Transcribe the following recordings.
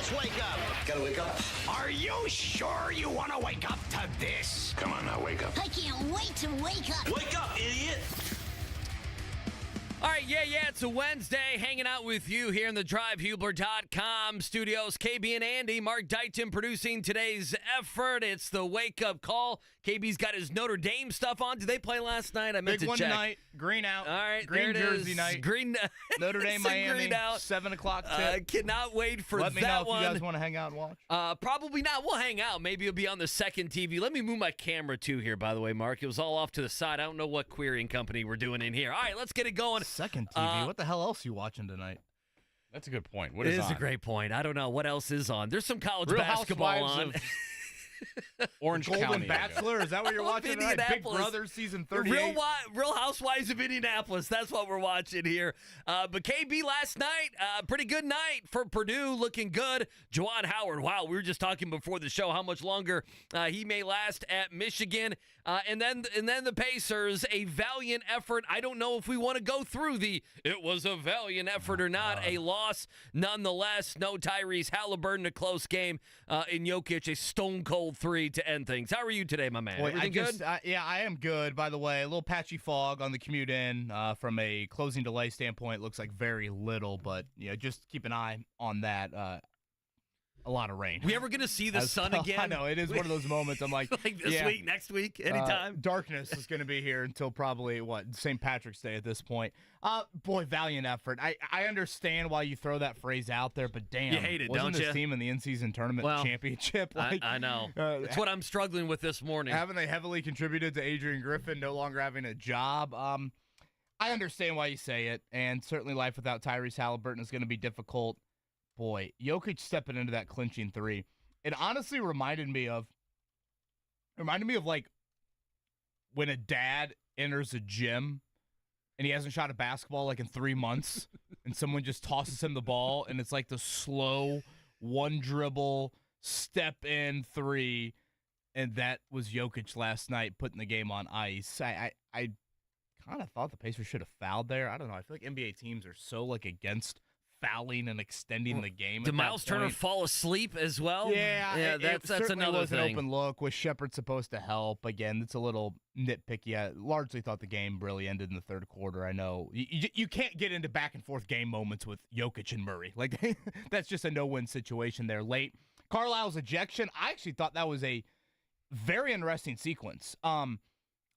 Let's wake up. Gotta wake up. Are you sure you want to wake up to this? Come on now, wake up. I can't wait to wake up. Wake up, idiot. All right, yeah, it's a Wednesday. Hanging out with you here in the DriveHubler.com studios. KB and Andy, Mark Dighton producing today's effort. It's the wake-up call. KB's got his Notre Dame stuff on. Did they play last night? I meant Big to one check. tonight. Green out. All right, Green there it jersey is. night. Green Notre Dame, Miami. Green out. 7 o'clock tip. Cannot wait for Let me that know if one. you guys want to hang out and watch. Probably not. We'll hang out. Maybe it'll be on the second TV. Let me move my camera too here, by the way, Mark. It was all off to the side. I don't know what querying company we're doing in here. All right, let's get it going. Second TV. What the hell else are you watching tonight? That's a good point. What It is is on? a great point. I don't know what else is on. There's some college Real basketball Housewives on. Orange Golden County. Bachelor? Is that what you're Of watching tonight? Big Indianapolis. Brother season 38? Real Housewives of Indianapolis. That's what we're watching here. But KB last night, pretty good night for Purdue, looking good. Juwan Howard, wow, we were just talking before the show how much longer he may last at Michigan. And then the Pacers, a valiant effort. I don't know if we want to go through it was a valiant effort or not. A loss nonetheless. No Tyrese Haliburton, a close game. In Jokic, a stone-cold three to end things. How are you today, my man? Boy, Everything good? I am good, by the way. A little patchy fog on the commute in. From a closing delay standpoint, looks like very little, but just keep an eye on that. A lot of rain. We ever going to see the sun again? I know. It is one of those moments. I'm like, like this week, next week, anytime? Darkness is going to be here until probably, St. Patrick's Day at this point. Boy, valiant effort. I understand why you throw that phrase out there, but damn. You hate it, wasn't don't this you? team in the in-season tournament championship? I know. That's what I'm struggling with this morning. Haven't they heavily contributed to Adrian Griffin no longer having a job? I understand why you say it, and certainly life without Tyrese Haliburton is going to be difficult. Boy, Jokic stepping into that clinching three. It honestly reminded me of like when a dad enters a gym and he hasn't shot a basketball like in 3 months and someone just tosses him the ball and it's like the slow one dribble step in three, and that was Jokic last night putting the game on ice. I kind of thought the Pacers should have fouled there. I don't know. I feel like NBA teams are so like against fouling and extending the game. Did Miles Turner fall asleep as well? Yeah, that's certainly was another thing. an open look. Was Shepard supposed to help? Again, it's a little nitpicky. I largely thought the game really ended in the third quarter. I know you can't get into back and forth game moments with Jokic and Murray. Like that's just a no-win situation there late. Carlisle's ejection, I actually thought that was a very interesting sequence.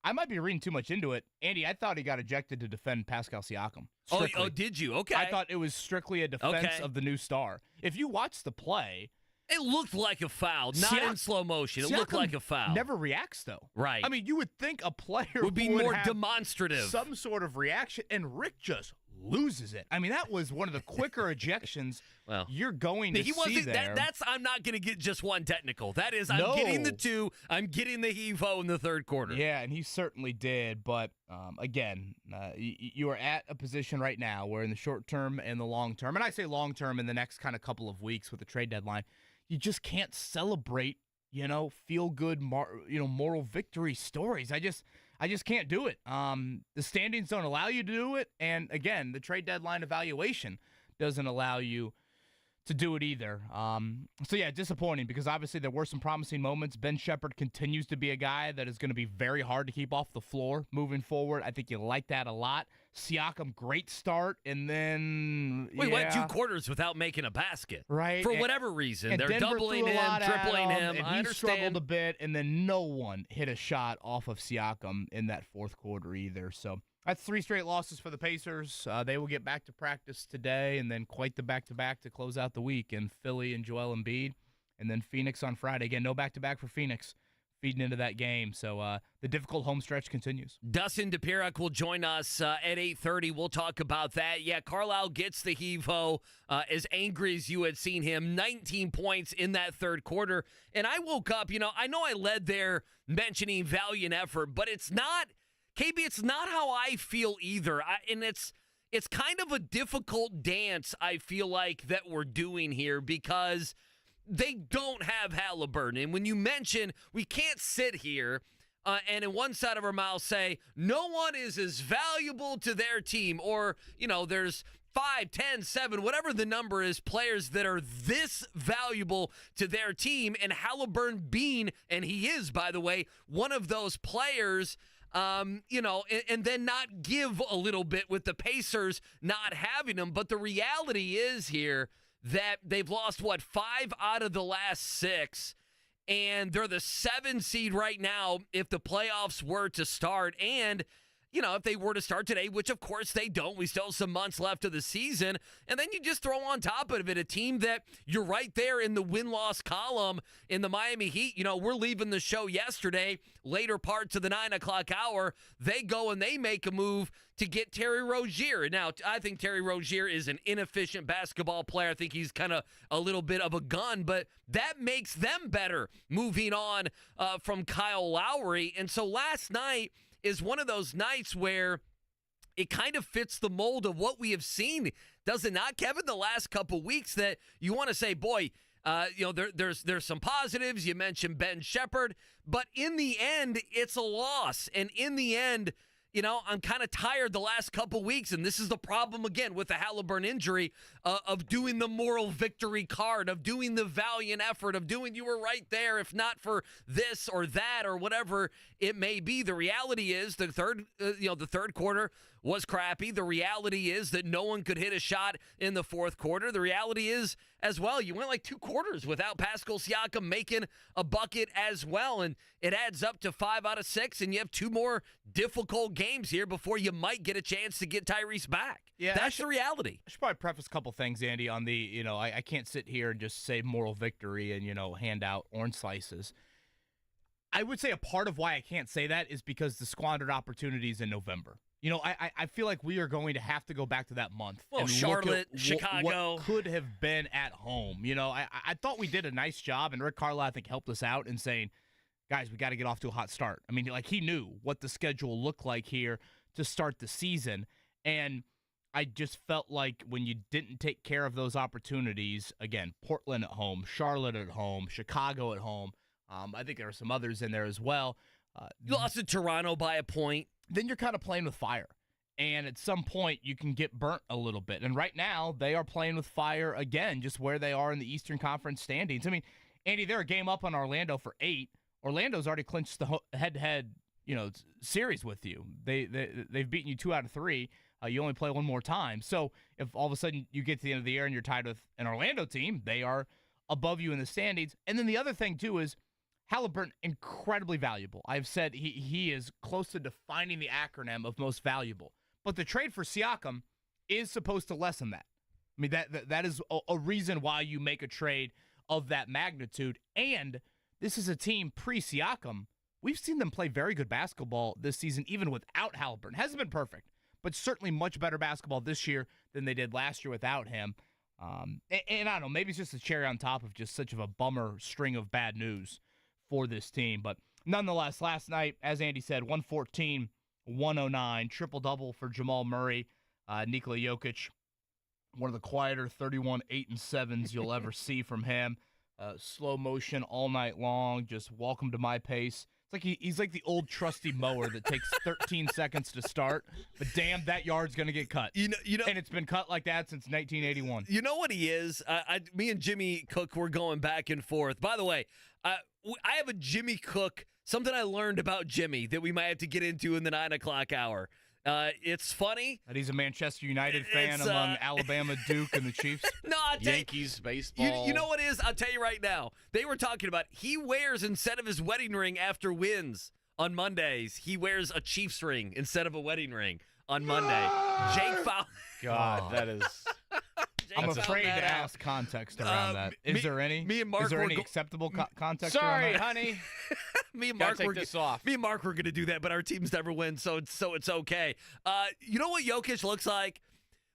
I might be reading too much into it. Andy, I thought he got ejected to defend Pascal Siakam. Oh, did you? Okay. I thought it was strictly a defense of the new star. If you watch the play, it looked like a foul, not in slow motion. It looked like a foul. Never reacts, though. Right. I mean, you would think a player would be more have demonstrative. Some sort of reaction, and Rick just loses it. I mean, that was one of the quicker ejections you're going to see there. I'm not going to get just one technical. That is, I'm getting the two. I'm getting the heave-ho in the third quarter. Yeah, and he certainly did. But, again, you are at a position right now where in the short term and the long term, and I say long term in the next kind of couple of weeks with the trade deadline, you just can't celebrate, feel-good, moral victory stories. I just can't do it. The standings don't allow you to do it. And, again, the trade deadline evaluation doesn't allow you to do it either. So, yeah, disappointing because obviously there were some promising moments. Ben Shepard continues to be a guy that is going to be very hard to keep off the floor moving forward. I think you like that a lot. Siakam, great start, and then we went 2 quarters without making a basket, right? For whatever reason, and they're Denver doubling him, tripling him. And I he struggled a bit, and then no one hit a shot off of Siakam in that fourth quarter either. So that's 3 straight losses for the Pacers. They will get back to practice today, and then quite the back-to-back to close out the week in Philly and Joel Embiid, and then Phoenix on Friday. Again, no back-to-back for Phoenix. Feeding into that game. So the difficult home stretch continues. Dustin Dopirak will join us at 8:30. We'll talk about that. Yeah, Carlisle gets the heave-ho, as angry as you had seen him. 19 points in that third quarter. And I woke up, I know I led there mentioning valiant effort, but it's not, KB, it's not how I feel either. And it's kind of a difficult dance, I feel like, that we're doing here because they don't have Haliburton. And when you mention we can't sit here and in one side of our mouth say no one is as valuable to their team or, there's 5, 10, 7, whatever the number is, players that are this valuable to their team, and Haliburton being, and he is, by the way, one of those players, and then not give a little bit with the Pacers not having him. But the reality is here that they've lost, 5 out of the last 6, and they're the 7 seed right now if the playoffs were to start. And if they were to start today, which of course they don't, we still have some months left of the season. And then you just throw on top of it a team that you're right there in the win-loss column in the Miami Heat. We're leaving the show yesterday, later parts of the 9 o'clock hour. They go and they make a move to get Terry Rozier. Now, I think Terry Rozier is an inefficient basketball player. I think he's kind of a little bit of a gun, but that makes them better moving on from Kyle Lowry. And so last night is one of those nights where it kind of fits the mold of what we have seen, does it not, Kevin, the last couple weeks, that you want to say, boy, there's some positives. You mentioned Ben Shepherd, but in the end, it's a loss. And in the end, I'm kind of tired the last couple weeks, and this is the problem again with the Haliburton injury, of doing the moral victory card, of doing the valiant effort, of doing you were right there, if not for this or that or whatever it may be. The reality is the third quarter was crappy. The reality is that no one could hit a shot in the fourth quarter. The reality is as well, you went 2 quarters without Pascal Siakam making a bucket as well, and it adds up to 5 out of 6, and you have 2 more difficult games here before you might get a chance to get Tyrese back. Yeah, that's the reality. I should probably preface a couple things, Andy, on the, I can't sit here and just say moral victory and, hand out orange slices. I would say a part of why I can't say that is because the squandered opportunities in November. I feel like we are going to have to go back to that month. Well, and Charlotte, look at Chicago. What could have been at home. I thought we did a nice job, and Rick Carlisle, I think, helped us out in saying, guys, we got to get off to a hot start. I mean, he knew what the schedule looked like here to start the season, and I just felt like when you didn't take care of those opportunities, again, Portland at home, Charlotte at home, Chicago at home, I think there are some others in there as well. You lost to Toronto by a point. Then you're kind of playing with fire. And at some point, you can get burnt a little bit. And right now, they are playing with fire again, just where they are in the Eastern Conference standings. I mean, Andy, they're a game up on Orlando for 8. Orlando's already clinched the head-to-head, series with you. They've beaten you 2 out of 3. You only play one more time. So if all of a sudden you get to the end of the year and you're tied with an Orlando team, they are above you in the standings. And then the other thing, too, is Haliburton, incredibly valuable. I've said he is close to defining the acronym of most valuable. But the trade for Siakam is supposed to lessen that. I mean, that is a reason why you make a trade of that magnitude. And this is a team pre-Siakam. We've seen them play very good basketball this season, even without Haliburton. Hasn't been perfect, but certainly much better basketball this year than they did last year without him. And I don't know, maybe it's just a cherry on top of just such of a bummer string of bad news for this team. But nonetheless, last night, as Andy said, 114, 109, triple-double for Jamal Murray, Nikola Jokic, one of the quieter 31 8-7s you'll ever see from him. Slow motion all night long, just welcome to my pace. It's like he's like the old trusty mower that takes 13 seconds to start, but damn, that yard's going to get cut. And it's been cut like that since 1981. You know what he is? Me and Jimmy Cook were going back and forth. By the way, I have a Jimmy Cook, something I learned about Jimmy that we might have to get into in the 9 o'clock hour. It's funny that he's a Manchester United fan among Alabama, Duke, and the Chiefs. No, Yankees, baseball. You know what it is? I'll tell you right now. They were talking about he wears, instead of his wedding ring after wins on Mondays, he wears a Chiefs ring instead of a wedding ring on Monday. Jake Fowler. God, that is... I'm afraid to ask context around that. Is there any? Me and Mark is there any acceptable context Sorry, around that? honey. Me and Mark were this off. Me and Mark were going to do that, but our teams never win, so it's okay. You know what Jokic looks like?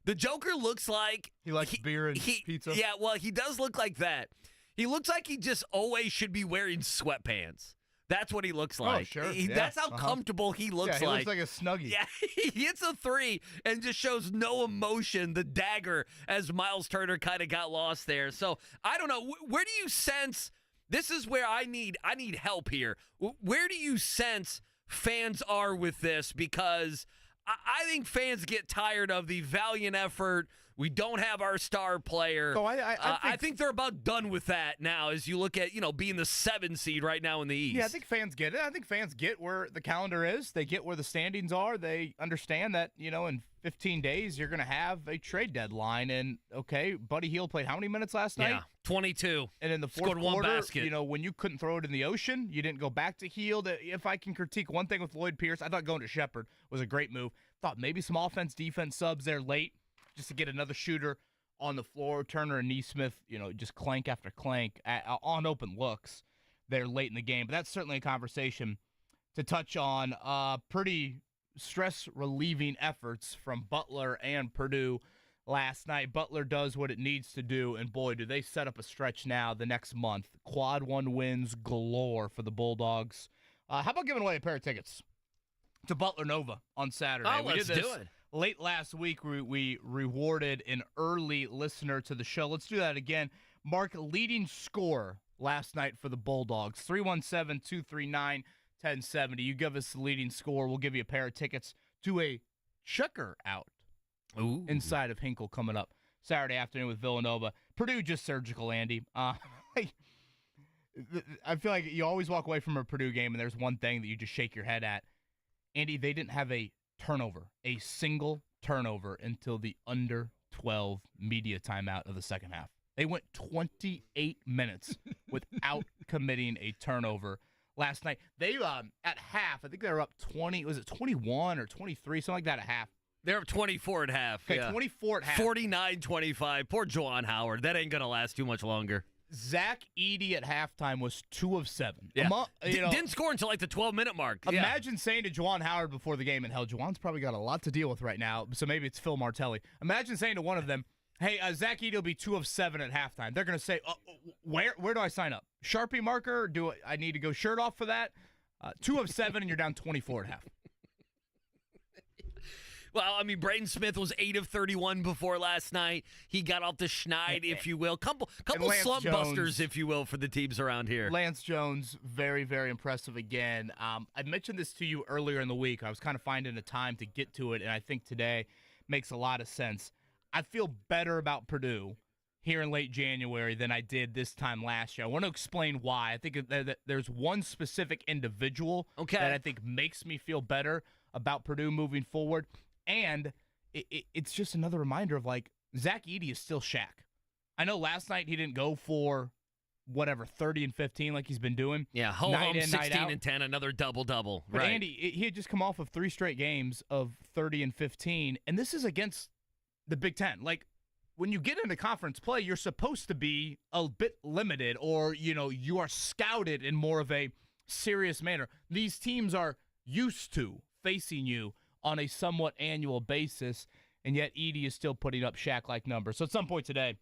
The Joker looks like he likes beer and pizza. Yeah, well, he does look like that. He looks like he just always should be wearing sweatpants. That's what he looks like. Oh, sure. That's how comfortable he looks he like. looks like a Snuggie. Yeah, he hits a 3 and just shows no emotion. The dagger, as Miles Turner kind of got lost there. So I don't know. Where do you sense? This is where I need help here. Where do you sense fans are with this? Because I think fans get tired of the valiant effort, We don't have our star player. So I think they're about done with that now as you look at, being the 7 seed right now in the East. Yeah, I think fans get it. I think fans get where the calendar is. They get where the standings are. They understand that, in 15 days you're going to have a trade deadline. And, okay, Buddy Hield played how many minutes last night? Yeah, 22. And in the fourth Scored quarter, one basket. when you couldn't throw it in the ocean, you didn't go back to Hield. If I can critique one thing with Lloyd Pierce, I thought going to Shepherd was a great move. Thought maybe some offense-defense subs there late just to get another shooter on the floor. Turner and Neesmith, just clank after clank on open looks there late in the game. But that's certainly a conversation to touch on. Pretty stress-relieving efforts from Butler and Purdue last night. Butler does what it needs to do, and boy, do they set up a stretch now the next month. Quad 1 wins galore for the Bulldogs. How about giving away a pair of tickets to Butler Nova on Saturday? Oh, let's do it. Late last week, we rewarded an early listener to the show. Let's do that again. Mark, leading scorer last night for the Bulldogs, 317-239-1070. You give us the leading score, we'll give you a pair of tickets to a checker out inside of Hinkle coming up Saturday afternoon with Villanova. Purdue just surgical, Andy. I feel like you always walk away from a Purdue game and there's one thing that you just shake your head at. Andy, they didn't have a turnover, a single turnover until the under 12 media timeout of the second half. They went 28 minutes without committing a turnover last night. They at half, I think they were up 20, was it 21 or 23, something like that at half. They're up 24 at half. Okay, yeah. 24 at half. 49-25. Poor Juwan Howard. That ain't going to last too much longer. Zach Edey at halftime was 2 of 7. Yeah. Didn't score until like the 12-minute mark. Imagine saying to Juwan Howard before the game, and hell, Juwan's probably got a lot to deal with right now, so maybe it's Phil Martelli. Imagine saying to one of them, hey, Zach Edey will be 2 of 7 at halftime. They're going to say, where do I sign up? Sharpie marker? Do I need to go shirt off for that? 2 of 7, and you're down 24 at half. Well, I mean, Braden Smith was 8 of 31 before last night. He got off the schneid, if you will. Couple slump busters, if you will, for the teams around here. Lance Jones, very, very impressive again. I mentioned this to you earlier in the week. I was kind of finding a time to get to it, and I think today makes a lot of sense. I feel better about Purdue here in late January than I did this time last year. I want to explain why. I think that there's one specific individual that I think makes me feel better about Purdue moving forward. And it's just another reminder of, like, Zach Edey is still Shaq. I know last night he didn't go for, 30 and 15 like he's been doing. Yeah, home 16 and 10, another double-double. But right. Andy, he had just come off of 3 straight games of 30 and 15, and this is against the Big Ten. Like, when you get into conference play, you're supposed to be a bit limited, or, you are scouted in more of a serious manner. These teams are used to facing you on a somewhat annual basis, and yet Edey is still putting up Shaq-like numbers. So at some point today,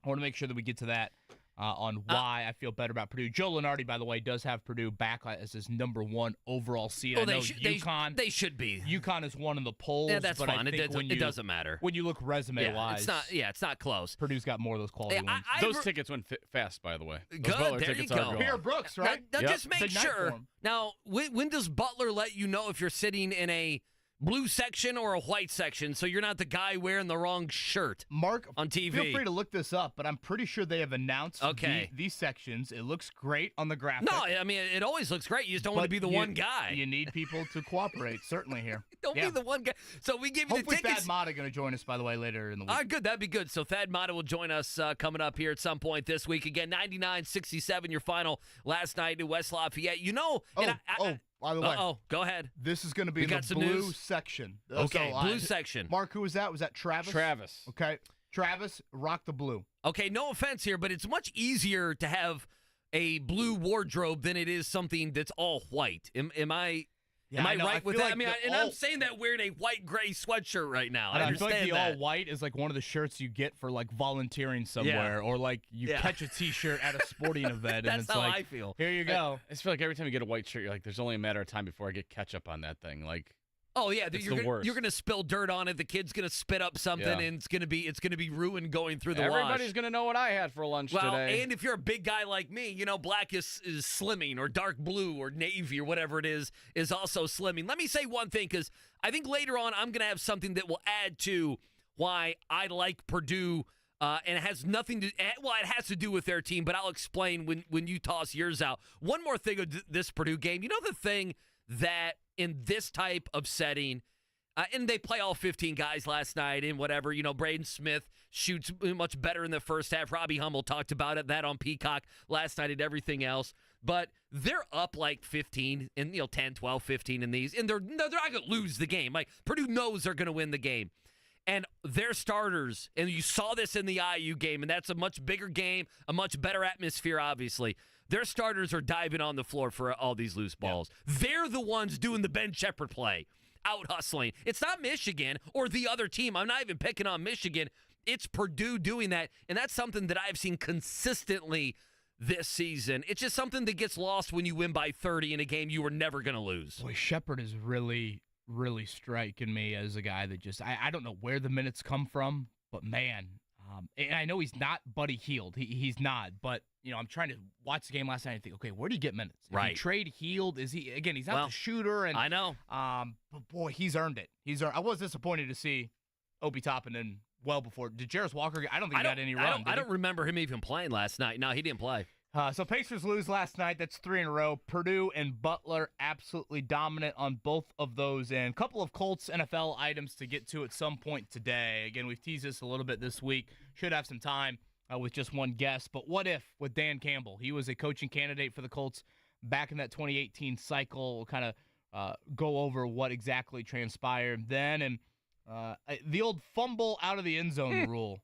I want to make sure that we get to that on why I feel better about Purdue. Joe Lunardi, by the way, does have Purdue back as his number 1 overall seed. I know UConn. They should be. UConn is one in the polls. Yeah, that's but fine. I think It doesn't matter. When you look resume-wise. It's not close. Purdue's got more of those quality ones. Those tickets went fast, by the way. Those Good, Butler there tickets you are go. gone. Pierre Brooks, right? Now just make Big night for sure. him. Now, when does Butler let you know if you're sitting in a blue section or a white section, so you're not the guy wearing the wrong shirt? Mark, on TV. Feel free to look this up, but I'm pretty sure they have announced these sections. It looks great on the graphic. No, I mean, it always looks great. You just don't want to be the one guy. You need people to cooperate, certainly here. Don't be the one guy. So we give you Hopefully the tickets. Thad Matta going to join us, by the way, later in the week. Good. That'd be good. So Thad Matta will join us coming up here at some point this week. Again, 99-67, your final last night in West Lafayette. By the way. Go ahead. This is going to be in the blue section. Okay, blue section. Mark, who was that? Was that Travis? Travis. Okay. Travis, rock the blue. Okay, no offense here, but it's much easier to have a blue wardrobe than it is something that's all white. Am I right with that? Like I'm saying that wearing a white-gray sweatshirt right now. I understand feel like the that. all-white is like one of the shirts you get for, like, volunteering somewhere, or, like, you catch a T-shirt at a sporting event, and it's how like, I feel. Here you go. I just feel like every time you get a white shirt, you're like, there's only a matter of time before I get ketchup on that thing. Like, oh yeah, it's you're the worst. You're gonna spill dirt on it. The kid's gonna spit up something, and it's gonna be ruined going through the Everybody's wash. gonna know what I had for lunch well, today. and if you're a big guy like me, black is slimming, or dark blue, or navy, or whatever it is also slimming. Let me say one thing, because I think later on I'm gonna have something that will add to why I like Purdue, and it has nothing to well, it has to do with their team, but I'll explain when you toss yours out. One more thing of this Purdue game. You know the thing that in this type of setting, and they play all 15 guys last night and whatever, Braden Smith shoots much better in the first half. Robbie Hummel talked about that on Peacock last night and everything else. But they're up like 15 and 10, 12, 15 in these, and they're not going to lose the game. Like Purdue knows they're going to win the game. And their starters, and you saw this in the IU game, and that's a much bigger game, a much better atmosphere, obviously. Their starters are diving on the floor for all these loose balls. Yeah. They're the ones doing the Ben Shepherd play, out hustling. It's not Michigan or the other team. I'm not even picking on Michigan. It's Purdue doing that, and that's something that I've seen consistently this season. It's just something that gets lost when you win by 30 in a game you were never going to lose. Boy, Shepherd is really striking me as a guy that just I don't know where the minutes come from, but man, and I know he's not Buddy Hield. He's not, but I'm trying to watch the game last night and think, okay, where do you get minutes? If you trade Hield, is he again? He's not the shooter, and I know. But boy, he's earned it. I was disappointed to see Obi Toppin in well before. Did Jarris Walker? I don't think he got any run. I don't remember him even playing last night. No, he didn't play. So Pacers lose last night. That's 3 in a row. Purdue and Butler absolutely dominant on both of those. And a couple of Colts NFL items to get to at some point today. Again, we've teased this a little bit this week. Should have some time with just one guest. But what if with Dan Campbell? He was a coaching candidate for the Colts back in that 2018 cycle. We'll kind of go over what exactly transpired then. And the old fumble out of the end zone rule.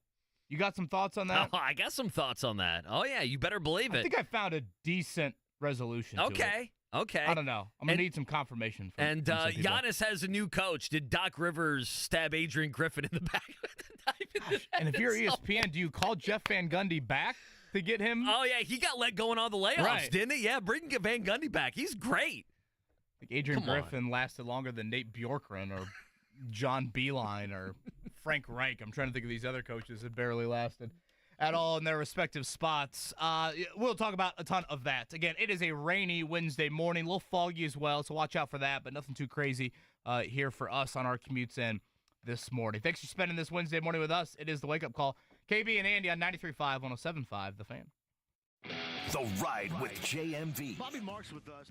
You got some thoughts on that? Oh, I got some thoughts on that. Oh, yeah, you better believe it. I think I found a decent resolution to it. Okay. I don't know. I'm going to need some confirmation from some people. Giannis has a new coach. Did Doc Rivers stab Adrian Griffin in the back? And if you're ESPN, do you call Jeff Van Gundy back to get him? Oh, yeah, he got let go in all the layoffs, didn't he? Yeah, bring Van Gundy back. He's great. Like Adrian Griffin lasted longer than Nate Bjorkgren or John Beeline or Frank Reich. I'm trying to think of these other coaches that barely lasted at all in their respective spots. We'll talk about a ton of that. Again, it is a rainy Wednesday morning, a little foggy as well, so watch out for that, but nothing too crazy here for us on our commutes in this morning. Thanks for spending this Wednesday morning with us. It is the Wake Up Call. KB and Andy on 93.5, 107.5, The Fan. The Ride with JMV. Bobby Marks with us.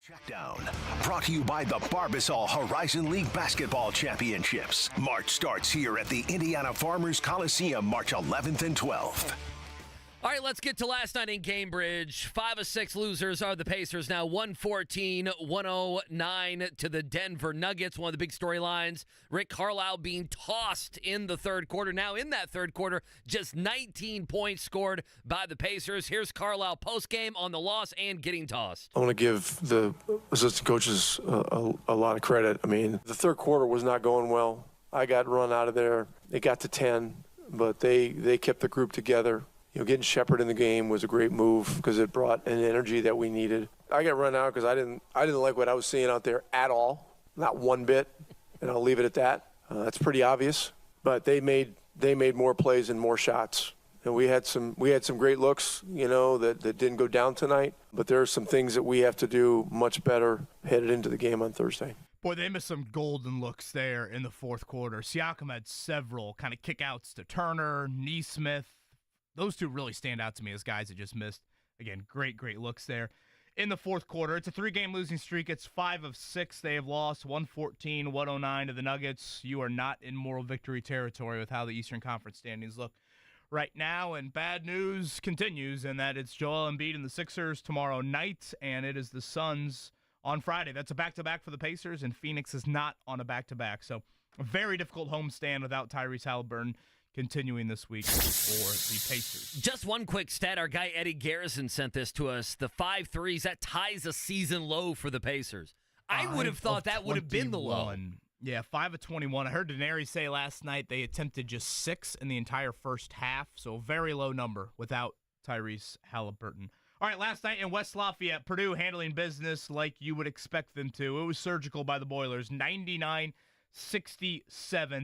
Checkdown, brought to you by the Barbasol Horizon League Basketball Championships. March starts here at the Indiana Farmers Coliseum, March 11th and 12th. All right, let's get to last night in Cambridge. 5 of 6 losers are the Pacers now, 114-109 to the Denver Nuggets. One of the big storylines, Rick Carlisle being tossed in the third quarter. Now in that third quarter, just 19 points scored by the Pacers. Here's Carlisle postgame on the loss and getting tossed. I want to give the assistant coaches a lot of credit. I mean, the third quarter was not going well. I got run out of there. It got to 10, but they kept the group together. You know, getting Shepard in the game was a great move because it brought an energy that we needed. I got run out because I didn't like what I was seeing out there at all, not one bit, and I'll leave it at that. That's pretty obvious. But they made more plays and more shots, and we had some great looks, you know, that didn't go down tonight. But there are some things that we have to do much better headed into the game on Thursday. Boy, they missed some golden looks there in the fourth quarter. Siakam had several kind of kickouts to Turner, Neesmith. Those two really stand out to me as guys that just missed. Again, great looks there. In the fourth quarter, it's a 3-game losing streak. It's 5 of 6 they have lost, 114-109 to the Nuggets. You are not in moral victory territory with how the Eastern Conference standings look right now. And bad news continues in that it's Joel Embiid and the Sixers tomorrow night, and it is the Suns on Friday. That's a back-to-back for the Pacers, and Phoenix is not on a back-to-back. So a very difficult homestand without Tyrese Haliburton continuing this week for the Pacers. Just one quick stat. Our guy Eddie Garrison sent this to us. The 5 threes, that ties a season low for the Pacers. I would have thought that would have been the low. Yeah, 5 of 21. I heard Daenerys say last night they attempted just 6 in the entire first half, so a very low number without Tyrese Haliburton. All right, last night in West Lafayette, Purdue handling business like you would expect them to. It was surgical by the Boilers, 99-67.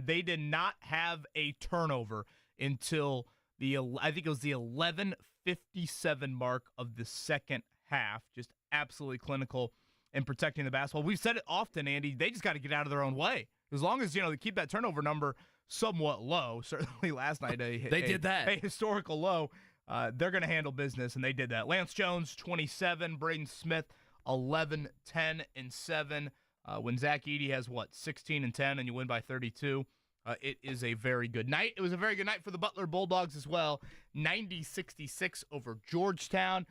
They did not have a turnover until I think it was the 11:57 mark of the second half. Just absolutely clinical in protecting the basketball. We've said it often, Andy. They just got to get out of their own way. As long as, they keep that turnover number somewhat low. Certainly last night they did that. A historical low. They're going to handle business, and they did that. Lance Jones, 27. Braden Smith, 11, 10, and 7. When Zach Edey has, 16 and 10, and you win by 32, it is a very good night. It was a very good night for the Butler Bulldogs as well. 90-66 over Georgetown.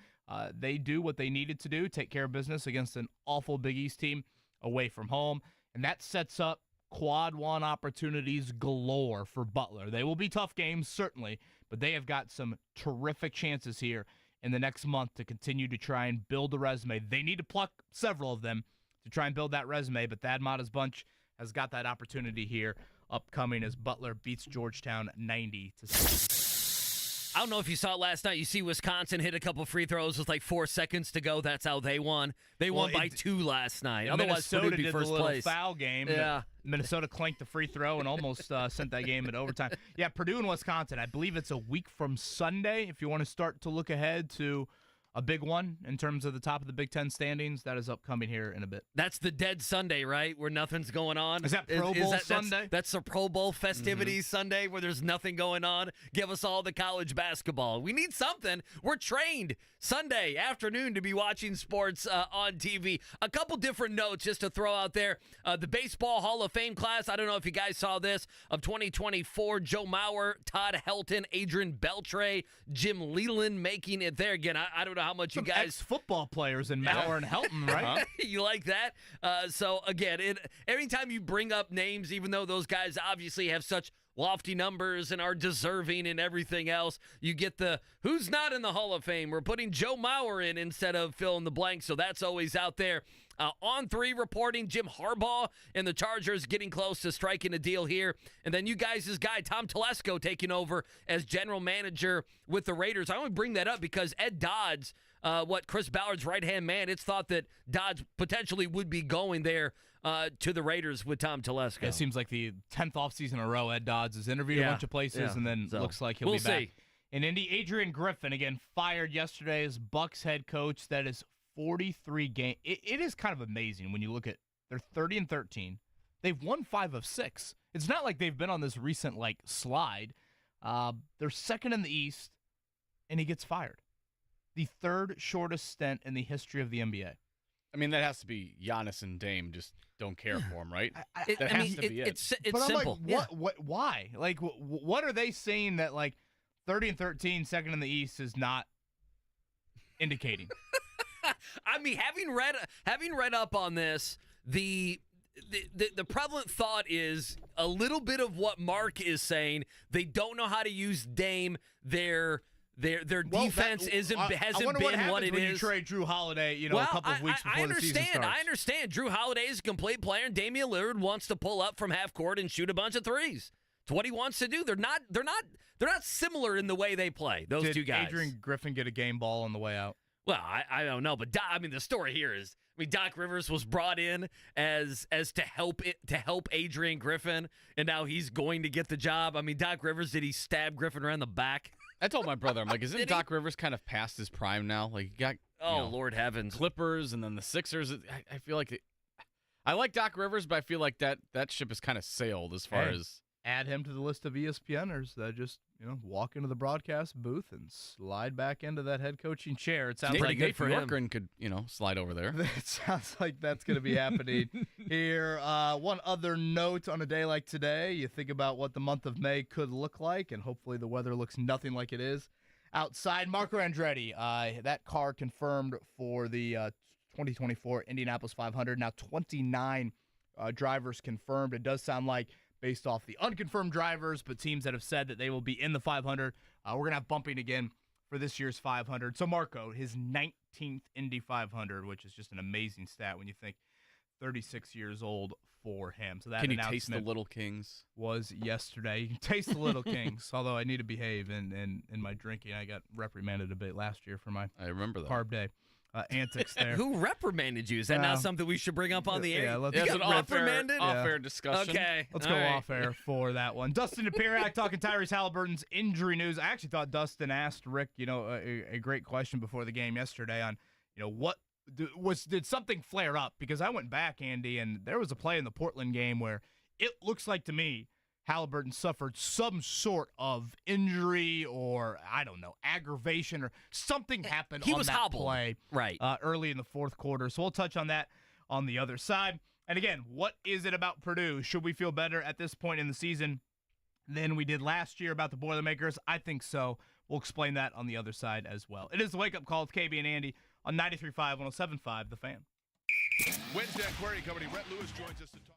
They do what they needed to do, take care of business against an awful Big East team away from home, and that sets up quad one opportunities galore for Butler. They will be tough games, certainly, but they have got some terrific chances here in the next month to continue to try and build a resume. They need to pluck several of them to try and build that resume, but Thad Matta's bunch has got that opportunity here upcoming as Butler beats Georgetown 90-60. I don't know if you saw it last night. You see Wisconsin hit a couple free throws with 4 seconds to go. That's how they won. They won by 2 last night. Otherwise, Minnesota Purdue would be did first the little place. Foul game. Yeah. Minnesota clanked the free throw and almost sent that game in overtime. Yeah, Purdue and Wisconsin. I believe it's a week from Sunday. If you want to start to look ahead to a big one in terms of the top of the Big Ten standings, that is upcoming here in a bit. That's the dead Sunday, right? Where nothing's going on. Is that Pro Bowl Sunday? That's the Pro Bowl festivities Sunday where there's nothing going on. Give us all the college basketball. We need something. We're trained Sunday afternoon to be watching sports on TV. A couple different notes just to throw out there. The Baseball Hall of Fame class, I don't know if you guys saw this, of 2024, Joe Mauer, Todd Helton, Adrian Beltre, Jim Leland making it there. Again, I don't know how much Some you guys... ex-football players in Mauer and Helton, right? You like that? So, again, every time you bring up names, even though those guys obviously have such lofty numbers and are deserving and everything else, you get the who's not in the Hall of Fame. We're putting Joe Mauer in instead of fill in the blank, so that's always out there. On 3 reporting, Jim Harbaugh and the Chargers getting close to striking a deal here. And then you guys' guy, Tom Telesco, taking over as general manager with the Raiders. I only bring that up because Ed Dodds, Chris Ballard's right-hand man, it's thought that Dodds potentially would be going there to the Raiders with Tom Telesco. It seems like the 10th offseason in a row, Ed Dodds has interviewed a bunch of places, and then looks like he'll be back. In Indy, Adrian Griffin, again, fired yesterday as Bucks head coach. That is 43 games. It is kind of amazing when you look at they're 30-13. They've won 5 of 6. It's not like they've been on this recent slide. They're second in the East, and he gets fired. The third shortest stint in the history of the NBA. I mean, that has to be Giannis and Dame just don't care for him, right? That I has mean, to be it. it's But I'm simple. like, why? Like, what are they saying that, like, 30-13, second in the East is not indicating? I mean, having read up on this, the prevalent thought is a little bit of what Mark is saying. They don't know how to use Dame. Their defense hasn't been what it when is. You trade Drew Holiday, a couple of weeks before the season starts. I understand. Drew Holiday is a complete player, and Damian Lillard wants to pull up from half court and shoot a bunch of threes. It's what he wants to do. They're not similar in the way they play. Those two guys. Did Adrian Griffin get a game ball on the way out? Well, I don't know, but the story here is, Doc Rivers was brought in as to help Adrian Griffin, and now he's going to get the job. I mean, Doc Rivers, did he stab Griffin around the back? I told my brother, I'm like, isn't Doc Rivers kind of past his prime now? Like, he got Lord heavens, Clippers and then the Sixers. I feel like I like Doc Rivers, but I feel like that ship has kind of sailed as far as. Add him to the list of ESPNers that just walk into the broadcast booth and slide back into that head coaching chair. It sounds pretty good for him. Corcoran could slide over there. It sounds like that's going to be happening here. One other note on a day like today, you think about what the month of May could look like, and hopefully the weather looks nothing like it is outside. Marco Andretti, that car confirmed for the 2024 Indianapolis 500. Now 29 drivers confirmed. It does sound like, based off the unconfirmed drivers, but teams that have said that they will be in the 500. We're going to have bumping again for this year's 500. So Marco, his 19th Indy 500, which is just an amazing stat when you think 36 years old for him. So that Can you taste the Little Kings? Was yesterday. You can taste the Little Kings, although I need to behave in my drinking. I got reprimanded a bit last year for my I remember that. carb day. Antics there. Who reprimanded you? Is that now something we should bring up on the air? Yeah, let's It's an reprimanded? off-air discussion. Okay. Let's All go right. off air for that one. Dustin Dopirak talking Tyrese Haliburton's injury news. I actually thought Dustin asked Rick, a great question before the game yesterday on, did something flare up? Because I went back, Andy, and there was a play in the Portland game where it looks like to me Haliburton suffered some sort of injury or, I don't know, aggravation or something happened He on was that hobbled. play Right. early in the fourth quarter. So we'll touch on that on the other side. And again, what is it about Purdue? Should we feel better at this point in the season than we did last year about the Boilermakers? I think so. We'll explain that on the other side as well. It is the Wake Up Call with KB and Andy on 93.5, 107.5, The Fan. Wednesday at Query Company, Rhett Lewis joins us to talk.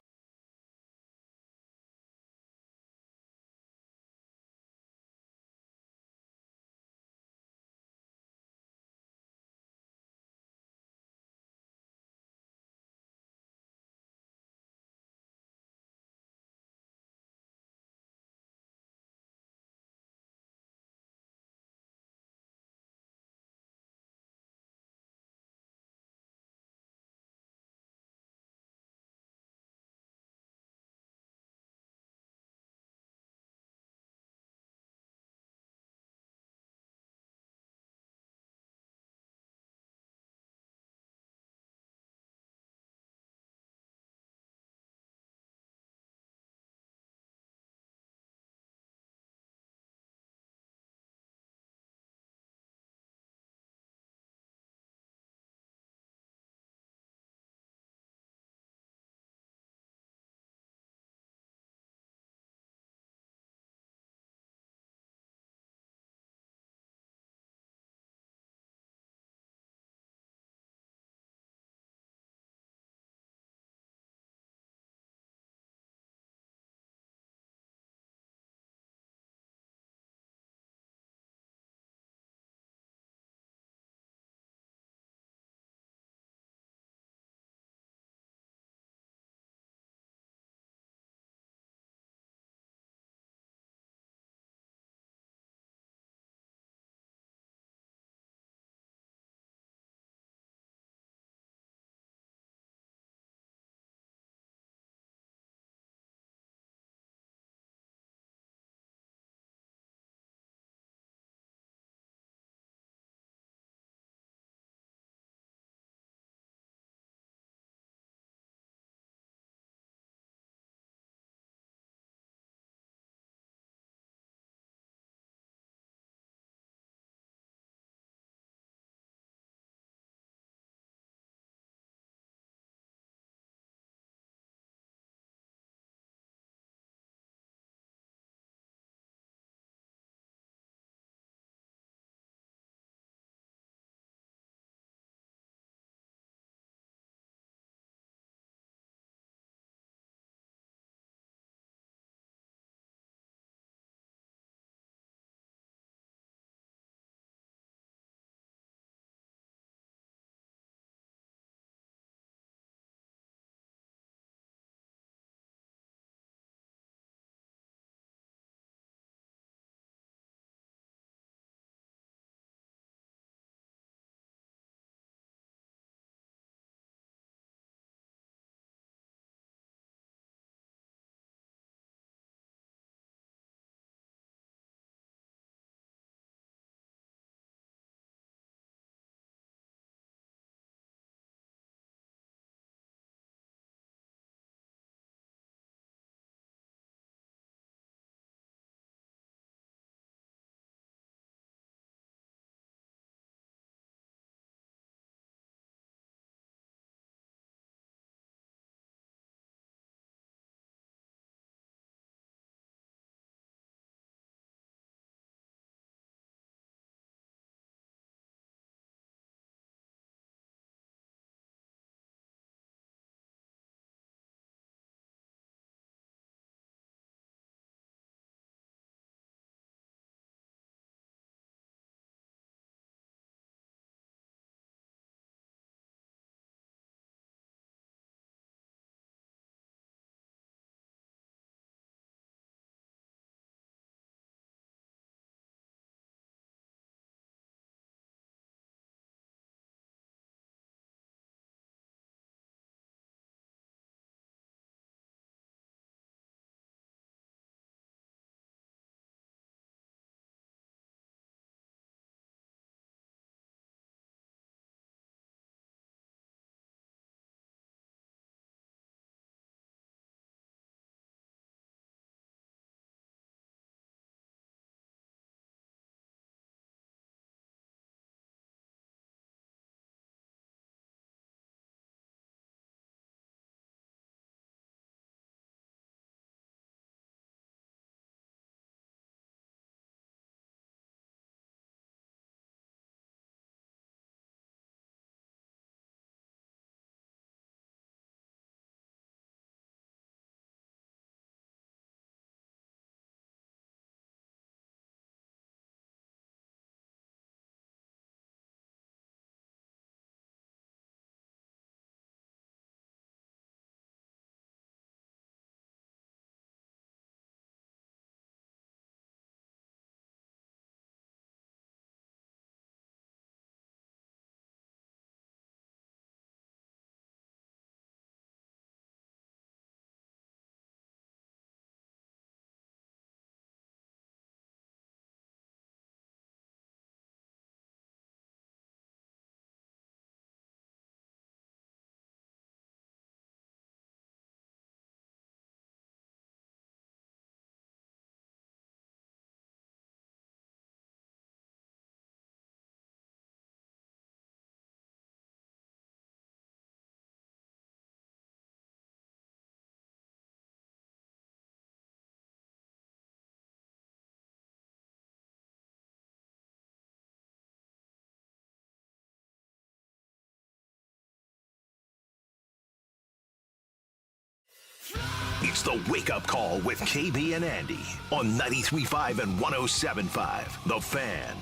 It's the Wake Up Call with KB and Andy on 93.5 and 107.5. The Fan.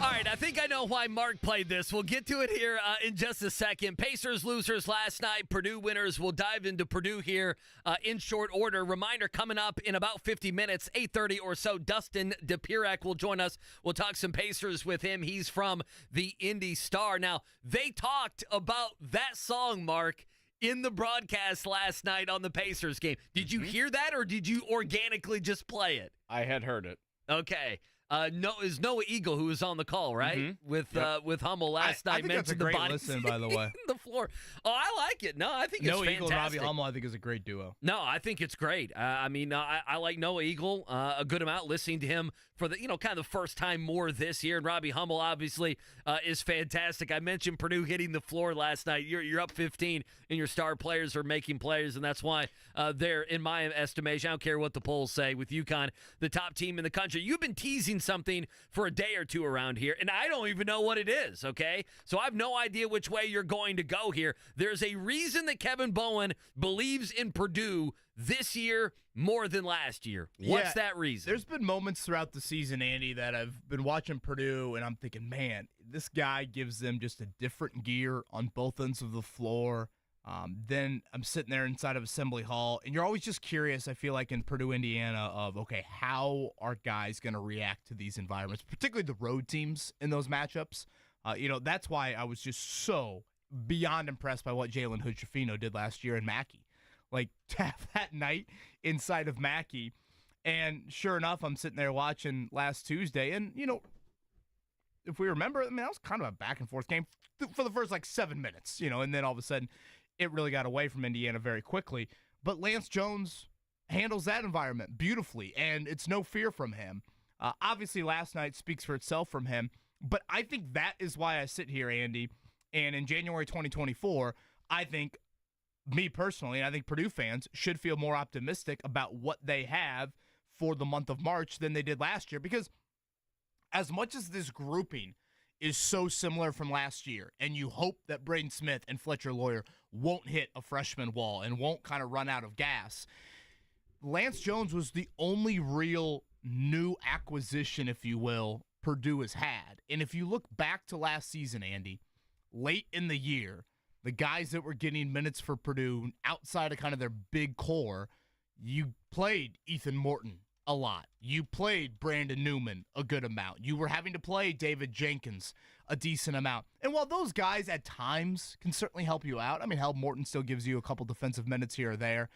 All right, I think I know why Mark played this. We'll get to it here in just a second. Pacers losers last night, Purdue winners. We'll dive into Purdue here in short order. Reminder coming up in about 50 minutes, 8:30 or so. Dustin Dopirak will join us. We'll talk some Pacers with him. He's from the IndyStar. Now, they talked about that song, Mark, in the broadcast last night on the Pacers game. Did you hear that, or did you organically just play it? I had heard it. Okay. Is Noah Eagle, who was on the call, right? Mm-hmm. With Hummel last night. I think that's a mentioned the great body listen, by the way. the floor. Oh, I like it. No, I think it's Noah fantastic. Eagle and Robbie Hummel, I think, is a great duo. No, I think it's great. I like Noah Eagle a good amount, listening to him for the, kind of the first time more this year. And Robbie Hummel, obviously, is fantastic. I mentioned Purdue hitting the floor last night. You're up 15, and your star players are making plays, and that's why they're, in my estimation, I don't care what the polls say, with UConn, the top team in the country. You've been teasing something for a day or two around here, and I don't even know what it is, okay? So I have no idea which way you're going to go here. There's a reason that Kevin Bowen believes in Purdue this year more than last year. What's that reason? There's been moments throughout the season, Andy, that I've been watching Purdue, and I'm thinking, man, this guy gives them just a different gear on both ends of the floor. Then I'm sitting there inside of Assembly Hall, and you're always just curious, I feel like, in Purdue, Indiana, of, okay, how are guys going to react to these environments, particularly the road teams in those matchups? That's why I was just so beyond impressed by what Jalen Hood-Schifino did last year in Mackey. Like, to have that night inside of Mackey, and sure enough, I'm sitting there watching last Tuesday, and, if we remember, that was kind of a back-and-forth game for the first, 7 minutes, and then all of a sudden, it really got away from Indiana very quickly. But Lance Jones handles that environment beautifully, and it's no fear from him. Obviously, last night speaks for itself from him, but I think that is why I sit here, Andy, and in January 2024, I think, me personally, and I think Purdue fans should feel more optimistic about what they have for the month of March than they did last year, because as much as this grouping is so similar from last year, and you hope that Braden Smith and Fletcher Lawyer won't hit a freshman wall and won't kind of run out of gas, Lance Jones was the only real new acquisition, if you will, Purdue has had. And if you look back to last season, Andy, late in the year, the guys that were getting minutes for Purdue outside of kind of their big core, you played Ethan Morton a lot. You played Brandon Newman a good amount. You were having to play David Jenkins a decent amount. And while those guys at times can certainly help you out, hell, Morton still gives you a couple defensive minutes here or there,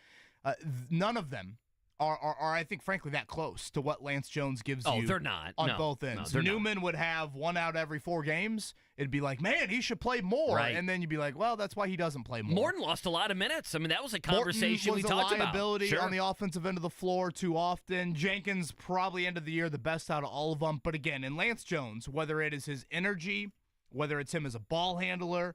none of them are I think, frankly, that close to what Lance Jones gives you. Oh, they're not. On both ends. No, Newman would have one out every 4 games. It'd be like, man, he should play more. Right. And then you'd be like, well, that's why he doesn't play more. Morton lost a lot of minutes. That was a conversation we talked about. Morton was a liability Sure. on the offensive end of the floor too often. Jenkins, probably end of the year, the best out of all of them. But again, in Lance Jones, whether it is his energy, whether it's him as a ball handler,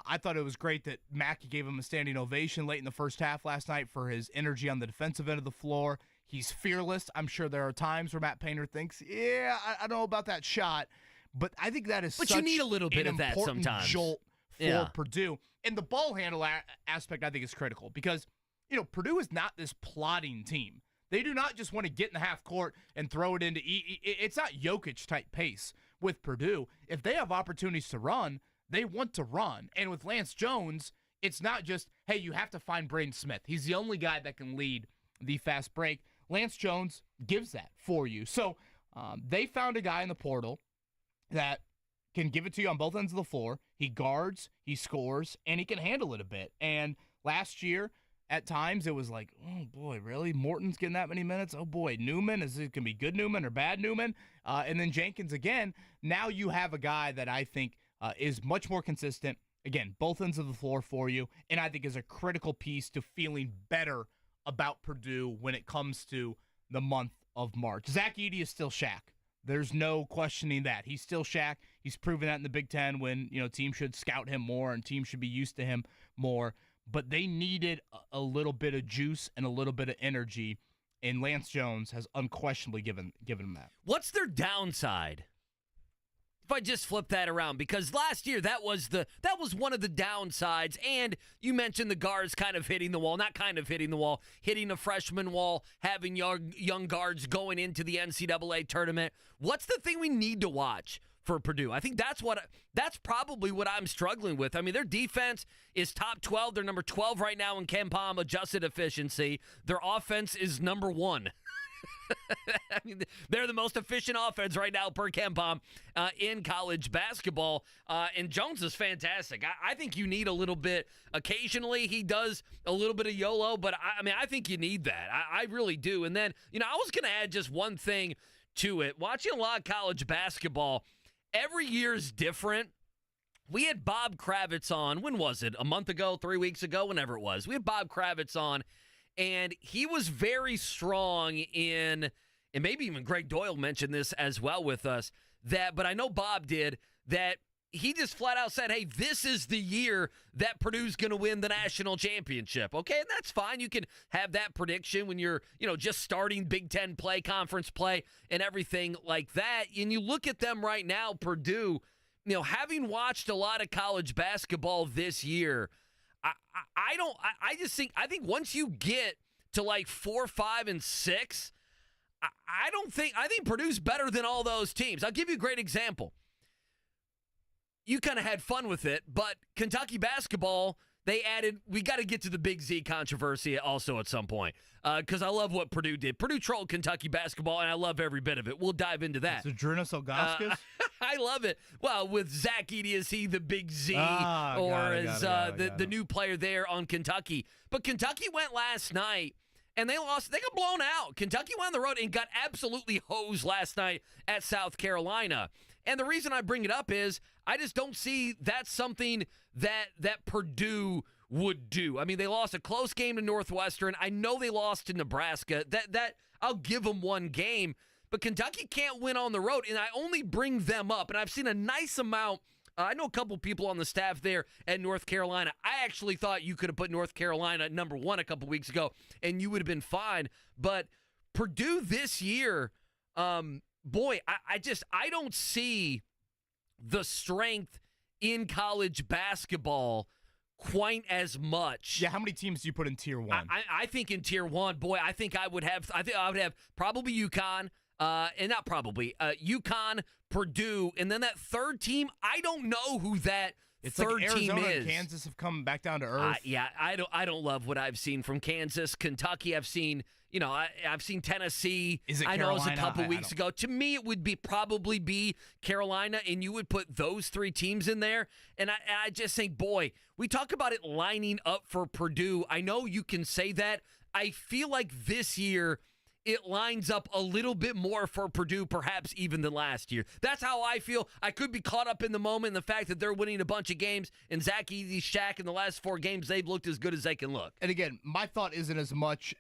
I thought it was great that Mackey gave him a standing ovation late in the first half last night for his energy on the defensive end of the floor. He's fearless. I'm sure there are times where Matt Painter thinks, I don't know about that shot. But I think that is but such you need a little bit an of that important sometimes. jolt for Purdue. And the ball handle aspect, I think, is critical because, Purdue is not this plotting team. They do not just want to get in the half court and throw it into it's not Jokic-type pace with Purdue. If they have opportunities to run, they want to run. And with Lance Jones, it's not just, hey, you have to find Braden Smith. He's the only guy that can lead the fast break. Lance Jones gives that for you. So they found a guy in the portal that can give it to you on both ends of the floor. He guards, he scores, and he can handle it a bit. And last year, at times, it was like, oh, boy, really? Morton's getting that many minutes? Oh, boy, Newman? Is it going to be good Newman or bad Newman? And then Jenkins again. Now you have a guy that I think is much more consistent. Again, both ends of the floor for you, and I think is a critical piece to feeling better about Purdue when it comes to the month of March. Zach Edey is still Shaq. There's no questioning that. He's still Shaq. He's proven that in the Big Ten when, teams should scout him more and teams should be used to him more. But they needed a little bit of juice and a little bit of energy, and Lance Jones has unquestionably given them that. What's their downside? if I just flip that around, because last year that was one of the downsides, and you mentioned the guards kind of hitting the wall, not kind of hitting the wall, hitting the freshman wall, having young guards going into the NCAA tournament. What's the thing we need to watch for Purdue? I think that's probably what I'm struggling with. I mean, their defense is top 12. They're number 12 right now in KenPom adjusted efficiency. Their offense is number 1. I mean, they're the most efficient offense right now per KenPom in college basketball. And Jones is fantastic. I think you need a little bit. Occasionally, he does a little bit of YOLO, but I think you need that. I really do. And then, I was going to add just one thing to it. Watching a lot of college basketball, every year is different. We had Bob Kravitz on. When was it? A month ago, 3 weeks ago, whenever it was. We had Bob Kravitz on. And he was very strong in, and maybe even Greg Doyle mentioned this as well with us, but I know Bob did, that he just flat out said, hey, this is the year that Purdue's going to win the national championship. Okay, and that's fine. You can have that prediction when you're, just starting Big Ten play, conference play, and everything like that. And you look at them right now, Purdue, having watched a lot of college basketball this year, I think once you get to like 4, 5, and 6, I think Purdue's better than all those teams. I'll give you a great example. You kind of had fun with it, but Kentucky basketball, they added, we got to get to the Big Z controversy also at some point, because I love what Purdue did. Purdue trolled Kentucky basketball, and I love every bit of it. We'll dive into that. So Adrinas Ilgauskas? I love it. Well, with Zach Edey, is he the Big Z, the new player there on Kentucky? But Kentucky went last night, and they lost. They got blown out. Kentucky went on the road and got absolutely hosed last night at South Carolina. And the reason I bring it up is I just don't see that's something that Purdue would do. I mean, they lost a close game to Northwestern. I know they lost to Nebraska. That I'll give them one game. But Kentucky can't win on the road, and I only bring them up. And I've seen a nice amount. I know a couple people on the staff there at North Carolina. I actually thought you could have put North Carolina at number 1 a couple weeks ago, and you would have been fine. But Purdue this year, boy, I don't see the strength in college basketball quite as much. Yeah, how many teams do you put in Tier 1? I think in Tier 1, boy, I think I would have probably UConn. And not probably, UConn, Purdue, and then that third team, I don't know who that third like team Arizona is. And Kansas have come back down to earth. I don't love what I've seen from Kansas. Kentucky, I've seen, I've seen Tennessee. Is it Carolina? Carolina? I know it was a couple weeks ago. To me, it would probably be Carolina, and you would put those 3 teams in there. And I just think, boy, we talk about it lining up for Purdue. I know you can say that. I feel like this year it lines up a little bit more for Purdue, perhaps even than last year. That's how I feel. I could be caught up in the moment, the fact that they're winning a bunch of games, and Zach Edey's Shaq in the last 4 games, they've looked as good as they can look. And again, my thought isn't as much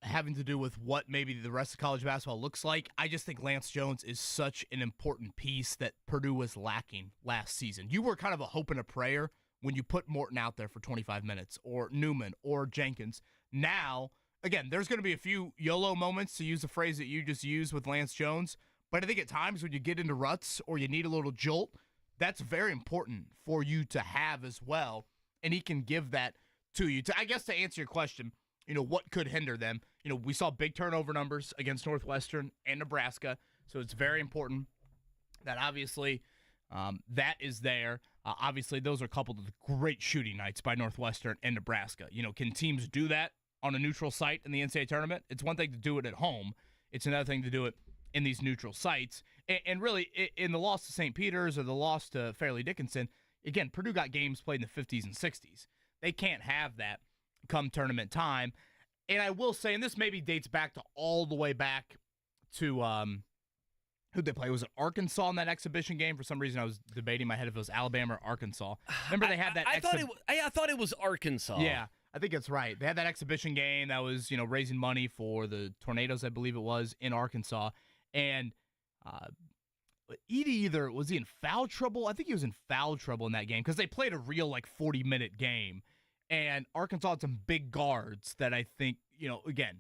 having to do with what maybe the rest of college basketball looks like. I just think Lance Jones is such an important piece that Purdue was lacking last season. You were kind of a hope and a prayer when you put Morton out there for 25 minutes, or Newman, or Jenkins. Now, again, there's going to be a few YOLO moments, to use the phrase that you just used with Lance Jones. But I think at times when you get into ruts or you need a little jolt, that's very important for you to have as well. And he can give that to you. I guess to answer your question, what could hinder them? We saw big turnover numbers against Northwestern and Nebraska. So it's very important that obviously that is there. Obviously, those are coupled with great shooting nights by Northwestern and Nebraska. Can teams do that on a neutral site in the NCAA tournament? It's one thing to do it at home. It's another thing to do it in these neutral sites. And really, in the loss to St. Peter's or the loss to Fairleigh Dickinson, again, Purdue got games played in the 50s and 60s. They can't have that come tournament time. And I will say, and this maybe dates back to all the way back to who'd they play? Was it Arkansas in that exhibition game? For some reason, I was debating in my head if it was Alabama or Arkansas. Remember they had that I thought it was Arkansas. Yeah. I think it's right. They had that exhibition game that was, raising money for the Tornadoes, I believe it was, in Arkansas. And Edey was he in foul trouble? I think he was in foul trouble in that game because they played a real 40-minute game. And Arkansas had some big guards that I think, again,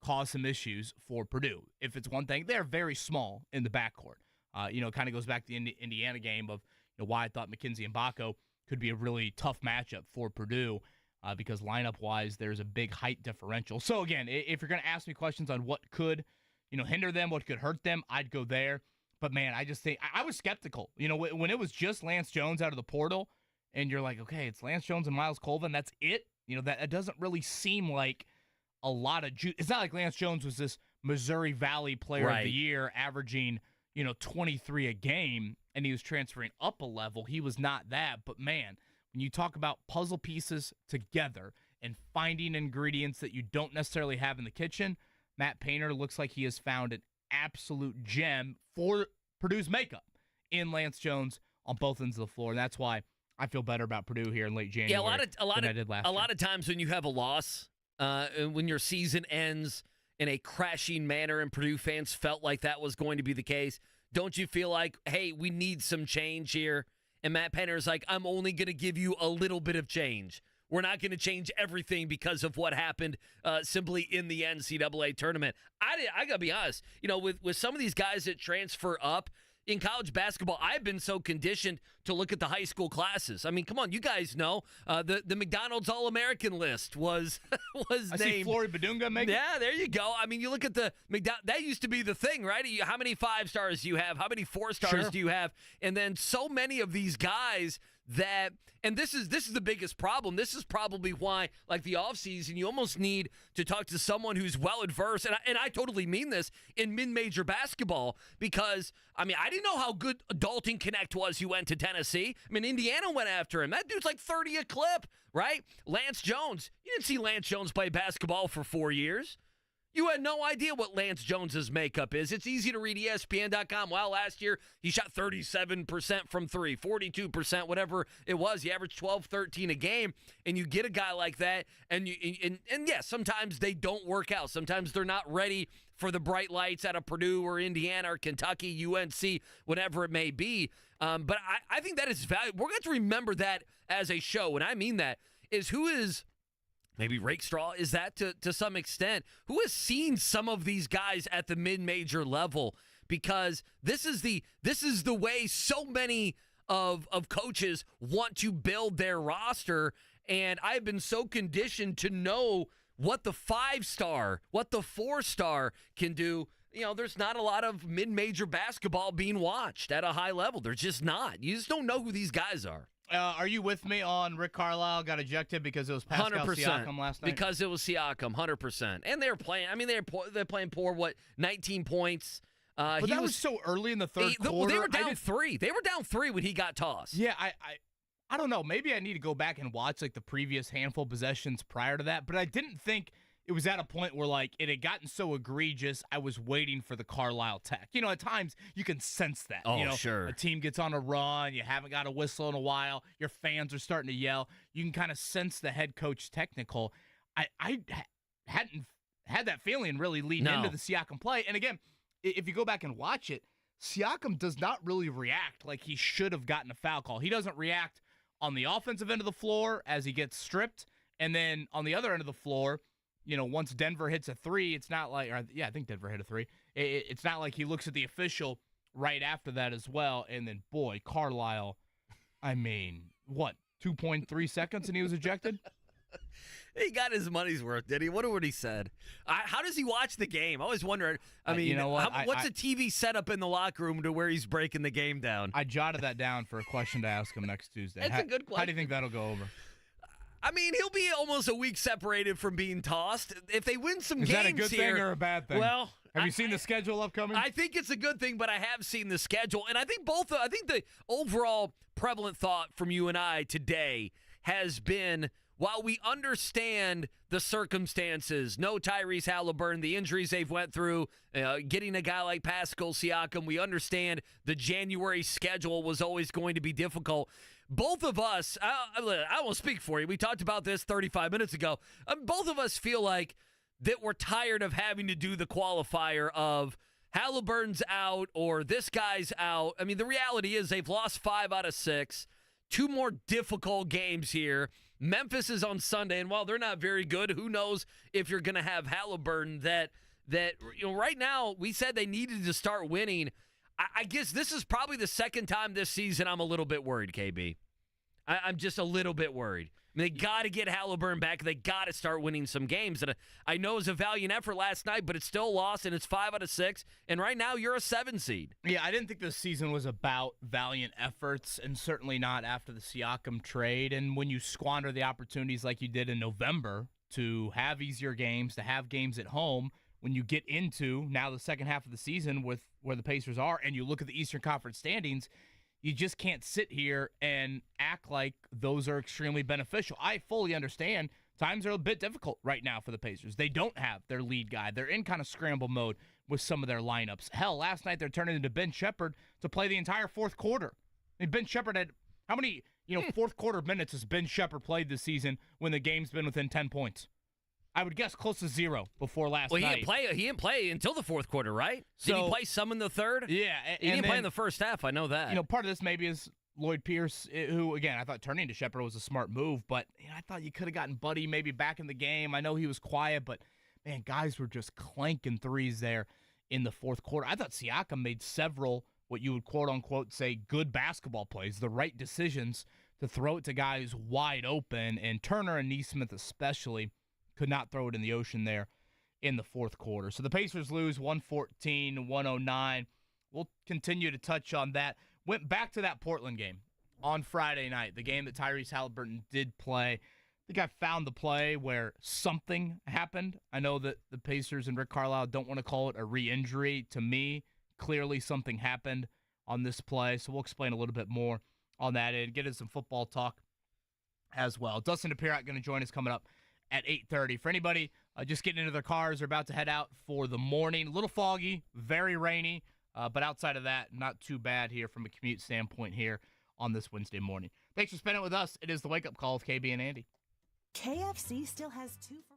caused some issues for Purdue. If it's one thing, they're very small in the backcourt. Kind of goes back to the Indiana game of why I thought McKenzie and Bacco could be a really tough matchup for Purdue because lineup-wise, there's a big height differential. So, again, if you're going to ask me questions on what could hinder them, what could hurt them, I'd go there. But, man, I just think I was skeptical. When it was just Lance Jones out of the portal, and you're like, okay, it's Lance Jones and Miles Colvin, that's it? That doesn't really seem like a lot of juice. It's not like Lance Jones was this Missouri Valley Player of the Year averaging, 23 a game, and he was transferring up a level. He was not that. But, man, when you talk about puzzle pieces together and finding ingredients that you don't necessarily have in the kitchen, Matt Painter looks like he has found an absolute gem for Purdue's makeup in Lance Jones on both ends of the floor. And that's why I feel better about Purdue here in late January than I did last year. A lot of times when you have a loss, when your season ends in a crashing manner, and Purdue fans felt like that was going to be the case, don't you feel like, hey, we need some change here? And Matt Painter's like, I'm only going to give you a little bit of change. We're not going to change everything because of what happened simply in the NCAA tournament. I got to be honest, with some of these guys that transfer up in college basketball, I've been so conditioned to look at the high school classes. I mean, come on, you guys know the McDonald's All-American list was named. I see Flory Badunga make it. Yeah, there you go. I mean, you look at the that used to be the thing, right? How many 5 stars do you have? How many 4 stars do you have? And then so many of these guys that, and this is the biggest problem. This is probably why, like the offseason, you almost need to talk to someone who's well-adversed, and I totally mean this, in mid-major basketball, because, I mean, I didn't know how good Dalton Connect was who went to Tennessee. I mean, Indiana went after him. That dude's like 30 a clip, right? Lance Jones. You didn't see Lance Jones play basketball for 4 years. You had no idea what Lance Jones's makeup is. It's easy to read ESPN.com. Well, last year he shot 37% from 3, 42%, whatever it was. He averaged 12, 13 a game, and you get a guy like that, and yes, sometimes they don't work out. Sometimes they're not ready for the bright lights out of Purdue or Indiana or Kentucky, UNC, whatever it may be. But I think that is valuable. We're going to remember that as a show, and I mean that, is who is – maybe Rakestraw is that to some extent. Who has seen some of these guys at the mid-major level? Because this is the way so many of coaches want to build their roster, and I've been so conditioned to know what the 5-star, what the 4-star can do. There's not a lot of mid-major basketball being watched at a high level. There's just not. You just don't know who these guys are. Are you with me on Rick Carlisle got ejected because it was Pascal Siakam last night? Because it was Siakam, 100%. And they were playing. I mean, they're playing poor. 19 points. But that was so early in the third quarter. They were down 3. They were down 3 when he got tossed. Yeah, I don't know. Maybe I need to go back and watch like the previous handful of possessions prior to that. But I didn't think it was at a point where, like, it had gotten so egregious, I was waiting for the Carlisle tech. At times you can sense that. Oh, sure. A team gets on a run, you haven't got a whistle in a while, your fans are starting to yell. You can kind of sense the head coach technical. I hadn't had that feeling really leading into the Siakam play. And again, if you go back and watch it, Siakam does not really react like he should have gotten a foul call. He doesn't react on the offensive end of the floor as he gets stripped. And then on the other end of the floor, once Denver hits a 3, it's not like, I think Denver hit a 3. It's not like he looks at the official right after that as well. And then, boy, Carlisle, 2.3 seconds and he was ejected? He got his money's worth, did he? Wonder what he said. How does he watch the game? I always wondered. I mean, what's a TV setup in the locker room to where he's breaking the game down? I jotted that down for a question to ask him next Tuesday. That's a good question. How do you think that'll go over? I mean, he'll be almost a week separated from being tossed. If they win some games here. Is that a good thing or a bad thing? Well, have you seen the schedule upcoming? I think it's a good thing, but I have seen the schedule. And I think the overall prevalent thought from you and I today has been, while we understand the circumstances, no Tyrese Haliburton, the injuries they've went through, getting a guy like Pascal Siakam, we understand the January schedule was always going to be difficult. Both of us, I won't speak for you. We talked about this 35 minutes ago. Both of us feel like that we're tired of having to do the qualifier of Haliburton's out or this guy's out. I mean, the reality is they've lost 5 out of 6. 2 more difficult games here. Memphis is on Sunday, and while they're not very good, who knows if you're going to have Haliburton that right now we said they needed to start winning. I guess this is probably the second time this season I'm a little bit worried, KB. I'm just a little bit worried. I mean, they got to get Haliburton back. They got to start winning some games. And I know it was a valiant effort last night, but it's still lost, and it's 5 out of 6. And right now, you're a 7 seed. Yeah, I didn't think this season was about valiant efforts, and certainly not after the Siakam trade. And when you squander the opportunities like you did in November to have easier games, to have games at home, when you get into now the second half of the season with where the Pacers are, and you look at the Eastern Conference standings, you just can't sit here and act like those are extremely beneficial. I fully understand times are a bit difficult right now for the Pacers. They don't have their lead guy. They're in kind of scramble mode with some of their lineups. Hell, last night they're turning into Ben Shepherd to play the entire fourth quarter. I mean, Ben Shepherd had how many fourth quarter minutes has Ben Shepherd played this season when the game's been within 10 points? I would guess close to 0 before last night. He didn't play until the fourth quarter, right? Did he play some in the third? Yeah. He didn't play in the first half. I know that. Part of this maybe is Lloyd Pierce, who, again, I thought turning to Shepherd was a smart move, but I thought you could have gotten Buddy maybe back in the game. I know he was quiet, but, man, guys were just clanking threes there in the fourth quarter. I thought Siakam made several, what you would quote-unquote say, good basketball plays, the right decisions to throw it to guys wide open, and Turner and Neesmith especially could not throw it in the ocean there in the fourth quarter. So the Pacers lose 114-109. We'll continue to touch on that. Went back to that Portland game on Friday night, the game that Tyrese Haliburton did play. I think I found the play where something happened. I know that the Pacers and Rick Carlisle don't want to call it a re-injury. To me, clearly something happened on this play, so we'll explain a little bit more on that and get into some football talk as well. Dustin Dopirak going to join us coming up at 8:30. For anybody just getting into their cars or about to head out for the morning, a little foggy, very rainy, but outside of that, not too bad here from a commute standpoint here on this Wednesday morning. Thanks for spending it with us. It is the Wake Up Call with KB and Andy. KFC still has 2 for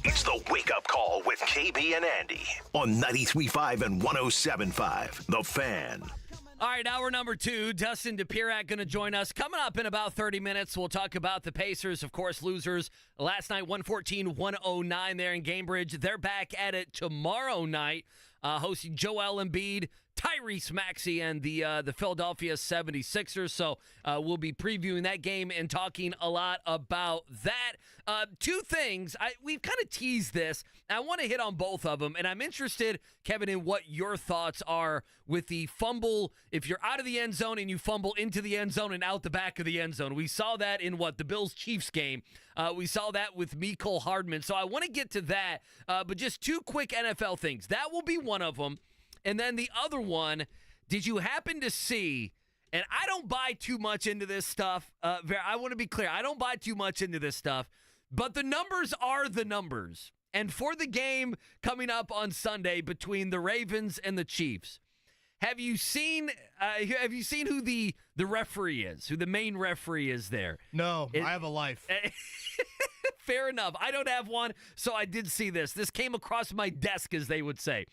It's the Wake Up Call with KB and Andy on 93.5 and 107.5. The Fan. All right, hour number 2, Dustin Dopirak going to join us. Coming up in about 30 minutes, we'll talk about the Pacers, of course, losers. Last night, 114-109 there in Cambridge. They're back at it tomorrow night, hosting Joel Embiid, Tyrese Maxey, and the Philadelphia 76ers. So we'll be previewing that game and talking a lot about that. Two things. We've kind of teased this. I want to hit on both of them, and I'm interested, Kevin, in what your thoughts are with the fumble. If you're out of the end zone and you fumble into the end zone and out the back of the end zone. We saw that in, the Bills-Chiefs game. We saw that with Mecole Hardman. So I want to get to that, but just two quick NFL things. That will be one of them. And then the other one, did you happen to see, and I don't buy too much into this stuff. I want to be clear. I don't buy too much into this stuff, but the numbers are the numbers. And for the game coming up on Sunday between the Ravens and the Chiefs, have you seen who the referee is, who the main referee is there? No, I have a life. Fair enough. I don't have one, so I did see this. This came across my desk, as they would say.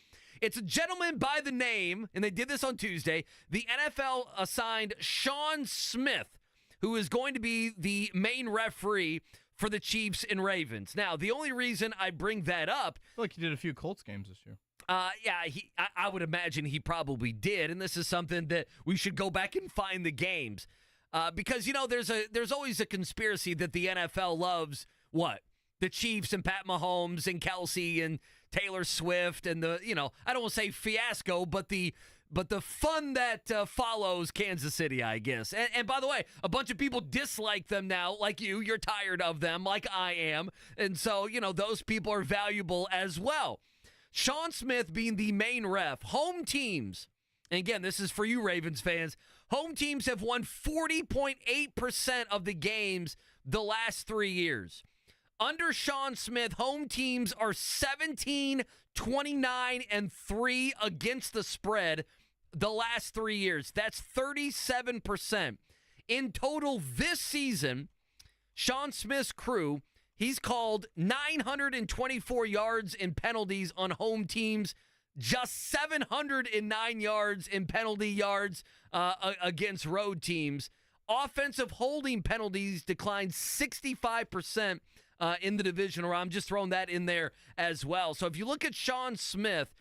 It's a gentleman by the name, and they did this on Tuesday. The NFL assigned Sean Smith, who is going to be the main referee for the Chiefs and Ravens. Now, the only reason I bring that up, I feel like he did a few Colts games this year. I would imagine he probably did, and this is something that we should go back and find the games, because there's always a conspiracy that the NFL loves the Chiefs and Pat Mahomes and Kelsey and Taylor Swift and I don't want to say fiasco, but the fun that follows Kansas City, I guess. And by the way, a bunch of people dislike them now, like you're tired of them, like I am. And so, those people are valuable as well. Sean Smith being the main ref, home teams, and again, this is for you Ravens fans, home teams have won 40.8% of the games the last 3 years. Under Sean Smith, home teams are 17, 29, and 3 against the spread the last 3 years. That's 37%. In total this season, Sean Smith's crew, he's called 924 yards in penalties on home teams, just 709 yards in penalty yards against road teams. Offensive holding penalties declined 65% in the divisional round. I'm just throwing that in there as well. So if you look at Sean Smith,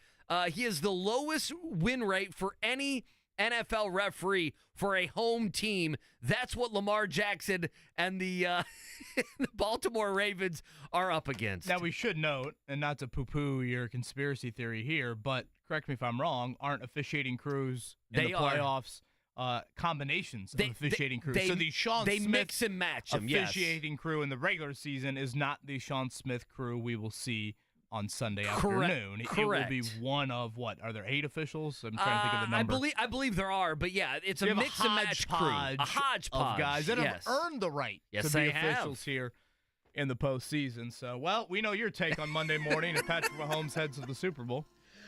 he is the lowest win rate for any NFL referee for a home team. That's what Lamar Jackson and the Baltimore Ravens are up against. Now, we should note, and not to poo-poo your conspiracy theory here, but correct me if I'm wrong, aren't officiating crews in the playoffs combinations of officiating crews? So the Sean Smith mix and match them, officiating crew in the regular season is not the Sean Smith crew we will see on Sunday afternoon. Correct. It will be one of are there 8 officials? I'm trying to think of the number. I believe there are, but yeah, it's a mix and match crew. A hodgepodge of guys that have earned the right to be officials here in the postseason. So, we know your take on Monday morning if Patrick Mahomes heads to the Super Bowl.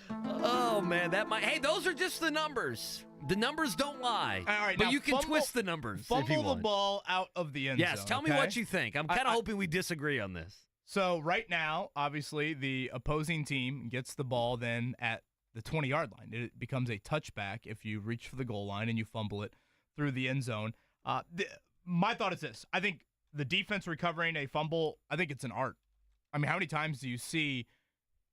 Oh, man, hey, those are just the numbers. The numbers don't lie. All right, but now you can twist the numbers if you want. Fumble the ball out of the end zone. Yes, tell me what you think. I'm kind of hoping we disagree on this. So right now, obviously, the opposing team gets the ball then at the 20-yard line. It becomes a touchback if you reach for the goal line and you fumble it through the end zone. My thought is this. I think the defense recovering a fumble, I think it's an art. I mean, how many times do you see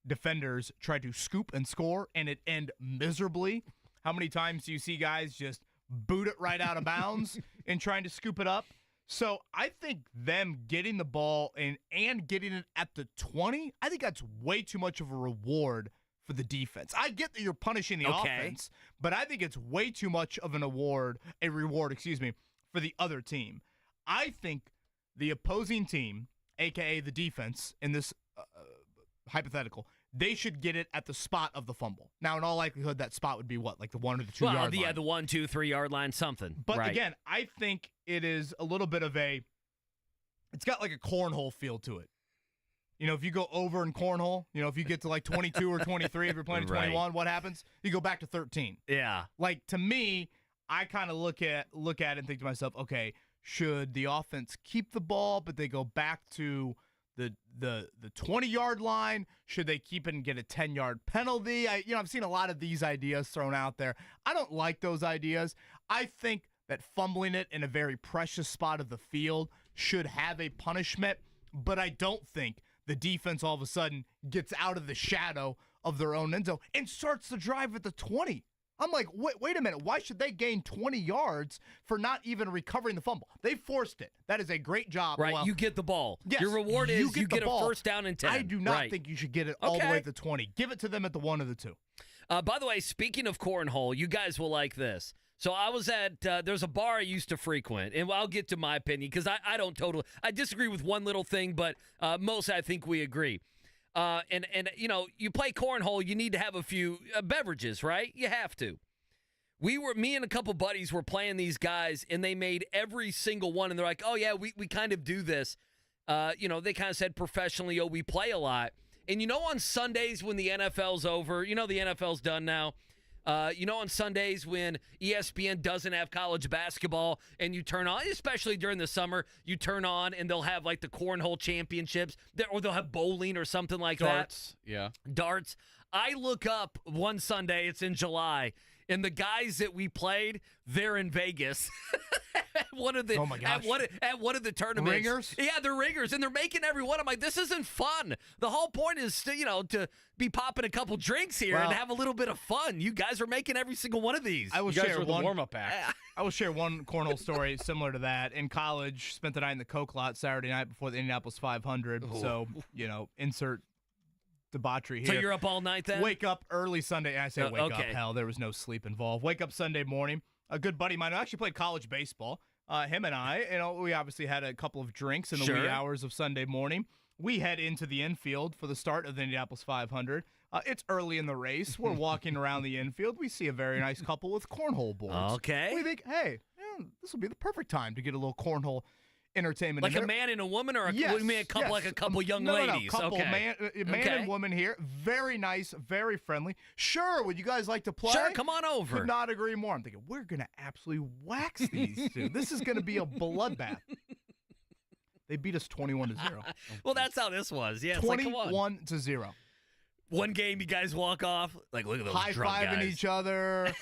defenders try to scoop and score and it end miserably? How many times do you see guys just boot it right out of bounds and trying to scoop it up? So I think them getting the ball and getting it at the 20, I think that's way too much of a reward for the defense. I get that you're punishing the offense, but I think it's way too much of a reward, for the other team. I think the opposing team, a.k.a. the defense, in this hypothetical, they should get it at the spot of the fumble. Now, in all likelihood, that spot would be like the 1 or the 2 yard line. Yeah, the 1, 2, 3 yard line, something. But again, I think it is a little bit of it's got like a cornhole feel to it. If you go over in cornhole, if you get to like 22 or 23, if you're playing 21, what happens? You go back to 13. Yeah. Like, to me, I kind of look at it and think to myself, okay, should the offense keep the ball, but they go back to the 20-yard line? Should they keep it and get a 10-yard penalty? I've seen a lot of these ideas thrown out there. I don't like those ideas. I think that fumbling it in a very precious spot of the field should have a punishment, but I don't think the defense all of a sudden gets out of the shadow of their own end zone and starts the drive at the 20. I'm like, wait a minute. Why should they gain 20 yards for not even recovering the fumble? They forced it. That is a great job. Right, Well, you get the ball. yes, Your reward is you get a ball. first down and 10. I do not think you should get it all the way at the 20. Give it to them at the 1 or the 2. By the way, speaking of cornhole, you guys will like this. So I was at, there's a bar I used to frequent, and I'll get to my opinion because I disagree with one little thing, but mostly I think we agree. And you play cornhole, you need to have a few beverages, right? You have to. Me and a couple buddies were playing these guys, and they made every single one, and they're like, oh, yeah, we kind of do this. They kind of said professionally, we play a lot. And on Sundays when the NFL's over, the NFL's done now, on Sundays when ESPN doesn't have college basketball and you turn on, especially during the summer, you turn on and they'll have like the cornhole championships or they'll have bowling or something like Darts. that. Yeah. Darts. I look up one Sunday, it's in July, and the guys that we played, they're in Vegas. At one of the tournaments. Ringers? Yeah, they're ringers, and they're making every one. I'm like, this isn't fun. The whole point is to be popping a couple drinks here and have a little bit of fun. You guys are making every single one of these. I will you guys share were the warm-up act. I will share one cornhole story similar to that. In college, spent the night in the Coke lot Saturday night before the Indianapolis 500. Ooh. So, insert debauchery here. So you're up all night then? Wake up early Sunday. I say wake up. okay. Hell, there was no sleep involved. Wake up Sunday morning. A good buddy of mine who actually played college baseball. Him and I, we obviously had a couple of drinks in the wee hours of Sunday morning. We head into the infield for the start of the Indianapolis 500. It's early in the race. We're walking around the infield. We see a very nice couple with cornhole boards. Okay. We think, hey, this will be the perfect time to get a little cornhole entertainment. Like in a man and a woman, or yes, a couple young no, ladies? No, couple, okay. man and woman here. Very nice, very friendly. Sure, would you guys like to play? Sure, come on over. Could not agree more. I'm thinking, we're going to absolutely wax these two. This is going to be a bloodbath. They beat us 21-0. Well, that's how this was. Yeah, it's 21-0. One game, you guys walk off. Like, look at those drunk high-fiving guys. each other,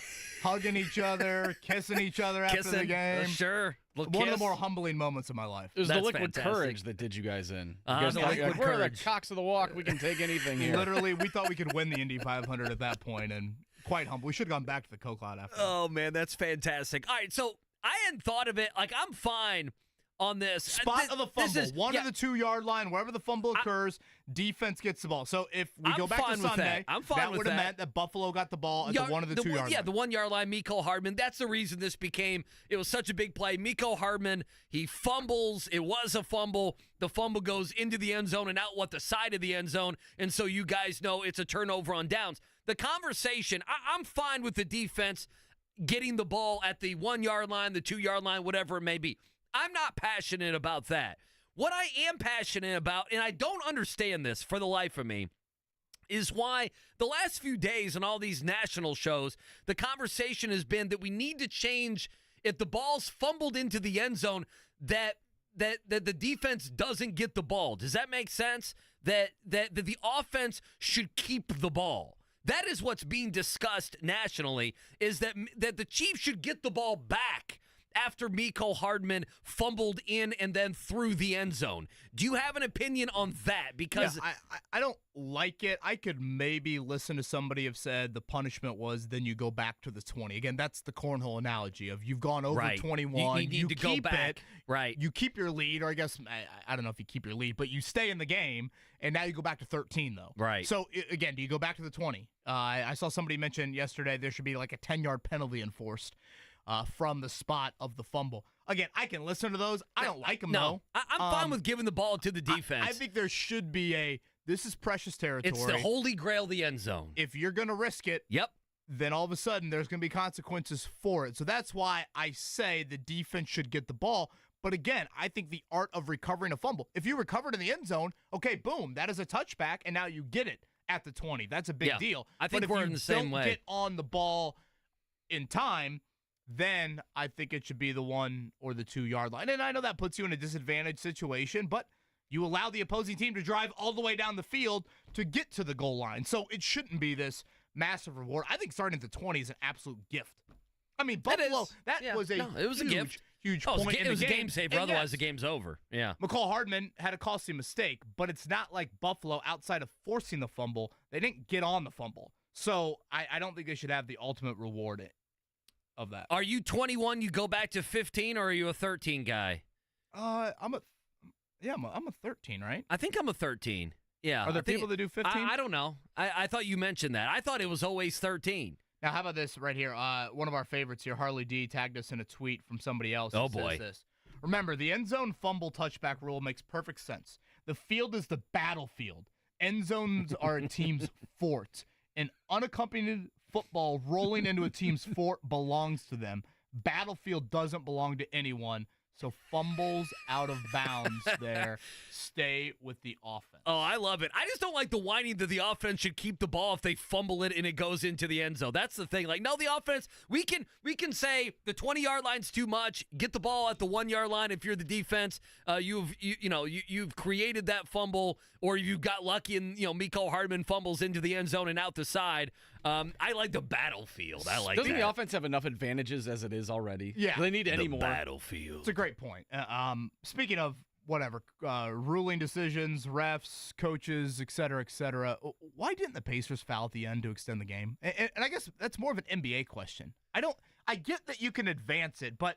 hugging each other, kissing each other after the game. Sure. One of the more humbling moments of my life. It was the That's liquid fantastic. courage that did you guys in. Uh-huh, You guys the thought, liquid we're the courage. cocks of the walk. We can take anything here. Literally, we thought we could win the Indy 500 at that point, and quite humble. We should have gone back to the Coke lot after that. Oh, man, that's fantastic. All right, so I hadn't thought of it. Like, I'm fine on this. Spot of the fumble, one of the 2-yard line, wherever the fumble occurs, defense gets the ball. So if we go back to Sunday, that would have meant that Buffalo got the ball at the 1 of the 2-yard line. Yeah, the 1-yard line, Mecole Hardman. That's the reason it was such a big play. Mecole Hardman, he fumbles. It was a fumble. The fumble goes into the end zone and out the side of the end zone. And so you guys know it's a turnover on downs. The conversation, I'm fine with the defense getting the ball at the 1-yard line, the 2-yard line, whatever it may be. I'm not passionate about that. What I am passionate about, and I don't understand this for the life of me, is why the last few days on all these national shows, the conversation has been that we need to change, if the ball's fumbled into the end zone, that the defense doesn't get the ball. Does that make sense? That the offense should keep the ball. That is what's being discussed nationally, is that the Chiefs should get the ball back after Mecole Hardman fumbled in and then through the end zone. Do you have an opinion on that? Because I don't like it. I could maybe listen to somebody have said the punishment was then you go back to the 20. Again, that's the cornhole analogy of you've gone over 21. You need to go back. Right. You keep your lead, or I guess, I don't know if you keep your lead, but you stay in the game, and now you go back to 13, though. Right. So, again, do you go back to the 20? I saw somebody mention yesterday there should be like a 10-yard penalty enforced from the spot of the fumble. Again, I can listen to those. I don't like them, though. I'm fine with giving the ball to the defense. I think there should be this is precious territory. It's the holy grail, the end zone. If you're going to risk it, then all of a sudden there's going to be consequences for it. So that's why I say the defense should get the ball. But again, I think the art of recovering a fumble. If you recovered in the end zone, okay, boom, that is a touchback, and now you get it at the 20. That's a big deal. I think we're in the same way. If you don't get on the ball in time, then I think it should be the 1 or the 2-yard line. And I know that puts you in a disadvantaged situation, but You allow the opposing team to drive all the way down the field to get to the goal line. So it shouldn't be this massive reward. I think starting at the 20 is an absolute gift. I mean, Buffalo, Yeah. was a it was a gift. Huge Oh, point. it was a game saver. And Otherwise, yes, the game's over. Yeah. McCall Hardman had a costly mistake, but it's not like Buffalo, outside of forcing the fumble, they didn't get on the fumble. So I don't think they should have the ultimate reward of that. Are you 21? You go back to 15, or are you a 13 guy? I'm a 13, right? I think I'm a 13. Yeah. Are there people that do 15? I don't know. I thought you mentioned that. I thought it was always 13. Now, how about this right here? One of our favorites here, Harley D, tagged us in a tweet from somebody else. Oh, that boy. Says this. Remember, the end zone fumble touchback rule makes perfect sense. The field is the battlefield. End zones are a team's fort. An unaccompanied football rolling into a team's fort belongs to them. Battlefield doesn't belong to anyone. So fumbles out of bounds there. Stay with the offense. Oh, I love it. I just don't like the whining that the offense should keep the ball if they fumble it and it goes into the end zone. That's the thing. Like, no, the offense, we can say the 20-yard line's too much. Get the ball at the 1-yard line if you're the defense. You've created that fumble, or you got lucky and Mecole Hardman fumbles into the end zone and out the side. I like the battlefield. I like Doesn't that. the offense have enough advantages as it is already? Yeah. Do they need any more? Battlefield. It's a great point. Speaking of ruling decisions, refs, coaches, et cetera, why didn't the Pacers foul at the end to extend the game? And I guess that's more of an NBA question. I get that you can advance it, but,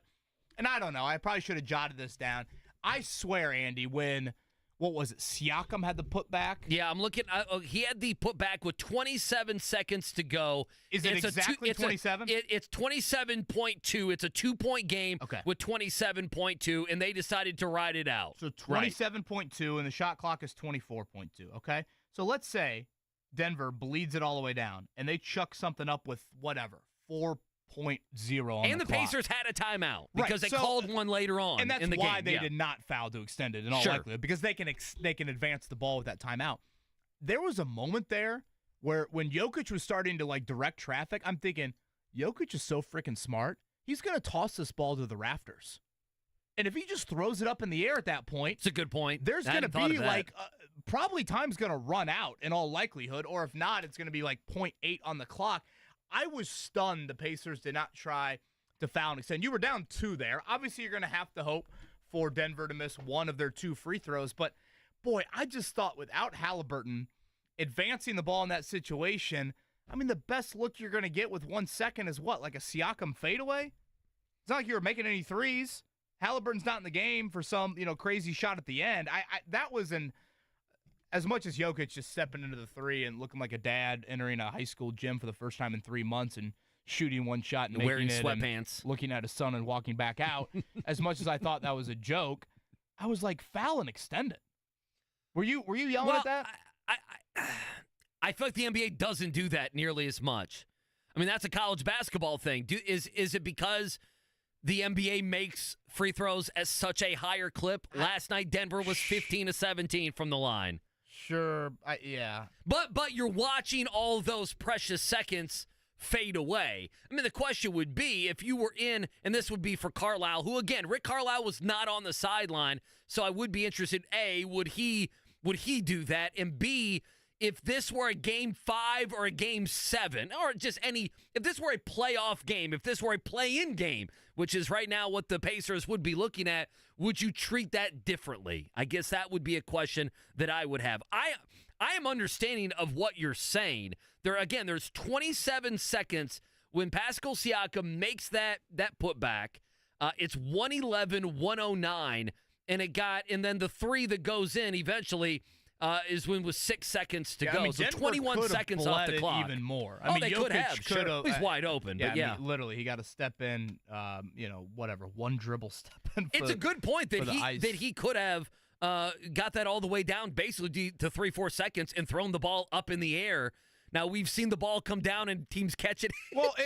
and I don't know, I probably should have jotted this down. I swear, Andy, when, what was it, Siakam had the putback? Yeah, I'm looking. He had the putback with 27 seconds to go. Is it exactly 27? It's 27.2. It's a 2-point game with 27.2, and they decided to ride it out. So 27.2, and the shot clock is 24.2, okay? So let's say Denver bleeds it all the way down, and they chuck something up with whatever, 4.0 on and the clock. Pacers had a timeout because they So- called one later on and that's in the why game. they Yeah. did not foul to extend it in all Sure. likelihood, because they can advance the ball with that timeout. There was a moment there where when Jokic was starting to direct traffic, I'm thinking, Jokic is so freaking smart. He's going to toss this ball to the rafters. And if he just throws it up in the air at that point, It's a good point. there's I going to hadn't thought be of that. probably time's going to run out in all likelihood, or if not, it's going to be 0.8 on the clock. I was stunned the Pacers did not try to foul and extend. You were down 2 there. Obviously, you're going to have to hope for Denver to miss one of their 2 free throws. But, boy, I just thought without Haliburton advancing the ball in that situation, I mean, the best look you're going to get with 1 second is what? Like a Siakam fadeaway? It's not like you were making any threes. Haliburton's not in the game for some, crazy shot at the end. That was as much as Jokic just stepping into the 3 and looking like a dad entering a high school gym for the first time in 3 months and shooting one shot and wearing making it sweatpants, and looking at his son and walking back out. As much as I thought that was a joke, I was like, foul and extend it. Were you yelling at that? I feel like the NBA doesn't do that nearly as much. I mean, that's a college basketball thing. Is it because the NBA makes free throws at such a higher clip? Last night, Denver was 15 of 17 from the line. Sure, yeah. But you're watching all those precious seconds fade away. I mean, the question would be if you were in, and this would be for Carlisle, who, again, Rick Carlisle was not on the sideline, so I would be interested, A, would he do that, and B, if this were a Game 5 or a Game 7, or just if this were a playoff game, if this were a play-in game, which is right now what the Pacers would be looking at, would you treat that differently? I guess that would be a question that I would have. I am understanding of what you're saying. There's 27 seconds when Pascal Siakam makes that putback. It's 111-109, and then the 3 that goes in eventually is when with 6 seconds to go. I mean, So Denver 21 could have seconds off the bled it clock. even more. They could have. Sure. He's wide open. But yeah. I mean, literally, he got to step in. One dribble step in. It's a good point that he could have got that all the way down basically to 3-4 seconds and thrown the ball up in the air. Now, we've seen the ball come down and teams catch it,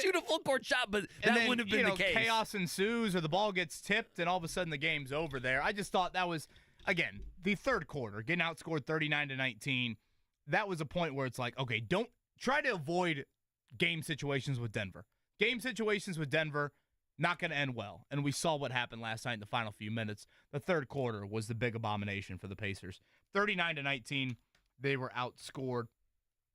shoot a full court shot, but that wouldn't have been the case. Chaos ensues or the ball gets tipped and all of a sudden the game's over there. I just thought that was, again, the third quarter, getting outscored 39-19. That was a point where it's like, okay, don't try to avoid game situations with Denver. Game situations with Denver, not going to end well. And we saw what happened last night in the final few minutes. The third quarter was the big abomination for the Pacers. 39-19, they were outscored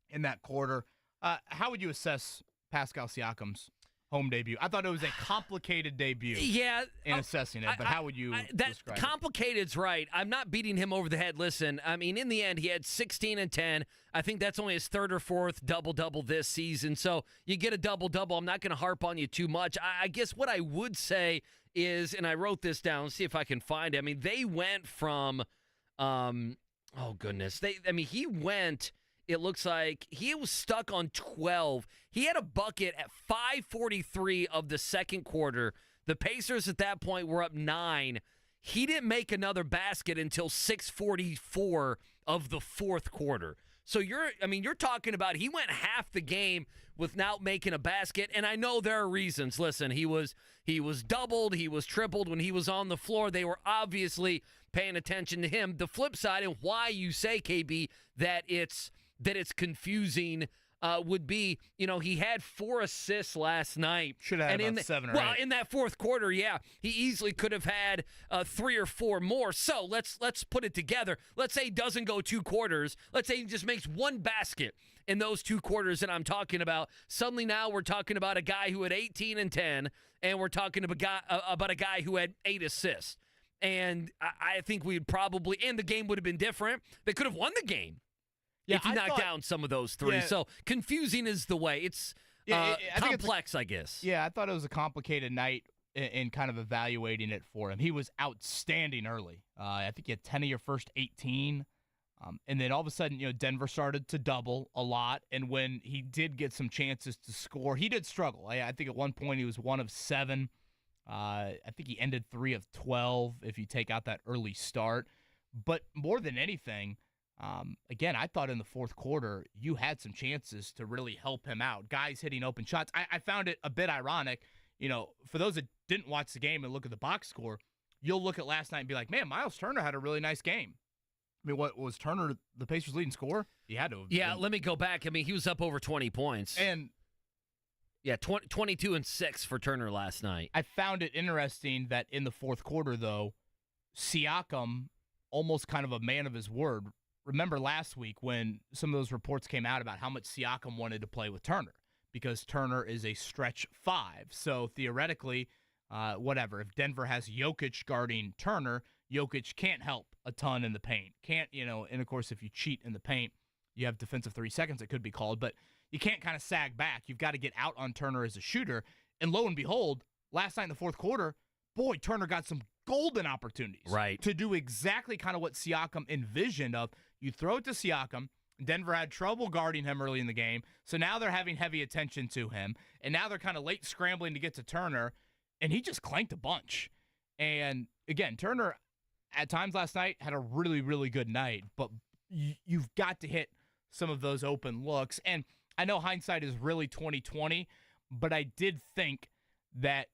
in that quarter. How would you assess Pascal Siakam's home debut? I thought it was a complicated debut. Yeah, in assessing it, but how would you describe it? Complicated's right. I'm not beating him over the head. Listen, I mean, in the end, he had 16 and 10. I think that's only his third or fourth double-double this season. So you get a double-double. I'm not going to harp on you too much. I guess what I would say is, and I wrote this down, let's see if I can find it. I mean, they went from, oh, goodness. He went, it looks like he was stuck on 12. He had a bucket at 5:43 of the second quarter. The Pacers at that point were up 9. He didn't make another basket until 6:44 of the fourth quarter. So you're talking about he went half the game without making a basket, and I know there are reasons. Listen, he was doubled, he was tripled when he was on the floor. They were obviously paying attention to him. The flip side, and why you say, KB, that it's confusing would be, he had 4 assists last night. Should have had about 7 or 8. Well, in that fourth quarter, yeah, he easily could have had 3 or 4 more. So let's put it together. Let's say he doesn't go 2 quarters. Let's say he just makes 1 basket in those 2 quarters that I'm talking about. Suddenly now we're talking about a guy who had 18 and 10, and we're talking about a guy who had 8 assists. And I think we'd probably, and the game would have been different. They could have won the game. Yeah, if you knock down some of those threes. Yeah. So confusing is the way. It's complex, I guess. Yeah, I thought it was a complicated night in kind of evaluating it for him. He was outstanding early. I think he had 10 of your first 18. And then all of a sudden, Denver started to double a lot. And when he did get some chances to score, he did struggle. I think at one point he was 1 of 7. I think he ended 3 of 12 if you take out that early start. But more than anything, again, I thought in the fourth quarter you had some chances to really help him out. Guys hitting open shots. I found it a bit ironic. For those that didn't watch the game and look at the box score, you'll look at last night and be like, man, Miles Turner had a really nice game. I mean, what was Turner the Pacers' leading scorer? He had to. Yeah, let me go back. I mean, he was up over 20 points. And yeah, 22 and 6 for Turner last night. I found it interesting that in the fourth quarter, though, Siakam, almost kind of a man of his word. Remember last week when some of those reports came out about how much Siakam wanted to play with Turner because Turner is a stretch 5. So theoretically, if Denver has Jokic guarding Turner, Jokic can't help a ton in the paint. Can't, and of course if you cheat in the paint, you have defensive 3 seconds, it could be called, but you can't kind of sag back. You've got to get out on Turner as a shooter. And lo and behold, last night in the fourth quarter, boy, Turner got some golden opportunities to do exactly kind of what Siakam envisioned of. You throw it to Siakam. Denver had trouble guarding him early in the game, so now they're having heavy attention to him, and now they're kind of late scrambling to get to Turner, and he just clanked a bunch. And again, Turner at times last night had a really, really good night, but you've got to hit some of those open looks. And I know hindsight is really 20/20, but I did think that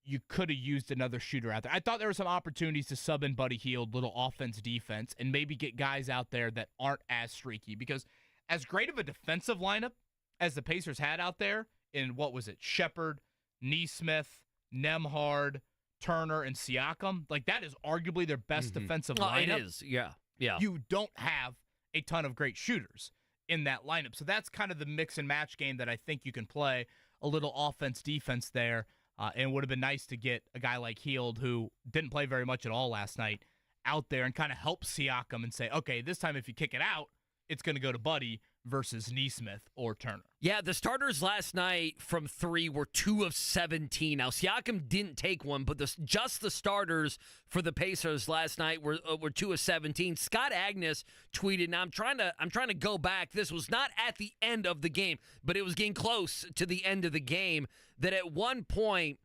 you could have used another shooter out there. I thought there were some opportunities to sub in Buddy Hield, little offense, defense, and maybe get guys out there that aren't as streaky. Because as great of a defensive lineup as the Pacers had out there in, Shepherd, Nesmith, Nembhard, Turner, and Siakam, like that is arguably their best defensive lineup. It is, yeah. You don't have a ton of great shooters in that lineup. So that's kind of the mix and match game that I think you can play, a little offense, defense there. And it would have been nice to get a guy like Hield, who didn't play very much at all last night, out there and kind of help Siakam and say, okay, this time if you kick it out, it's going to go to Buddy versus Nesmith or Turner. Yeah, the starters last night from 3 were 2 of 17. Now, Siakam didn't take one, but just the starters for the Pacers last night were 2 of 17. Scott Agnes tweeted, now I'm trying to go back. This was not at the end of the game, but it was getting close to the end of the game, that at one point,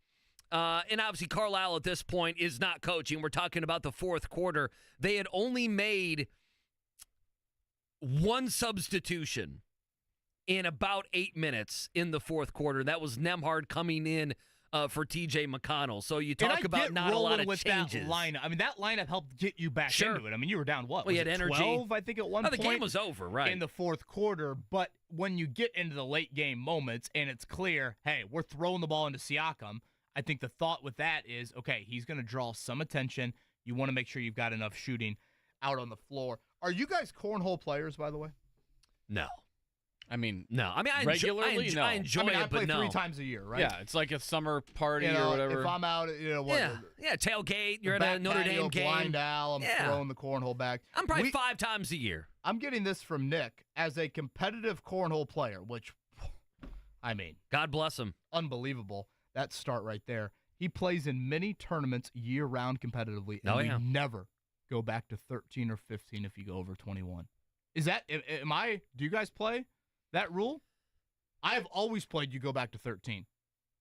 and obviously Carlisle at this point is not coaching. We're talking about the fourth quarter. They had only made 1 substitution in about 8 minutes in the fourth quarter. That was Nembhard coming in for T.J. McConnell. So you talk about not a lot of with changes. That lineup. I mean, that lineup helped get you back into it. I mean, you were down what? Well, you had energy. 12, I think, at one point. The game was over, right? In the fourth quarter. But when you get into the late game moments and it's clear, hey, we're throwing the ball into Siakam, I think the thought with that is, okay, he's going to draw some attention. You want to make sure you've got enough shooting out on the floor. Are you guys cornhole players, by the way? No. I mean, No. I mean, I regularly, enjoy, no. I enjoy I it, play but no. 3 times a year, right? yeah, it's like a summer party You know, or whatever. if I'm out, Yeah, tailgate. You're at back a Notre patio, Dame game. blind owl, I'm Yeah. throwing the cornhole back. I'm probably 5 times a year. I'm getting this from Nick as a competitive cornhole player, which, I mean, God bless him. unbelievable. That start right there. He plays in many tournaments year-round competitively, and Oh, we yeah. never go back to 13 or 15 if you go over 21. Is that, do you guys play that rule? I have always played you go back to 13.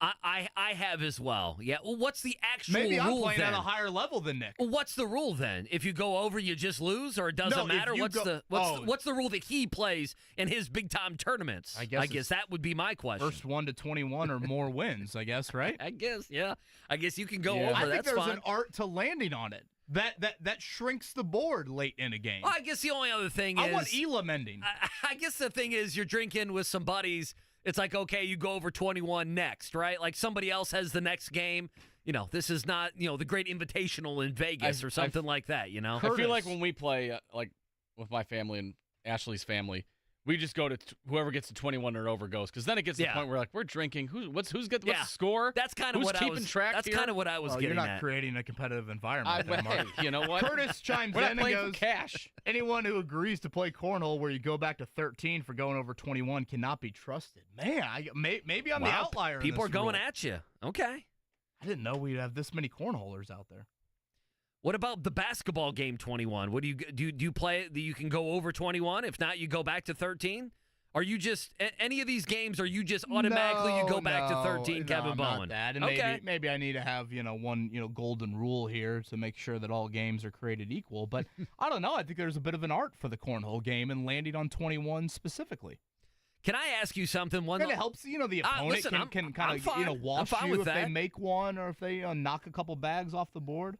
I have as well. Yeah. Well, what's the actual Maybe I'm rule playing then? at a higher level than Nick. Well, what's the rule then? If you go over, you just lose, or it doesn't No, if matter. you What's the rule that he plays in his big time tournaments? I guess that would be my question. First 1 to 21 or more wins, I guess, right? I guess, yeah. I guess you can go Yeah. over. I think That's there's fine. an art to landing on it. That shrinks the board late in a game. Well, I guess the only other thing I is want Elam ending. I guess the thing is you're drinking with some buddies. It's like, okay, you go over 21 next, right? Like somebody else has the next game. You know, this is not, the great invitational in Vegas or something like that, you know? I feel like when we play, like with my family and Ashley's family, we just go to whoever gets to 21 or over goes, because then it gets to the point where we're drinking. What's the score? That's kind of Who's what I keeping was. track That's here? kind of what I was Well, getting you're not at. creating a competitive environment. then, Mark. Hey, you know what? Curtis chimes We're not in and playing for goes, cash. anyone who agrees to play cornhole where you go back to 13 for going over 21 cannot be trusted. Man, maybe I'm the Wow, outlier in people this are going rule. at you. Okay. I didn't know we'd have this many cornholers out there. What about the basketball game 21? What do you play it that you can go over 21? If not, you go back to 13? Are you just any of these games? Are you just automatically you go back to 13, Kevin Bowen? Not that. And Okay. maybe I need to have one golden rule here to make sure that all games are created equal. But I don't know. I think there's a bit of an art for the cornhole game and landing on 21 specifically. Can I ask you something? And it helps the opponent listen, can I'm kind fine. of I'm wash fine you with if that. they make one or if they knock a couple bags off the board.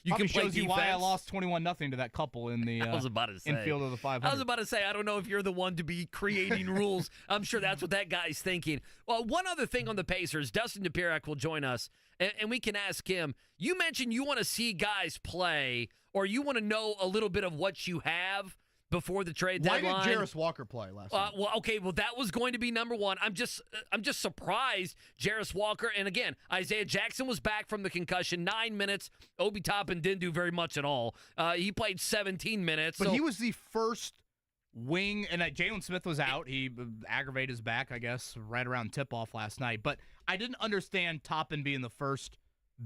You Probably can play shows you why I defense. lost 21-0 to that couple in the I was about to say. infield of the 500. I was about to say, I don't know if you're the one to be creating rules. I'm sure that's what that guy's thinking. Well, one other thing on the Pacers, Dustin Dopirak will join us, and we can ask him. You mentioned you want to see guys play, or you want to know a little bit of what you have before the trade Why deadline. did Jarris Walker play last night? Well, that was going to be number one. I'm just surprised Jarris Walker, and again, Isaiah Jackson was back from the concussion, 9 minutes. Obi Toppin didn't do very much at all. He played 17 minutes. But he was the first wing, and Jalen Smith was out. He aggravated his back, I guess, right around tip-off last night. But I didn't understand Toppin being the first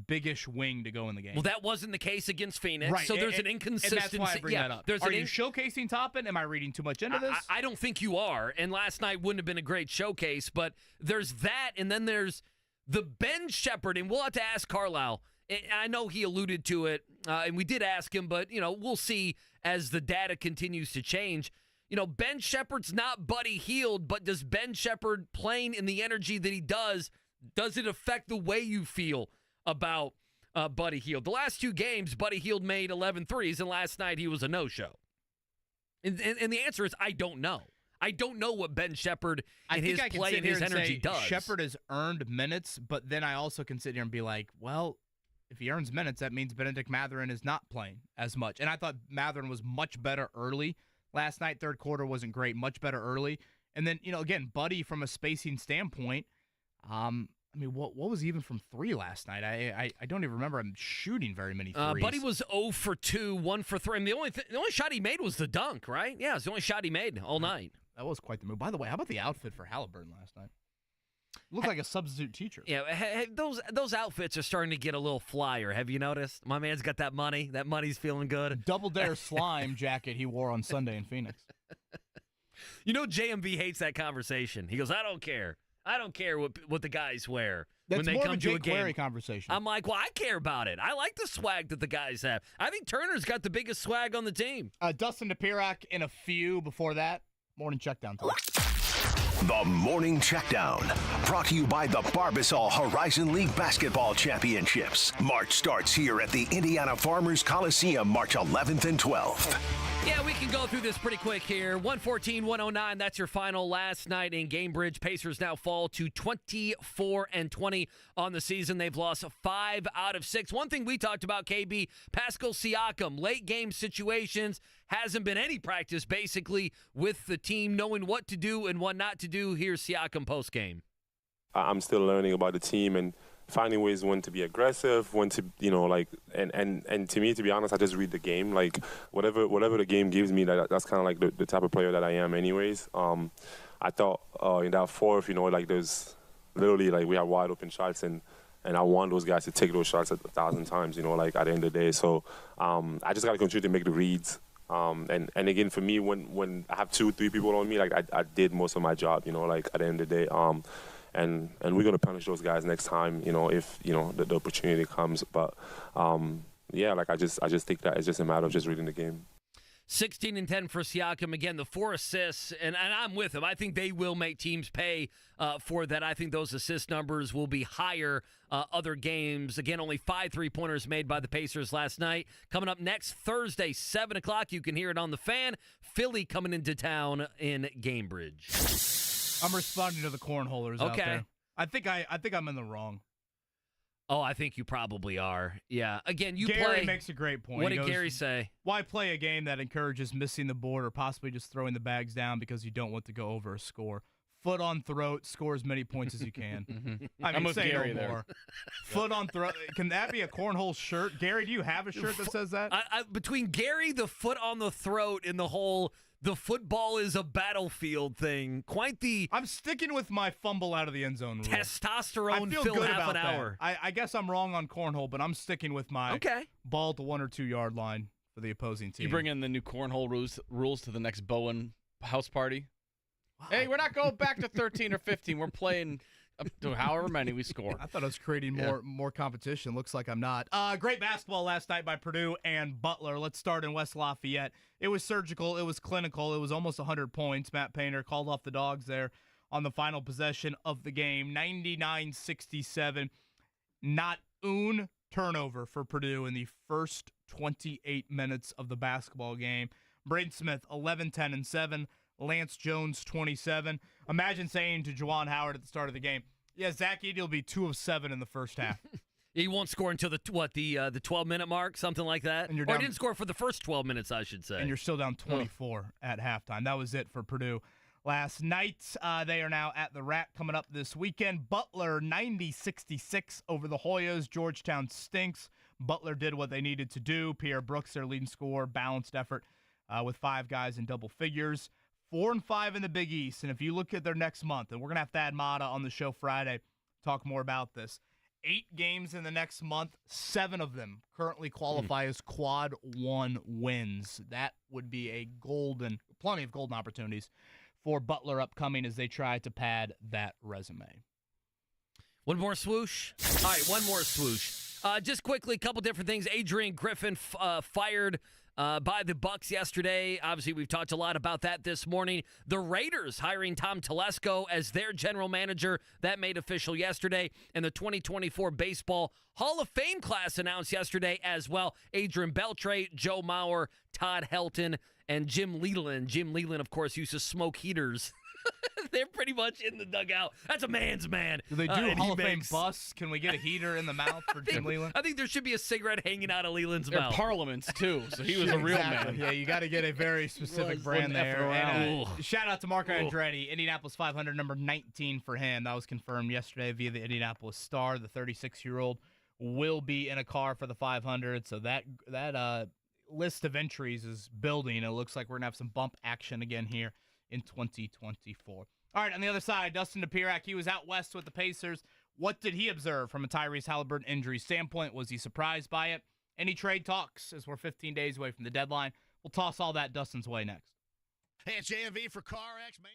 biggish wing to go in the game. Well, that wasn't the case against Phoenix, right. so there's an inconsistency. And that's why I bring that up. Are you showcasing Toppin? Am I reading too much into this? I don't think you are, and last night wouldn't have been a great showcase, but there's that, and then there's the Ben Shepherd, and we'll have to ask Carlisle. I know he alluded to it, and we did ask him, but, we'll see as the data continues to change. Ben Shepherd's not Buddy Hield, but does Ben Shepherd playing in the energy that he does it affect the way you feel about Buddy Hield? The last 2 games, Buddy Hield made 11 threes, and last night he was a no-show. And the answer is I don't know. I don't know what Ben Shepherd and his play and his energy does. Shepherd has earned minutes, but then I also can sit here and be like, well, if he earns minutes, that means Benedict Mathurin is not playing as much. And I thought Mathurin was much better early last night. Third quarter wasn't great, much better early. And then, again, Buddy from a spacing standpoint, what was he even from 3 last night? I don't even remember him shooting very many threes. Buddy was 0 for 2, 1 for 3. I mean, the only shot he made was the dunk, right? Yeah, it's the only shot he made all night. That was quite the move. By the way, how about the outfit for Haliburton last night? Looked like a substitute teacher. Yeah, those outfits are starting to get a little flyer. Have you noticed? My man's got that money. That money's feeling good. Double Dare slime jacket he wore on Sunday in Phoenix. JMV hates that conversation. He goes, I don't care. I don't care what the guys wear That's when they more come of a to a Jake game. Clary conversation. I'm like, well, I care about it. I like the swag that the guys have. I think Turner's got the biggest swag on the team. Dustin Dopirak in a few before that. Morning checkdown time. The Morning Checkdown, brought to you by the Barbasol Horizon League Basketball Championships. March starts here at the Indiana Farmers Coliseum, March 11th and 12th. Yeah, we can go through this pretty quick here. 114-109, that's your final last night in Gamebridge. Pacers now fall to 24-20 on the season. They've lost 5 out of 6. One thing we talked about, KB, Pascal Siakam, late game situations, hasn't been any practice basically with the team knowing what to do and what not to do. Here's Siakam post game. I'm still learning about the team and finding ways when to be aggressive, when to, and to me, to be honest, I just read the game. Like, whatever the game gives me, that's kind of like the type of player that I am anyways. I thought in that fourth, there's literally, we have wide open shots, and I want those guys to take those shots 1,000 times, at the end of the day. So I just got to continue to make the reads. And again, for me, when I have 2-3 people on me, I did most of my job, at the end of the day. And we're going to punish those guys next time, if, the opportunity comes. But, I just think that it's just a matter of just reading the game. 16-10 for Siakam. Again, the 4 assists, and I'm with him. I think they will make teams pay for that. I think those assist numbers will be higher other games. Again, only 5 3-pointers made by the Pacers last night. Coming up next Thursday, 7 o'clock. You can hear it on the Fan. Philly coming into town in Gamebridge. I'm responding to the cornholers out there. I think I'm in the wrong. Oh, I think you probably are. Yeah. Again, Gary makes a great point. What did Gary say? Why play a game that encourages missing the board or possibly just throwing the bags down because you don't want to go over a score? Foot on throat, score as many points as you can. I'm with Gary no more. Foot on throat. Can that be a cornhole shirt? Gary, do you have a shirt that says that? Between Gary, the foot on the throat, and the whole the football is a battlefield thing, I'm sticking with my fumble out of the end zone rule. Testosterone fill half an hour. I guess I'm wrong on cornhole, but I'm sticking with my ball at the 1 or 2 yard line for the opposing team. You bring in the new cornhole rules to the next Bowen house party? Wow. Hey, we're not going back to 13 or 15. We're playing up to however many we score. I thought I was creating more competition. Looks like I'm not. Great basketball last night by Purdue and Butler. Let's start in West Lafayette. It was surgical. It was clinical. It was almost 100 points. Matt Painter called off the Dogs there on the final possession of the game. 99-67. Not un turnover for Purdue in the first 28 minutes of the basketball game. Braden Smith, 11, 10, and 7. Lance Jones, 27. Imagine saying to Juwan Howard at the start of the game, yeah, Zach Edey will be 2 of 7 in the first half. He won't score until the 12-minute mark, something like that? Or he didn't score for the first 12 minutes, I should say. And you're still down 24 at halftime. That was it for Purdue last night. They are now at the rack coming up this weekend. Butler, 90-66 over the Hoyas. Georgetown stinks. Butler did what they needed to do. Pierre Brooks, their leading scorer, balanced effort with 5 guys in double figures. 4-5 in the Big East, and if you look at their next month, and we're going to have Thad Matta on the show Friday, talk more about this. 8 games in the next month, 7 of them currently qualify as quad 1 wins. That would be plenty of golden opportunities for Butler upcoming as they try to pad that resume. One more swoosh? All right, one more swoosh. Just quickly, a couple different things. Adrian Griffin fired by the Bucks yesterday. Obviously, we've talked a lot about that this morning. The Raiders hiring Tom Telesco as their general manager. That made official yesterday. And the 2024 Baseball Hall of Fame class announced yesterday as well. Adrian Beltre, Joe Mauer, Todd Helton, and Jim Leland. Jim Leland, of course, used to smoke heaters. They're pretty much in the dugout. That's a man's man. Do they do Hall of Fame busts? Can we get a heater in the mouth for Jim Leland? I think there should be a cigarette hanging out of Leland's They're mouth. Parliaments, too, so he was a real man. Yeah, you got to get a very specific brand there. And, shout out to Marco Andretti, Indianapolis 500, number 19 for him. That was confirmed yesterday via the Indianapolis Star. The 36-year-old will be in a car for the 500, so that list of entries is building. It looks like we're going to have some bump action again here in 2024. All right, on the other side, Dustin Dopirak, he was out west with the Pacers. What did he observe from a Tyrese Haliburton injury standpoint? Was he surprised by it? Any trade talks as we're 15 days away from the deadline? We'll toss all that Dustin's way next. Hey, it's JMV for CarX Main.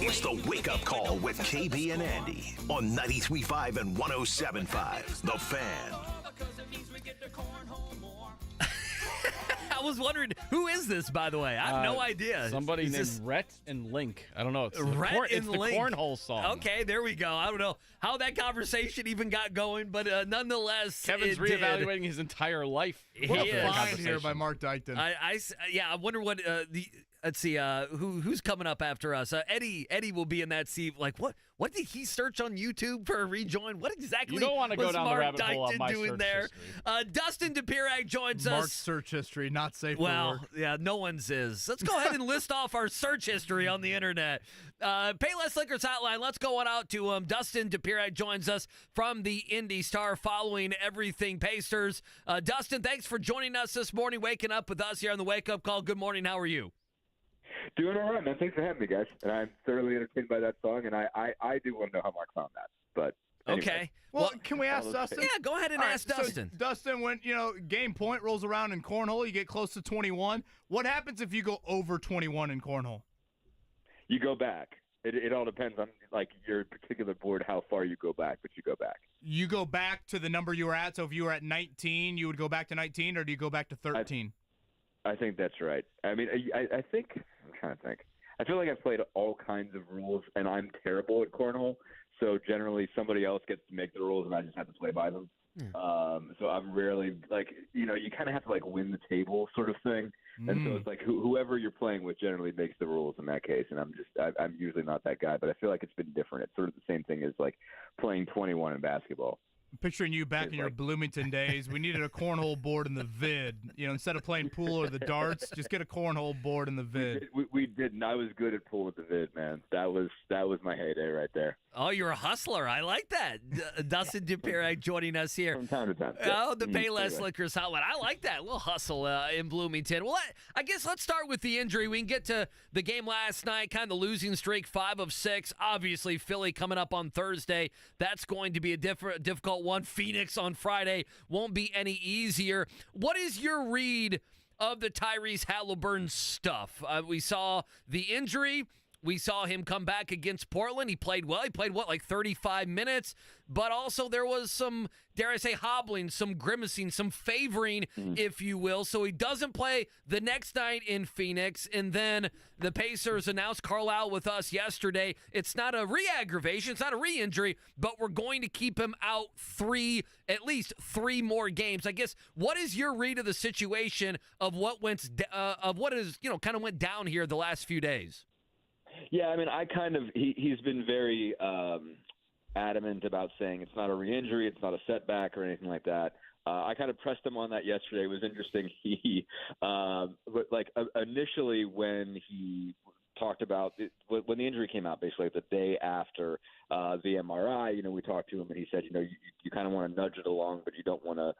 It's the Wake Up Call with KB and Andy on 93.5 and 107.5. The Fan. I was wondering, who is this, by the way? I have no idea. Somebody named Rhett and Link. I don't know. It's Rhett and Link. The Cornhole Song. Okay, there we go. I don't know how that conversation even got going, but nonetheless, Kevin's reevaluating his entire life. What a find here by Mark Dykton. I wonder what let's see, who's coming up after us? Eddie will be in that seat. Like, what did he search on YouTube for a rejoin? What exactly? You don't want to go down Mark the rabbit hole of Dykton my doing search there? history. Dustin Dopirak joins us. Mark's search history, not safe for Well, work. yeah, no one's is. Let's go ahead and list off our search history on the internet. Payless Liquors Hotline. Let's go on out to Dustin Dopirak joins us from the IndyStar following everything Pacers. Dustin, thanks for joining us this morning, waking up with us here on the Wake Up Call. Good morning. How are you? Doing all right, man. Thanks for having me, guys. And I'm thoroughly entertained by that song, and I do want to know how Mark found that. But anyway. Okay. Well, can we ask Dustin? Yeah, go ahead and ask Dustin. So, Dustin, when game point rolls around in cornhole, you get close to 21. What happens if you go over 21 in cornhole? You go back. It all depends on your particular board, how far you go back, but you go back. You go back to the number you were at. So if you were at 19, you would go back to 19, or do you go back to 13? I think that's right. I mean, I think I'm trying to think. I feel like I've played all kinds of rules, and I'm terrible at cornhole. So generally, somebody else gets to make the rules, and I just have to play by them. So I'm rarely you kind of have to win the table sort of thing. And so it's whoever you're playing with generally makes the rules in that case. And I'm usually not that guy, but I feel like it's been different. It's sort of the same thing as playing 21 in basketball. Picturing you back in your Bloomington days. We needed a cornhole board in the vid. Instead of playing pool or the darts, just get a cornhole board in the vid. We did, and I was good at pool with the vid, man. That was my heyday right there. Oh, you're a hustler. I like that. Dustin Dopirak joining us here. From time to time. Oh, the Payless Liquors Hotline. I like that. A little hustle in Bloomington. Well, I guess let's start with the injury. We can get to the game last night, kind of the losing streak, 5 of 6. Obviously, Philly coming up on Thursday. That's going to be a difficult one. Phoenix on Friday won't be any easier. What is your read of the Tyrese Haliburton stuff? We saw the injury. We saw him come back against Portland. He played well. He played, 35 minutes? But also there was some, dare I say, hobbling, some grimacing, some favoring, if you will. So he doesn't play the next night in Phoenix. And then the Pacers announced, Carlisle with us yesterday, it's not a re-aggravation, it's not a re-injury, but we're going to keep him out at least three more games. I guess, what is your read of the situation of what went down here the last few days? Yeah, I mean, he's been very adamant about saying it's not a re-injury, it's not a setback or anything like that. I kind of pressed him on that yesterday. It was interesting. Initially when he talked about when the injury came out, basically the day after the MRI, we talked to him and he said, you kind of want to nudge it along, but you don't want to.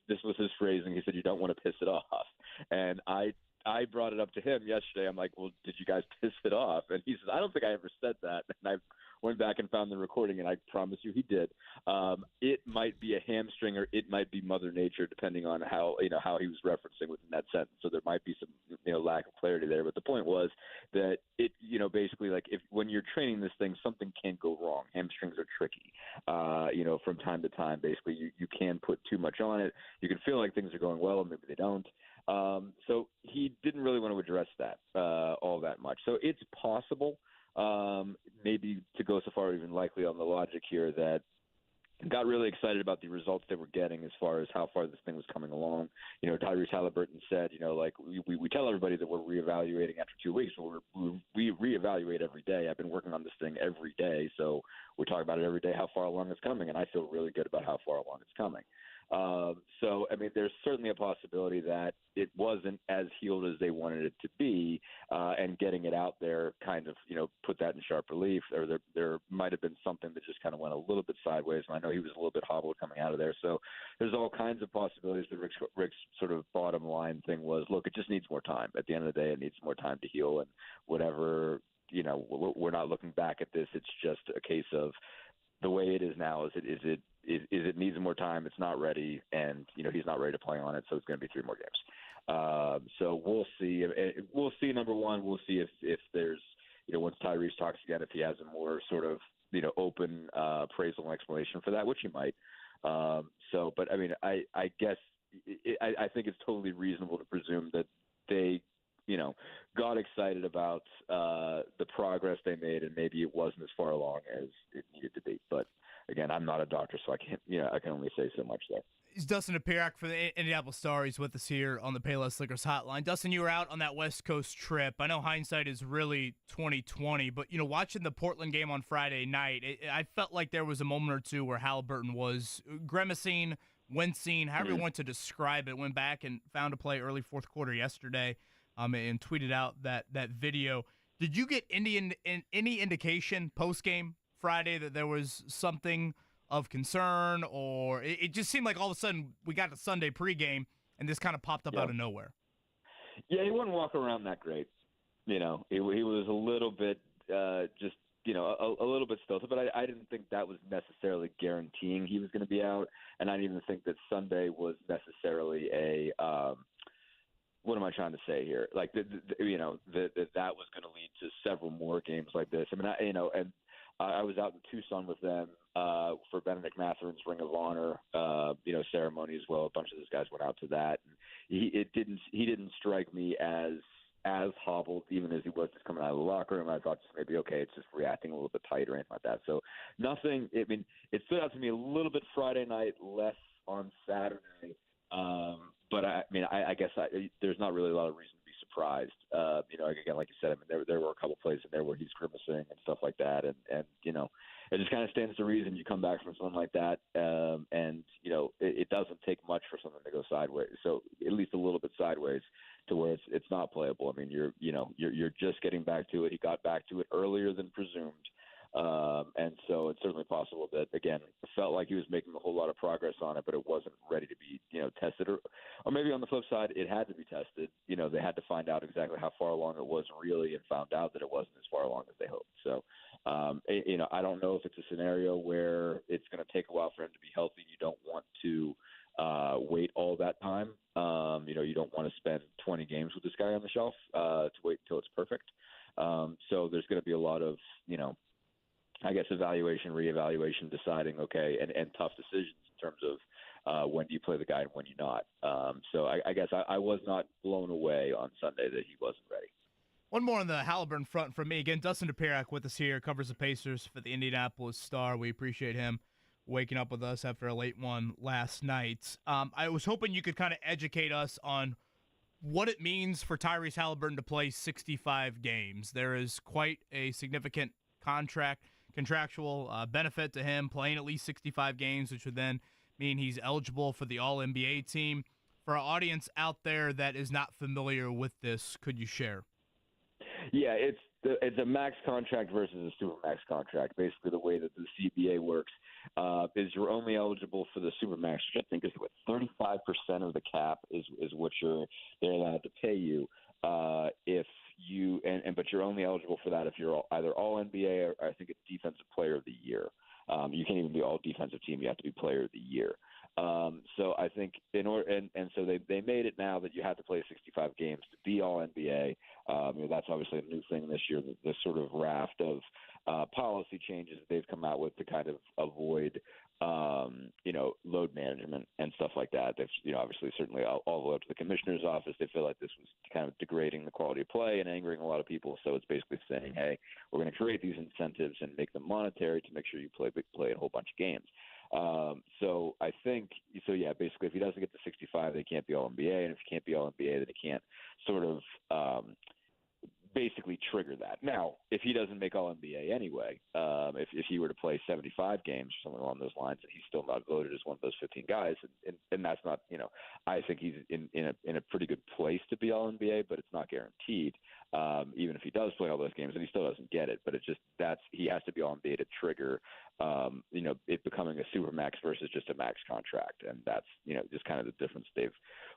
This was his phrasing. He said you don't want to piss it off, and I brought it up to him yesterday. I'm like, well, did you guys piss it off? And he says, I don't think I ever said that. And I went back and found the recording, and I promise you he did. It might be a hamstring or it might be Mother Nature, depending on how he was referencing within that sentence. So there might be some lack of clarity there. But the point was that it basically if when you're training this thing, something can go wrong. Hamstrings are tricky. From time to time, basically you can put too much on it. You can feel like things are going well, and maybe they don't. So he didn't really want to address that all that much. So it's possible, maybe to go so far, even likely on the logic here, that got really excited about the results they were getting as far as how far this thing was coming along. Tyrese Haliburton said, we tell everybody that we're reevaluating after 2 weeks. We reevaluate every day. I've been working on this thing every day, so we talk about it every day, how far along it's coming, and I feel really good about how far along it's coming. So, I mean, there's certainly a possibility that it wasn't as healed as they wanted it to be, and getting it out there kind of, put that in sharp relief, or there might have been something that just kind of went a little bit sideways, and I know he was a little bit hobbled coming out of there. So there's all kinds of possibilities. Rick's sort of bottom line thing was, look, it just needs more time. At the end of the day, it needs more time to heal, and whatever, we're not looking back at this. It's just a case of the way it is now. It needs more time. It's not ready, and he's not ready to play on it. So it's going to be 3 more games. So we'll see. We'll see. Number one, we'll see if there's, once Tyrese talks again, if he has a more sort of, open appraisal and explanation for that, which he might. But I mean, I guess I think it's totally reasonable to presume that they, got excited about the progress they made, and maybe it wasn't as far along as it needed to be. But again, I'm not a doctor, so I can't, I can only say so much there. It's Dustin Dopirak for the Indianapolis Star. He's with us here on the Payless Liquors Hotline. Dustin, you were out on that West Coast trip. I know hindsight is really 20/20, but watching the Portland game on Friday night, I felt like there was a moment or two where Haliburton was grimacing, wincing, however you want to describe it. Went back and found a play early fourth quarter yesterday, and tweeted out that video. Did you get any indication post game Friday that there was something of concern, or it just seemed like all of a sudden we got a Sunday pregame and this kind of popped up out of nowhere? Yeah, he wouldn't walk around that great. He was a little bit just, a little bit stilted, but I didn't think that was necessarily guaranteeing he was going to be out, and I didn't even think that Sunday was necessarily a what am I trying to say here? Like, that was going to lead to several more games like this. I mean, I was out in Tucson with them for Benedict Matherin's Ring of Honor, ceremony as well. A bunch of those guys went out to that. And he didn't strike me as hobbled, even as he was just coming out of the locker room. I thought just maybe, okay, it's just reacting a little bit tight or anything like that. So nothing. I mean, it stood out to me a little bit Friday night, less on Saturday. But I guess there's not really a lot of reason to be surprised. Again, like you said, I mean, there were a couple plays in there where he's grimacing and stuff like that, and it just kind of stands to reason you come back from something like that, and it doesn't take much for something to go sideways. So at least a little bit sideways to where it's not playable. I mean, you're just getting back to it. He got back to it earlier than presumed. And so it's certainly possible that, again, it felt like he was making a whole lot of progress on it, but it wasn't ready to be, tested. Or maybe on the flip side, it had to be tested. They had to find out exactly how far along it was really, and found out that it wasn't as far along as they hoped. So, I don't know if it's a scenario where it's going to take a while for him to be healthy. You don't want to wait all that time. You don't want to spend 20 games with this guy on the shelf to wait until it's perfect. So there's going to be a lot of, I guess, evaluation, reevaluation, deciding, okay, and tough decisions in terms of when do you play the guy and when you're not. So I guess I was not blown away on Sunday that he wasn't ready. One more on the Haliburton front from me. Again, Dustin Dopirak with us here, covers the Pacers for the Indianapolis Star. We appreciate him waking up with us after a late one last night. I was hoping you could kind of educate us on what it means for Tyrese Haliburton to play 65 games. There is quite a significant contractual benefit to him playing at least 65 games, which would then mean he's eligible for the All-NBA team. For our audience out there that is not familiar with this, could you share? Yeah, it's a max contract versus a supermax contract. Basically, the way that the CBA works is you're only eligible for the supermax, which I think is what 35% of the cap is what they're allowed to pay you. If you but you're only eligible for that if you're either All NBA or I think it's Defensive Player of the Year. You can't even be All Defensive Team; you have to be Player of the Year. So I think in order, and so they made it now that you have to play 65 games to be All NBA. That's obviously a new thing this year. This sort of raft of policy changes that they've come out with to kind of avoid, load management and stuff like that. They've, obviously certainly all the way up to the commissioner's office, they feel like this was kind of degrading the quality of play and angering a lot of people. So it's basically saying, hey, we're going to create these incentives and make them monetary to make sure you play a whole bunch of games. So I think, basically if he doesn't get to 65, they can't be All NBA. And if he can't be All NBA, then he can't sort of, basically trigger that. Now, if he doesn't make All NBA anyway, if he were to play 75 games or something along those lines, and he's still not voted as one of those 15 guys, and that's not, I think he's in a pretty good place to be All NBA, but it's not guaranteed. Even if he does play all those games, and he still doesn't get it, but it's just he has to be All NBA to trigger, it becoming a super max versus just a max contract, and that's just kind of the difference they've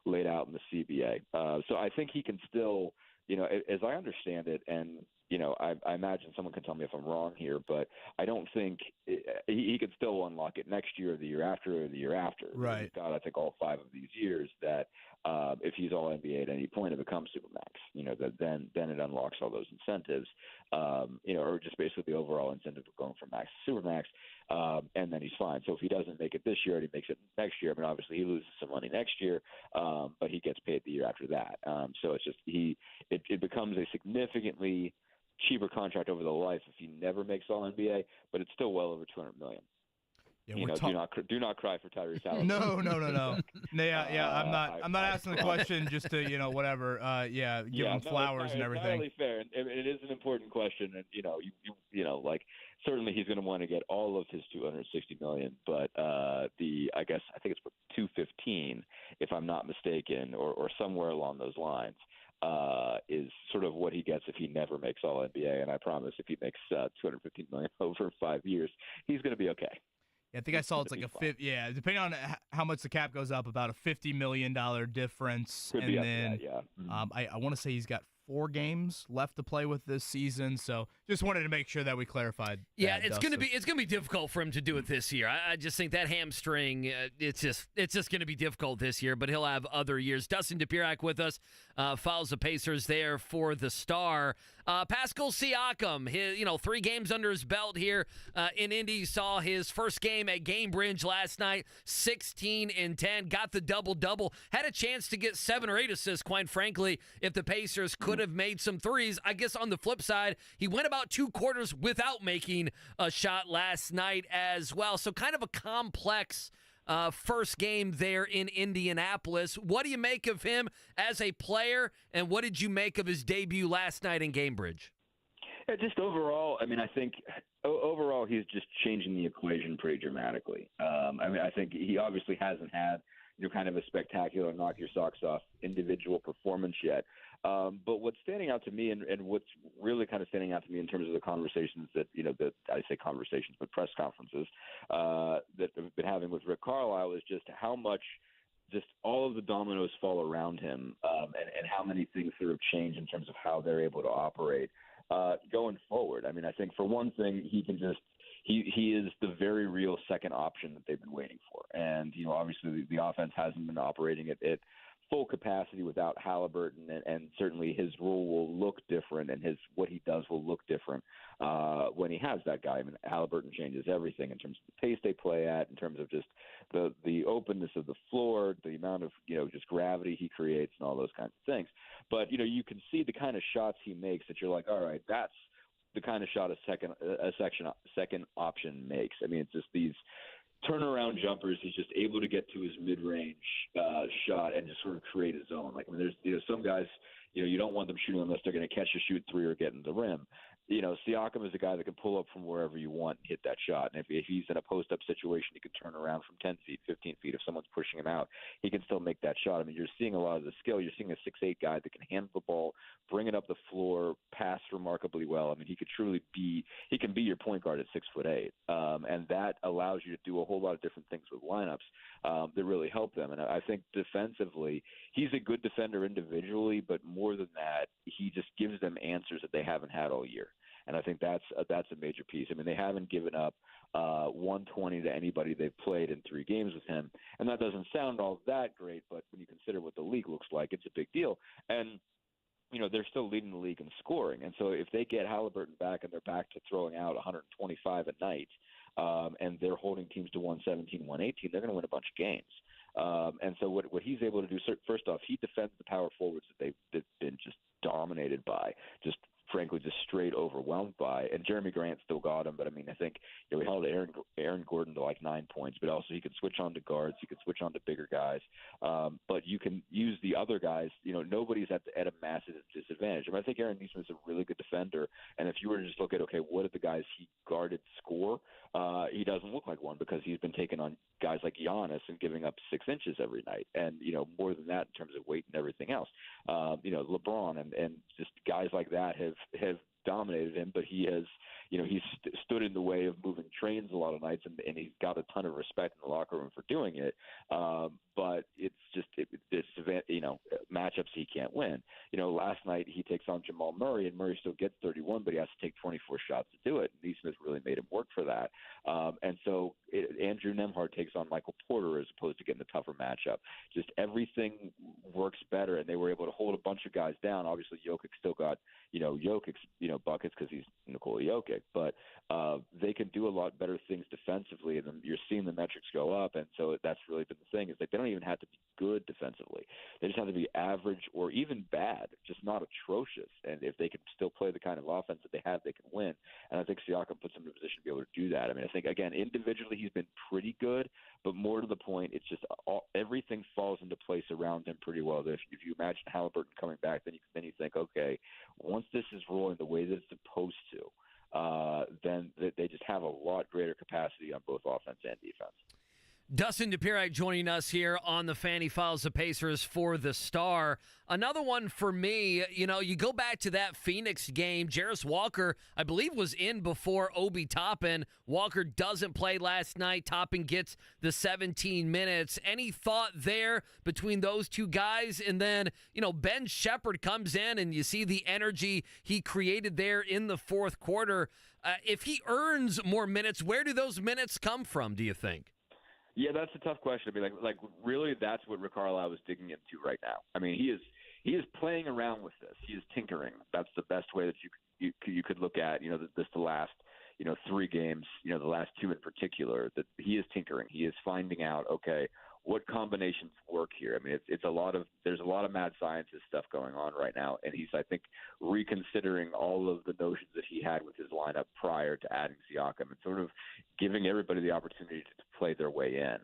laid out in the CBA. So I think he can still as I understand it, and I imagine someone can tell me if I'm wrong here, but I don't think he could still unlock it next year or the year after or the year after. Right. He's got, I think, all 5 of these years that if he's all NBA at any point, it becomes Supermax. Then it unlocks all those incentives, or just basically the overall incentive of going from max to Supermax, and then he's fine. So if he doesn't make it this year and he makes it next year, I mean, obviously he loses some money next year, but he gets paid the year after that. So it's just it becomes a significantly cheaper contract over the life if he never makes all NBA, but it's still well over $200 million. Yeah, do not cry for Tyrese Haliburton. No. Yeah, I'm not asking the question just to whatever. Give him flowers and everything. Entirely fair, and it is an important question, and like certainly he's going to want to get all of his $260 million, but I think it's 215 if I'm not mistaken, or somewhere along those lines. Is sort of what he gets if he never makes all NBA, and I promise if he makes $215 million over 5 years, he's going to be okay. Yeah, I think I saw it's like depending on how much the cap goes up, about a $50 million difference. Could be up to that, yeah. I want to say he's got 4 games left to play with this season, so just wanted to make sure that we clarified. Yeah, it's gonna be difficult for him to do it this year. I just think that hamstring, it's just gonna be difficult this year. But he'll have other years. Dustin Dopirak with us, follows the Pacers there for the Star. Pascal Siakam, 3 games under his belt here in Indy. Saw his first game at Gamebridge last night, 16 and 10, got the double-double. Had a chance to get 7 or 8 assists, quite frankly, if the Pacers could have made some threes. I guess on the flip side, he went about 2 quarters without making a shot last night as well. So kind of a complex first game there in Indianapolis. What do you make of him as a player, and what did you make of his debut last night in Gamebridge? Yeah, just overall, I mean, I think overall he's just changing the equation pretty dramatically. I think he obviously hasn't had kind of a spectacular knock your socks off individual performance yet. But what's standing out to me and what's really kind of standing out to me in terms of the conversations that, I say conversations, but press conferences that I've been having with Rick Carlisle is just how much just all of the dominoes fall around him and how many things sort of change in terms of how they're able to operate going forward. I mean, I think for one thing, he is the very real second option that they've been waiting for. And, obviously the offense hasn't been operating at full capacity without Haliburton, and certainly his role will look different and what he does will look different when he has that guy. I mean, Haliburton changes everything in terms of the pace they play at, in terms of just the openness of the floor, the amount of, just gravity he creates and all those kinds of things. But, you can see the kind of shots he makes that you're like, all right, that's the kind of shot a second option makes. I mean, it's just these turnaround jumpers. He's just able to get to his mid-range shot and just sort of create his own. Like, I mean, there's some guys, you don't want them shooting unless they're going to catch a shoot 3 or get in the rim. Siakam is a guy that can pull up from wherever you want and hit that shot. And if he's in a post-up situation, he can turn around from 10 feet, 15 feet. If someone's pushing him out, he can still make that shot. I mean, you're seeing a lot of the skill. You're seeing a 6'8" guy that can handle the ball, bring it up the floor, pass remarkably well. I mean, he can be your point guard at 6'8", and that allows you to do a whole lot of different things with lineups that really help them. And I think defensively, he's a good defender individually, but more than that, he just gives them answers that they haven't had all year. And I think that's a major piece. I mean, they haven't given up 120 to anybody they've played in 3 games with him. And that doesn't sound all that great, but when you consider what the league looks like, it's a big deal. And, they're still leading the league in scoring. And so if they get Haliburton back and they're back to throwing out 125 a night, and they're holding teams to 117, 118, they're going to win a bunch of games. And so what he's able to do, first off, he defends the power forwards that they've been just dominated by, just frankly just straight overwhelmed by. And Jeremy Grant still got him, but I mean, I think we held Aaron Gordon to like 9 points, but also he could switch on to guards, he could switch on to bigger guys, but you can use the other guys. Nobody's at a massive disadvantage. I mean, I think Aaron Neesmith's a really good defender, and if you were to just look at, okay, what did the guys he guarded score, he doesn't look like one, because he's been taking on guys like Giannis and giving up 6 inches every night, and more than that in terms of weight and everything else. LeBron and just guys like that have dominated him, but he has, he's stood in the way of moving trains a lot of nights, and he's got a ton of respect in the locker room for doing it. But it's just this event, matchups he can't win. Last night he takes on Jamal Murray, and Murray still gets 31, but he has to take 24 shots to do it. Neesmith really made him work for that. And so Andrew Nembhard takes on Michael Porter as opposed to getting the tougher matchup. Just everything works better, and they were able to hold a bunch of guys down. Obviously, Jokic still got, buckets because he's Nikola Jokic, but they can do a lot better things defensively, and you're seeing the metrics go up. And so that's really been the thing, is like they don't even have to be good defensively. They just have to be average or even bad, just not atrocious. And if they can still play the kind of offense that they have, they can win. And I think Siakam puts him in a position to be able to do that. I mean, I think, again, individually he's been pretty good, but more to the point, it's just everything falls into place around him pretty well. If you imagine Haliburton coming back, then you think, okay, once this is rolling the way that it's supposed to, then they just have a lot greater capacity on both offense and defense. Dustin Dopirak joining us here on the Fanny Files of Pacers for the Star. Another one for me, you go back to that Phoenix game. Jarris Walker, I believe, was in before Obi Toppin. Walker doesn't play last night. Toppin gets the 17 minutes. Any thought there between those two guys? And then, Ben Shepherd comes in, and you see the energy he created there in the fourth quarter. If he earns more minutes, where do those minutes come from, do you think? Yeah, that's a tough question. I mean, like really, that's what Rick Carlisle was digging into right now. I mean, he is playing around with this. He is tinkering. That's the best way that you could look at the last 3 games, the last 2 in particular. That he is tinkering. He is finding out, okay, what combinations work here. I mean, there's a lot of mad scientist stuff going on right now, and he's, I think, reconsidering all of the notions that he had with his lineup prior to adding Siakam, and sort of giving everybody the opportunity to play their way in.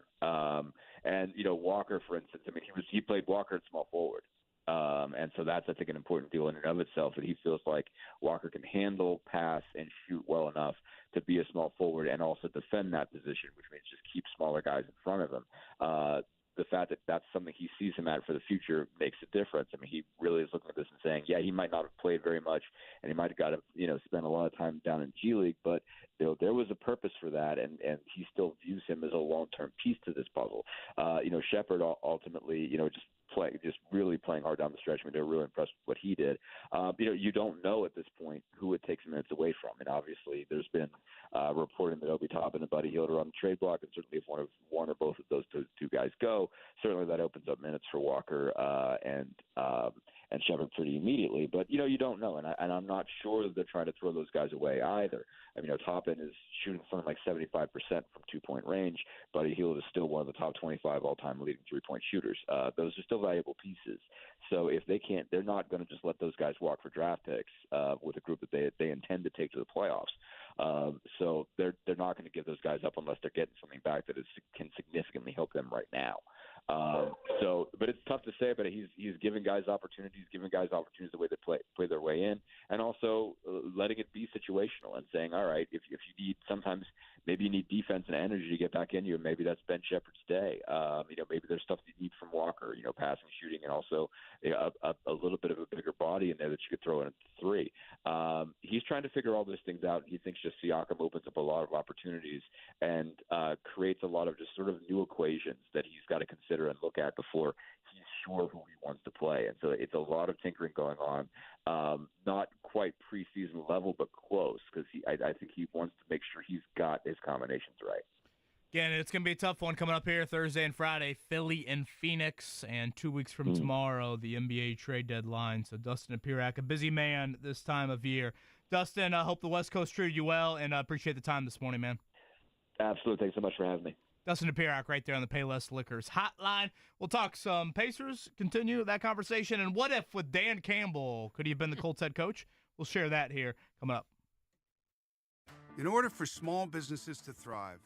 And Walker, for instance, I mean, he played Walker at small forward. And so that's, I think, an important deal in and of itself, that he feels like Walker can handle, pass, and shoot well enough to be a small forward and also defend that position, which means just keep smaller guys in front of him. The fact that that's something he sees him at for the future makes a difference. I mean, he really is looking at this and saying, yeah, he might not have played very much, and he might have got to, spend a lot of time down in G League, but there was a purpose for that, and he still views him as a long-term piece to this puzzle. Shepherd ultimately, just really playing hard down the stretch. I mean, they're really impressed with what he did. You don't know at this point who it takes minutes away from. And obviously, there's been reporting that Obi Toppin and Buddy Hield are on the trade block, and certainly if one or both of those two guys go, certainly that opens up minutes for Walker and Shepherd pretty immediately. But you don't know, and I'm not sure that they're trying to throw those guys away either. I mean, Toppin is shooting something like 75% from 2-point range. Buddy Hield is still one of the top 25 all-time leading 3-point shooters. Those are still valuable pieces. So if they can't, they're not going to just let those guys walk for draft picks with a group that they intend to take to the playoffs. So they're not going to give those guys up unless they're getting something back that can significantly help them right now. But it's tough to say. But he's giving guys opportunities, the way they play their way in, and also letting it be situational and saying, all right, if you need, sometimes maybe you need defense and energy to get back in you, and maybe that's Ben Shepherd's day. Maybe there's stuff you need from Walker, passing, shooting, and also a little bit of a bigger body in there that you could throw in at 3. He's trying to figure all those things out. He thinks just Siakam opens up a lot of opportunities and creates a lot of just sort of new equations that he's got to consider and look at before he's sure who he wants to play. And so it's a lot of tinkering going on, not quite preseason level, but close, because I think he wants to make sure he's got his combinations right. Again, it's going to be a tough one coming up here Thursday and Friday, Philly and Phoenix, and 2 weeks from tomorrow, the NBA trade deadline. So Dustin Dopirak, a busy man this time of year. Dustin, I hope the West Coast treated you well, and I appreciate the time this morning, man. Absolutely. Thanks so much for having me. Dustin Dopirak right there on the Payless Liquors hotline. We'll talk some Pacers, continue that conversation, and what if with Dan Campbell, could he have been the Colts head coach? We'll share that here coming up. In order for small businesses to thrive,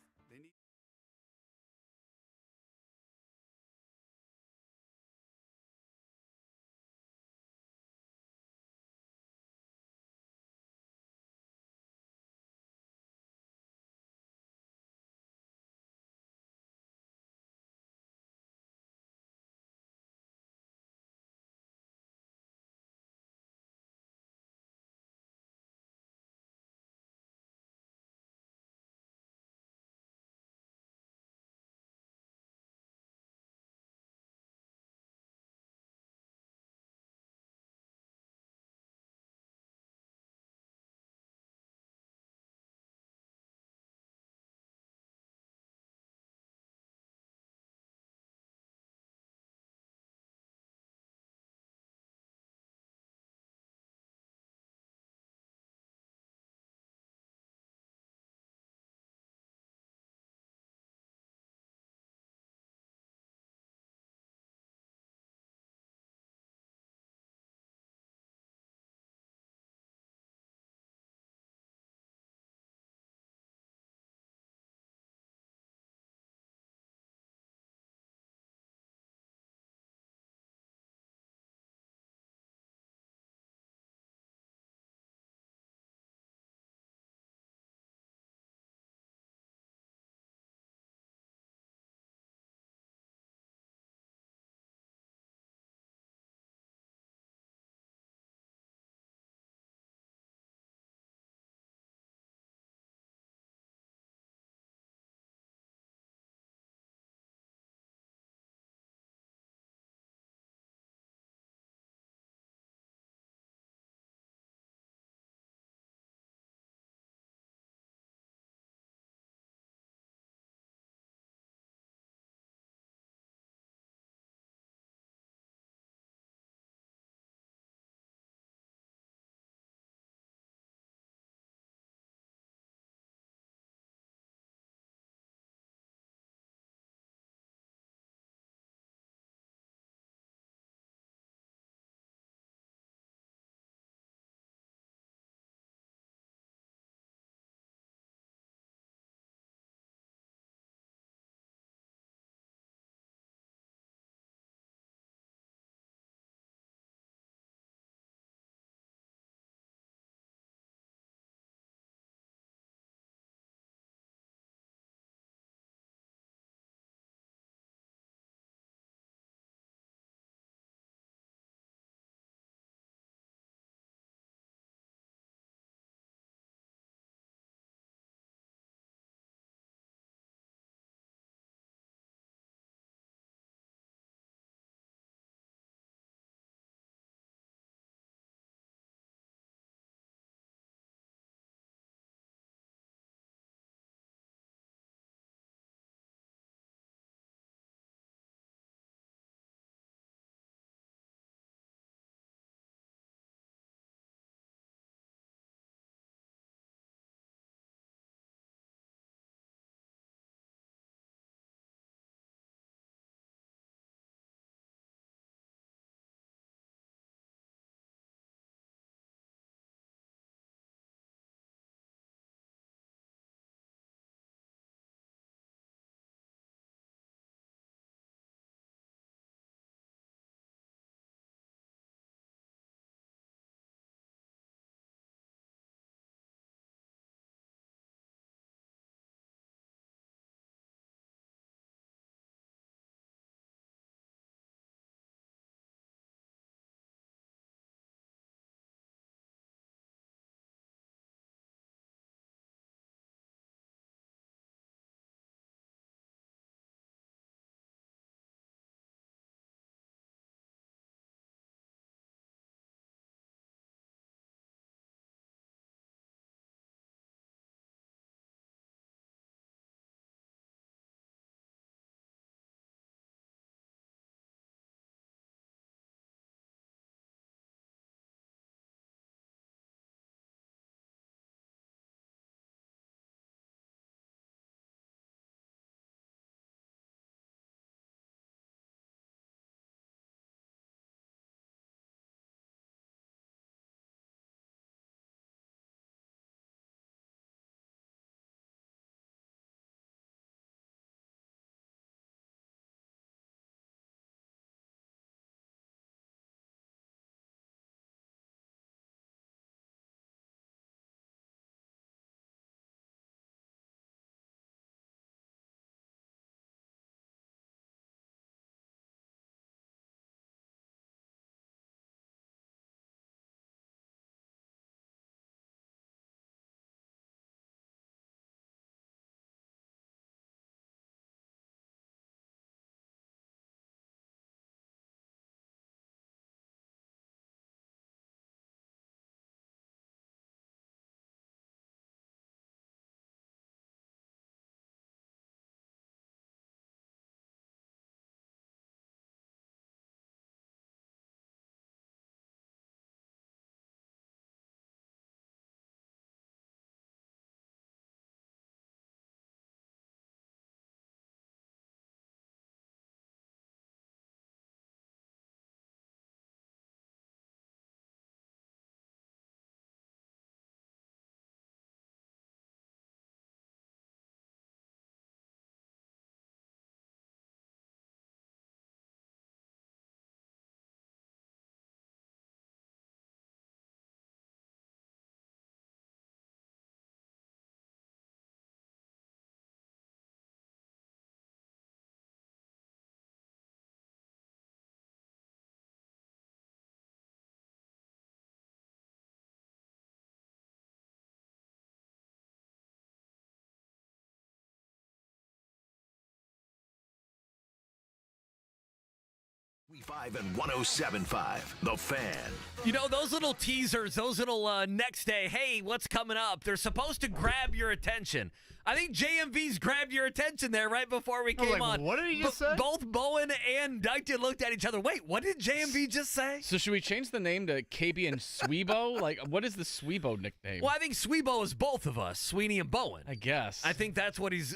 5 and 107.5, The Fan. You know, those little teasers, those little next day, hey, what's coming up? They're supposed to grab your attention. I think JMV's grabbed your attention there right before we came on. What did he just say? Both Bowen and Dugton looked at each other. Wait, what did JMV just say? So should we change the name to KB and Swebo? Like, what is the Swebo nickname? Well, I think Swebo is both of us, Sweeney and Bowen. I guess. I think that's what he's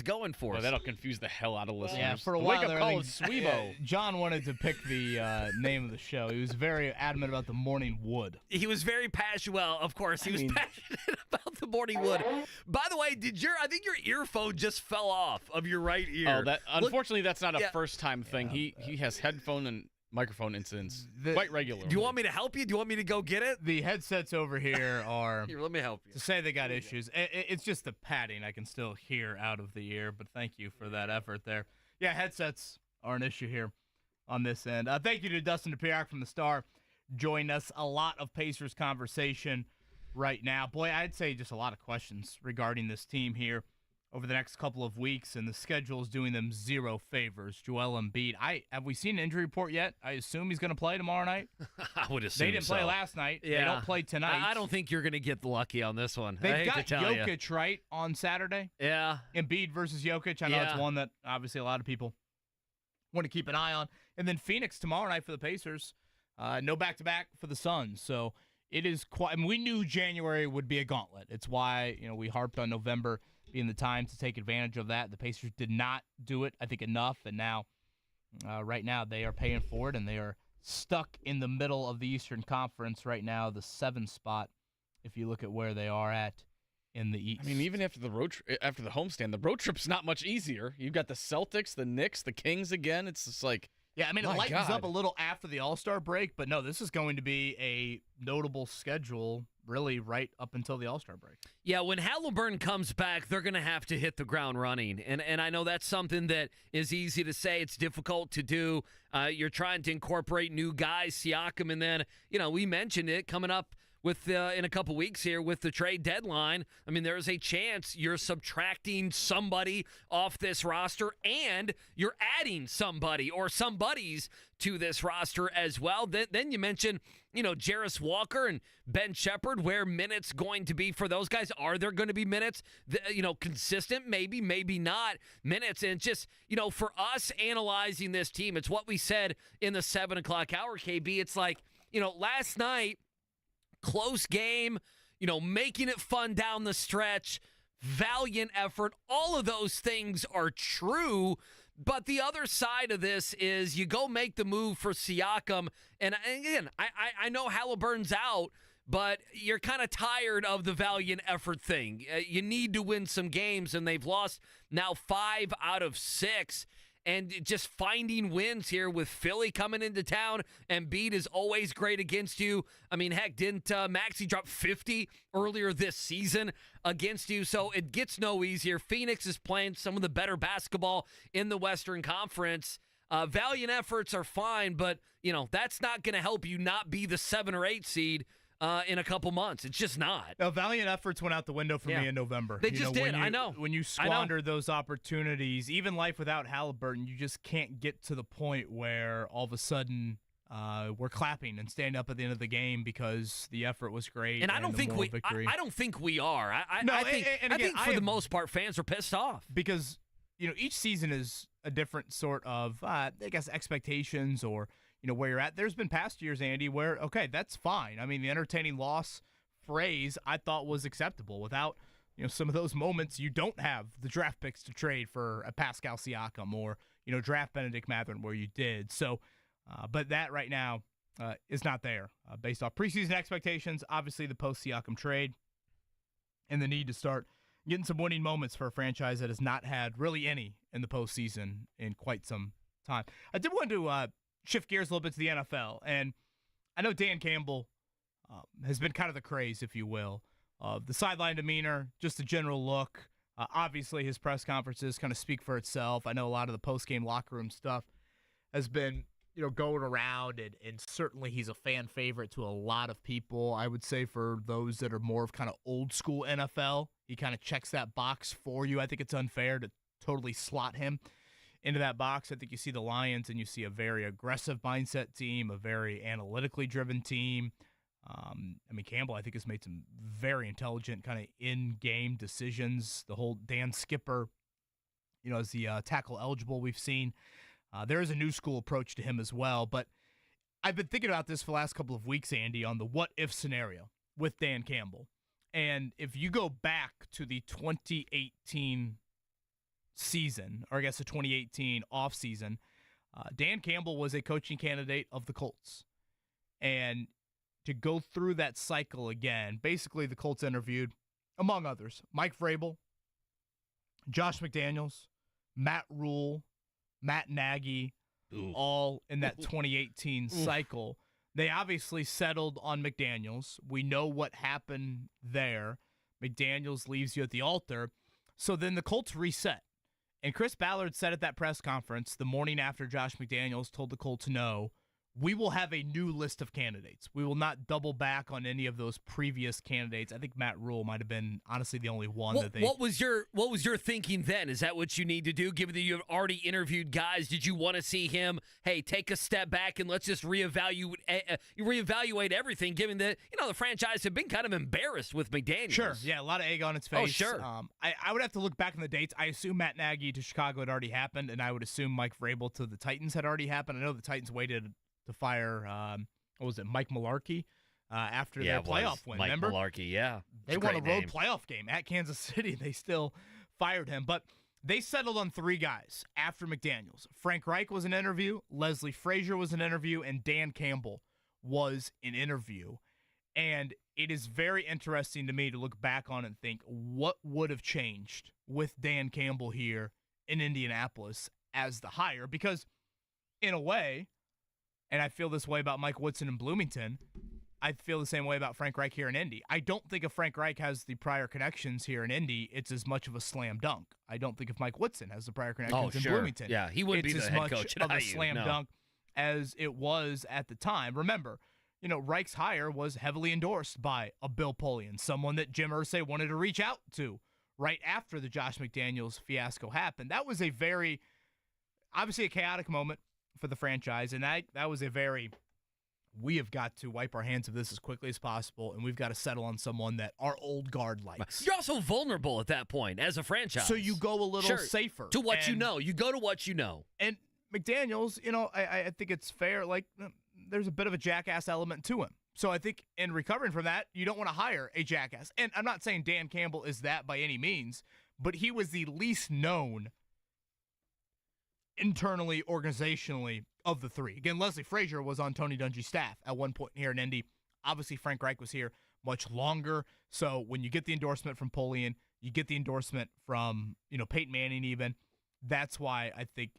going for. Well, that'll confuse the hell out of listeners. Yeah, for a The while wake-up there, call I think, is Swebo. John wanted to pick the name of the show. He was very adamant about the Morning Wood. He was very passionate. Well, of course, he was passionate about the Morning Wood. By the way, I think your earphone just fell off of your right ear. Oh, unfortunately, that's not a first-time thing. He has headphone and microphone incidents quite regularly. Do you want me to help you? Do you want me to go get it? The headsets over here are... Here, let me help you. To say they got issues. It's just the padding I can still hear out of the ear, but thank you for that effort there. Yeah, headsets are an issue here on this end. Thank you to Dustin Dopirak from the Star. Join us. A lot of Pacers conversation right now. Boy, I'd say just a lot of questions regarding this team here over the next couple of weeks, and the schedule is doing them zero favors. Joel Embiid. Have we seen an injury report yet? I assume he's going to play tomorrow night. I would assume they didn't play last night. Yeah. They don't play tonight. I don't think you're going to get lucky on this one. They've got Jokic right on Saturday. Yeah. Embiid versus Jokic. I know it's one that obviously a lot of people want to keep an eye on. And then Phoenix tomorrow night for the Pacers. No back-to-back for the Suns. So it is quite. I mean, we knew January would be a gauntlet. It's why we harped on November being the time to take advantage of that. The Pacers did not do it, I think, enough. And now, right now, they are paying for it, and they are stuck in the middle of the Eastern Conference right now, the 7th spot, if you look at where they are at in the East. I mean, even after after the homestand, the road trip's not much easier. You've got the Celtics, the Knicks, the Kings again. It's just like, yeah, I mean, it lightens up a little after the All-Star break, but no, this is going to be a notable schedule really right up until the All-Star break. Yeah, when Haliburton comes back, they're going to have to hit the ground running. And I know that's something that is easy to say. It's difficult to do. You're trying to incorporate new guys, Siakam, and then, we mentioned it coming up with in a couple weeks here with the trade deadline. I mean, there is a chance you're subtracting somebody off this roster and you're adding somebody or somebodies to this roster as well. Then you mentioned, Jarris Walker and Ben Shepherd, where minutes going to be for those guys. Are there going to be minutes, consistent? Maybe, maybe not minutes. And just, for us analyzing this team, it's what we said in the 7 o'clock hour, KB. It's like, last night, close game, making it fun down the stretch, valiant effort. All of those things are true. But the other side of this is you go make the move for Siakam. And again, I know Haliburton's out, but you're kind of tired of the valiant effort thing. You need to win some games, and they've lost now 5 out of 6. And just finding wins here with Philly coming into town. Embiid is always great against you. I mean, heck, didn't Maxey drop 50 earlier this season against you? So it gets no easier. Phoenix is playing some of the better basketball in the Western Conference. Valiant efforts are fine, but, that's not going to help you not be the 7 or 8 seed in a couple months. It's just not. No, valiant efforts went out the window for me in November. They just did. I know. When you squander those opportunities, even life without Haliburton, you just can't get to the point where all of a sudden we're clapping and standing up at the end of the game because the effort was great. And I don't think I don't think we are. I think for the most part, fans are pissed off because each season is a different sort of I guess expectations or where you're at. There's been past years, Andy, where, okay, that's fine. I mean, the entertaining loss phrase I thought was acceptable. Without, some of those moments, you don't have the draft picks to trade for a Pascal Siakam or, draft Benedict Mathurin where you did. So, but that right now is not there based off preseason expectations, obviously the post-Siakam trade, and the need to start getting some winning moments for a franchise that has not had really any in the postseason in quite some time. I did want to shift gears a little bit to the NFL, and I know Dan Campbell has been kind of the craze, if you will, of the sideline demeanor, just a general look. Obviously, his press conferences kind of speak for itself. I know a lot of the post-game locker room stuff has been, going around, and certainly he's a fan favorite to a lot of people. I would say for those that are more of kind of old-school NFL, he kind of checks that box for you. I think it's unfair to totally slot him into that box, I think you see the Lions and you see a very aggressive mindset team, a very analytically driven team. Campbell, I think, has made some very intelligent kind of in-game decisions. The whole Dan Skipper, as the tackle eligible we've seen. There is a new school approach to him as well. But I've been thinking about this for the last couple of weeks, Andy, on the what-if scenario with Dan Campbell. And if you go back to the 2018 season, or I guess the 2018 offseason, Dan Campbell was a coaching candidate of the Colts. And to go through that cycle again, basically the Colts interviewed, among others, Mike Vrabel, Josh McDaniels, Matt Rule, Matt Nagy, all in that 2018 cycle. They obviously settled on McDaniels. We know what happened there. McDaniels leaves you at the altar. So then the Colts reset. And Chris Ballard said at that press conference the morning after Josh McDaniels told the Colts no, we will have a new list of candidates. We will not double back on any of those previous candidates. I think Matt Rule might have been, honestly, the only one that they... What was your thinking then? Is that what you need to do, given that you've already interviewed guys? Did you want to see him, hey, take a step back and let's just reevaluate everything, given that, the franchise have been kind of embarrassed with McDaniels? Sure, yeah, a lot of egg on its face. Oh, sure. I would have to look back in the dates. I assume Matt Nagy to Chicago had already happened, and I would assume Mike Vrabel to the Titans had already happened. I know the Titans waited to fire, Mike Mularkey after their playoff win. Mike remember? Mularkey, yeah. They won a road playoff game at Kansas City. They still fired him. But they settled on 3 guys after McDaniels. Frank Reich was an interview, Leslie Frazier was an interview, and Dan Campbell was an interview. And it is very interesting to me to look back on and think, what would have changed with Dan Campbell here in Indianapolis as the hire? Because in a way, and I feel this way about Mike Woodson in Bloomington, I feel the same way about Frank Reich here in Indy. I don't think if Frank Reich has the prior connections here in Indy, it's as much of a slam dunk. I don't think if Mike Woodson has the prior connections in Bloomington, he wouldn't be the head coach it's as much of a slam dunk as it was at the time. Remember, Reich's hire was heavily endorsed by a Bill Polian, someone that Jim Irsay wanted to reach out to right after the Josh McDaniels fiasco happened. That was obviously a chaotic moment for the franchise, and that was we have got to wipe our hands of this as quickly as possible, and we've got to settle on someone that our old guard likes. You're also vulnerable at that point as a franchise. So you go a little safer. To what you know. You go to what you know. And McDaniels, I think it's fair, there's a bit of a jackass element to him. So I think in recovering from that, you don't want to hire a jackass. And I'm not saying Dan Campbell is that by any means, but he was the least known internally, organizationally, of the 3. Again, Leslie Frazier was on Tony Dungy's staff at one point here in Indy. Obviously, Frank Reich was here much longer. So when you get the endorsement from Polian, you get the endorsement from, Peyton Manning even. That's why I think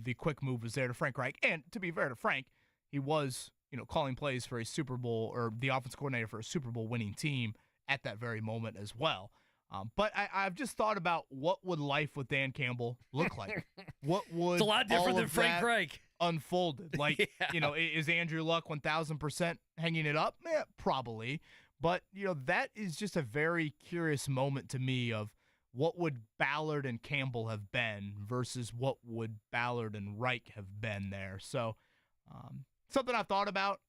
the quick move was there to Frank Reich. And to be fair to Frank, he was, calling plays for a Super Bowl, or the offense coordinator for a Super Bowl winning team at that very moment as well. But I've just thought about what would life with Dan Campbell look like? What would it's a lot different than Frank Reich unfolded? Is Andrew Luck 1,000% hanging it up? Probably. But, that is just a very curious moment to me of what would Ballard and Campbell have been versus what would Ballard and Reich have been there. So something I've thought about,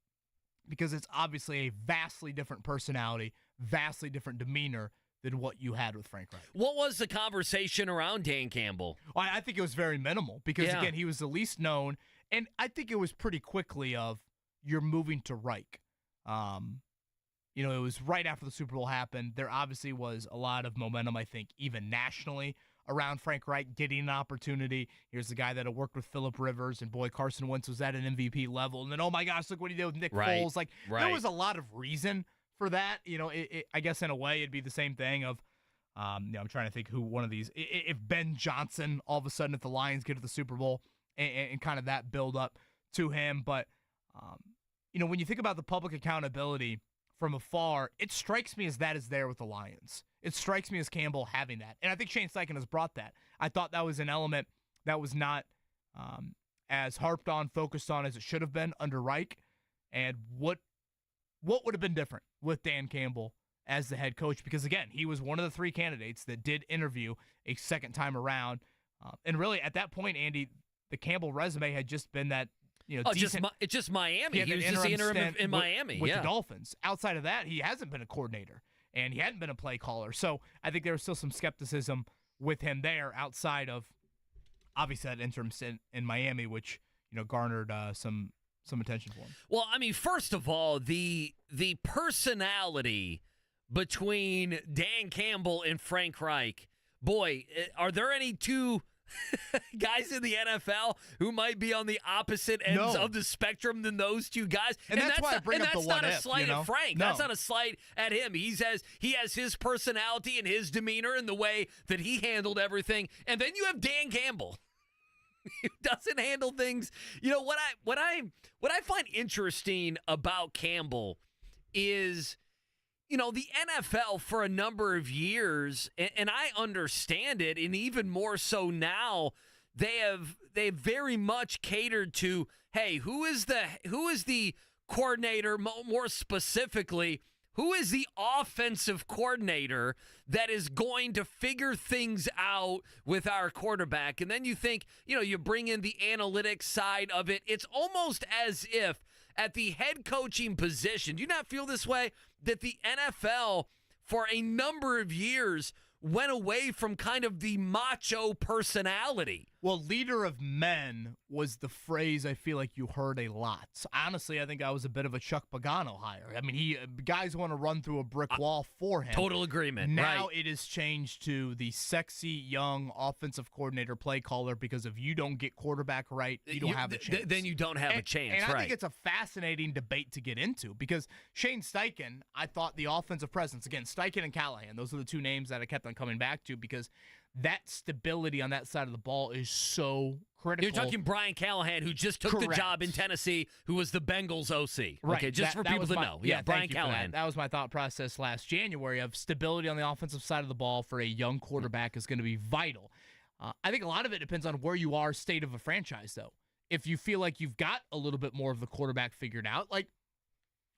because it's obviously a vastly different personality, vastly different demeanor than what you had with Frank Reich. What was the conversation around Dan Campbell? I think it was very minimal because, again, he was the least known. And I think it was pretty quickly of, you're moving to Reich. It was right after the Super Bowl happened. There obviously was a lot of momentum, I think, even nationally around Frank Reich getting an opportunity. Here's the guy that had worked with Phillip Rivers, and boy, Carson Wentz was at an MVP level. And then, oh my gosh, look what he did with Nick Foles. There was a lot of reason for that. I guess in a way it'd be the same thing of, I'm trying to think who one of these, if Ben Johnson all of a sudden, if the Lions get to the Super Bowl and kind of that build up to him. But, when you think about the public accountability from afar, it strikes me as that is there with the Lions. It strikes me as Campbell having that. And I think Shane Steichen has brought that. I thought that was an element that was not as harped on, focused on as it should have been under Reich. And what would have been different with Dan Campbell as the head coach? Because, again, he was one of the 3 candidates that did interview a second time around. And really, at that point, Andy, the Campbell resume had just been that, decent. It's just Miami. He was just the interim in Miami. With the Dolphins. Outside of that, he hasn't been a coordinator, and he hadn't been a play caller. So I think there was still some skepticism with him there outside of, obviously, that interim stint in Miami, which, garnered some attention for him. Well, I mean, first of all, the personality between Dan Campbell and Frank Reich, boy, are there any two guys in the NFL who might be on the opposite ends of the spectrum than those two guys? And that's why I bring up the what if. That's not a slight at Frank. No. That's not a slight at him. He has his personality and his demeanor and the way that he handled everything. And then you have Dan Campbell, who doesn't handle things. What I find interesting about Campbell is, the NFL for a number of years, and I understand it, and even more so now, they very much catered to, hey, who is the coordinator, more specifically, who is the offensive coordinator that is going to figure things out with our quarterback? And then you think, you bring in the analytics side of it. It's almost as if at the head coaching position, do you not feel this way? That the NFL, for a number of years, went away from kind of the macho personality. Well, leader of men was the phrase I feel like you heard a lot. Honestly, I think I was a bit of a Chuck Pagano hire. I mean, guys want to run through a brick wall for him. Total agreement. Now right. It has changed to the sexy, young offensive coordinator play caller, because if you don't get quarterback right, you don't have a chance. Then you don't have a chance, and right. I think it's a fascinating debate to get into, because Shane Steichen, I thought the offensive presence, again, Steichen and Callahan, those are the two names that I kept on coming back to, because that stability on that side of the ball is so critical. You're talking Brian Callahan, who just took the job in Tennessee, who was the Bengals OC. Right. Okay, just for people to know. Yeah, Brian Callahan. That was my thought process last January, of stability on the offensive side of the ball for a young quarterback is going to be vital. I think a lot of it depends on where you are state of a franchise, though. If you feel like you've got a little bit more of the quarterback figured out, like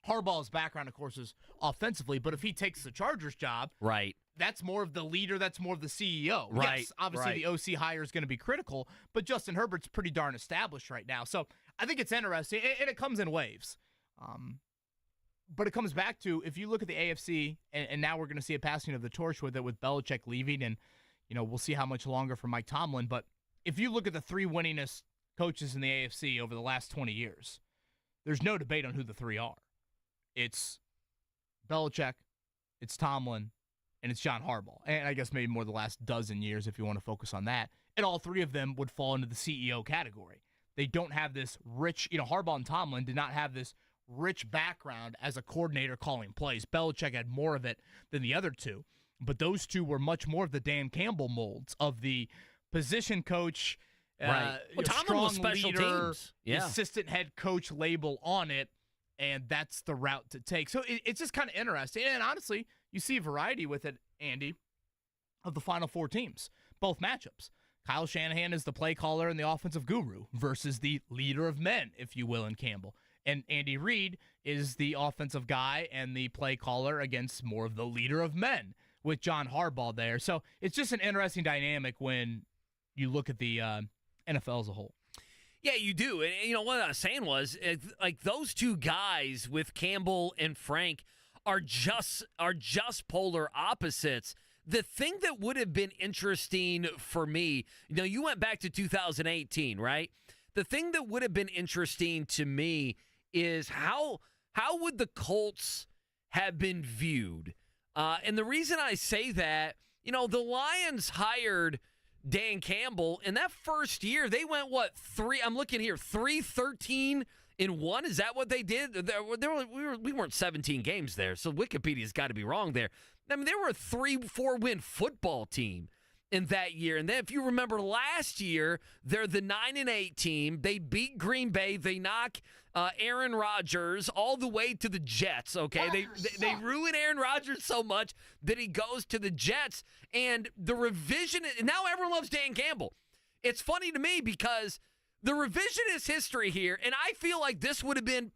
Harbaugh's background, of course, is offensively, but if he takes the Chargers job, right, that's more of the leader, that's more of the CEO. Right. Yes, obviously the OC hire is going to be critical, but Justin Herbert's pretty darn established right now. So I think it's interesting, and it comes in waves. But it comes back to, if you look at the AFC, and now we're going to see a passing of the torch with it, with Belichick leaving, and we'll see how much longer for Mike Tomlin. But if you look at the three winningest coaches in the AFC over the last 20 years, there's no debate on who the three are. It's Belichick, it's Tomlin, and it's John Harbaugh. And I guess maybe more the last dozen years if you want to focus on that. And all three of them would fall into the CEO category. They don't have this rich, Harbaugh and Tomlin did not have this rich background as a coordinator calling plays. Belichick had more of it than the other two. But those two were much more of the Dan Campbell molds of the position coach, right. Tomlin was special leader, teams. Yeah. Assistant head coach label on it. And that's the route to take. So it's just kind of interesting. And honestly, you see a variety with it, Andy, of the final four teams, both matchups. Kyle Shanahan is the play caller and the offensive guru versus the leader of men, if you will, in Campbell. And Andy Reid is the offensive guy and the play caller against more of the leader of men with John Harbaugh there. So it's just an interesting dynamic when you look at the NFL as a whole. Yeah, you do. And what I was saying was, like, those two guys with Campbell and Frank are just polar opposites. The thing that would have been interesting for me, you went back to 2018, right? The thing that would have been interesting to me is how would the Colts have been viewed? And the reason I say that, the Lions hired Dan Campbell, in that first year, they went, 3-13-1? Is that what they did? We weren't 17 games there, so Wikipedia's got to be wrong there. I mean, they were a 3-4 win football team in that year. And then if you remember last year, they're the 9-8 team. They beat Green Bay. They knock Aaron Rodgers all the way to the Jets, okay? They ruin Aaron Rodgers so much that he goes to the Jets. And the revisionist, now everyone loves Dan Campbell. It's funny to me because the revisionist history here, and I feel like this would have been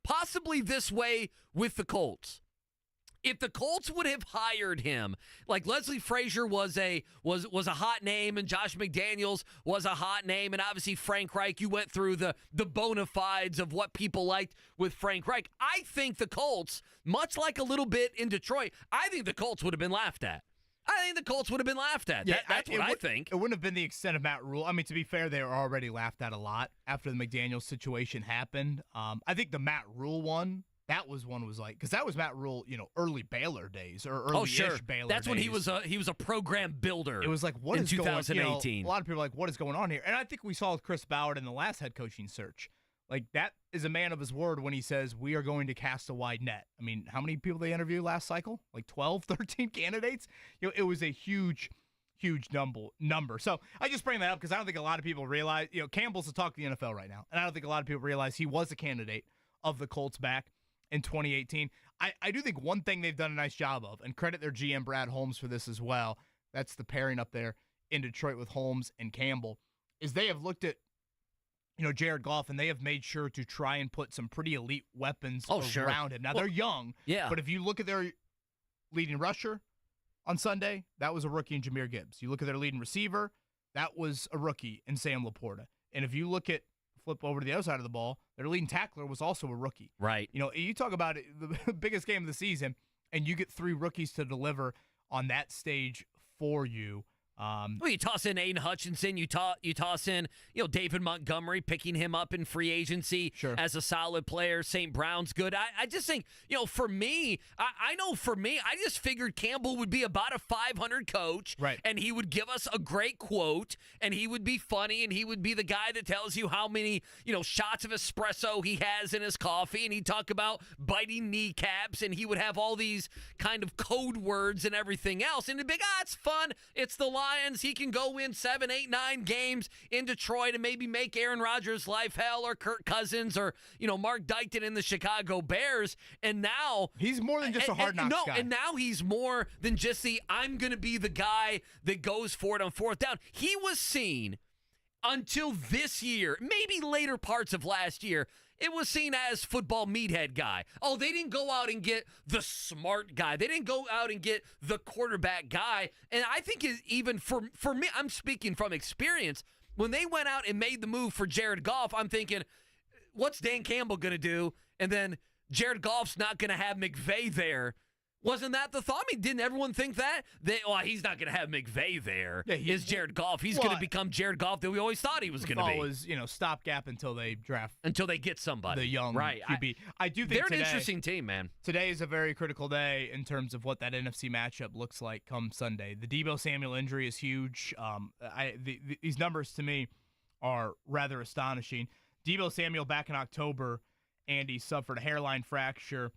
possibly this way with the Colts. If the Colts would have hired him, like Leslie Frazier was a hot name, and Josh McDaniels was a hot name, and obviously Frank Reich, you went through the bona fides of what people liked with Frank Reich. I think the Colts, much like a little bit in Detroit, I think the Colts would have been laughed at. Yeah, That's what I think. It wouldn't have been the extent of Matt Rule. I mean, to be fair, they were already laughed at a lot after the McDaniels situation happened. I think the Matt Rule one, that was like, because that was Matt Rule, early Baylor days or early-ish Baylor That's days. when he was a program builder. It was like, what in is 2018. a lot of people are like, what is going on here? And I think we saw with Chris Ballard in the last head coaching search. Like, that is a man of his word when he says, we are going to cast a wide net. I mean, how many people they interviewed last cycle? Like 12, 13 candidates? It was a huge number. So I just bring that up because I don't think a lot of people realize, Campbell's the talk of the NFL right now. And I don't think a lot of people realize he was a candidate of the Colts back in 2018. I do think one thing they've done a nice job of, and credit their GM Brad Holmes for this as well, that's the pairing up there in Detroit with Holmes and Campbell, is they have looked at Jared Goff, and they have made sure to try and put some pretty elite weapons around him. Now, they're young, but if you look at their leading rusher on Sunday, that was a rookie in Jahmyr Gibbs. You look at their leading receiver, that was a rookie in Sam Laporta. And if you flip over to the other side of the ball, their leading tackler was also a rookie. Right. You talk about it, the biggest game of the season, and you get 3 rookies to deliver on that stage for you. Well, you toss in Aiden Hutchinson, you toss in David Montgomery, picking him up in free agency as a solid player. St. Brown's good. I just think for me, I just figured Campbell would be about a 500 coach, right? And he would give us a great quote, and he would be funny, and he would be the guy that tells you how many shots of espresso he has in his coffee, and he'd talk about biting kneecaps, and he would have all these kind of code words and everything else, and it'd be it's fun. It's the Lions. He can go win 7, 8, 9 games in Detroit and maybe make Aaron Rodgers' life hell, or Kirk Cousins, or Mark Dykton in the Chicago Bears. And now he's more than just a hard knocks guy. And now he's more than just I'm going to be the guy that goes for it on fourth down. He was seen until this year, maybe later parts of last year, it was seen as football meathead guy. Oh, they didn't go out and get the smart guy. They didn't go out and get the quarterback guy. And I think even for me, I'm speaking from experience, when they went out and made the move for Jared Goff, I'm thinking, what's Dan Campbell going to do? And then Jared Goff's not going to have McVay there. Wasn't that the thought? I mean, didn't everyone think that? He's not going to have McVay there. Yeah, is Jared Goff. He's going to become Jared Goff that we always thought he was going to be. Was, stopgap until they draft. Until they get somebody. The young QB. I do think they're an interesting team, man. Today is a very critical day in terms of what that NFC matchup looks like come Sunday. The Deebo Samuel injury is huge. These numbers to me are rather astonishing. Deebo Samuel back in October, Andy suffered a hairline fracture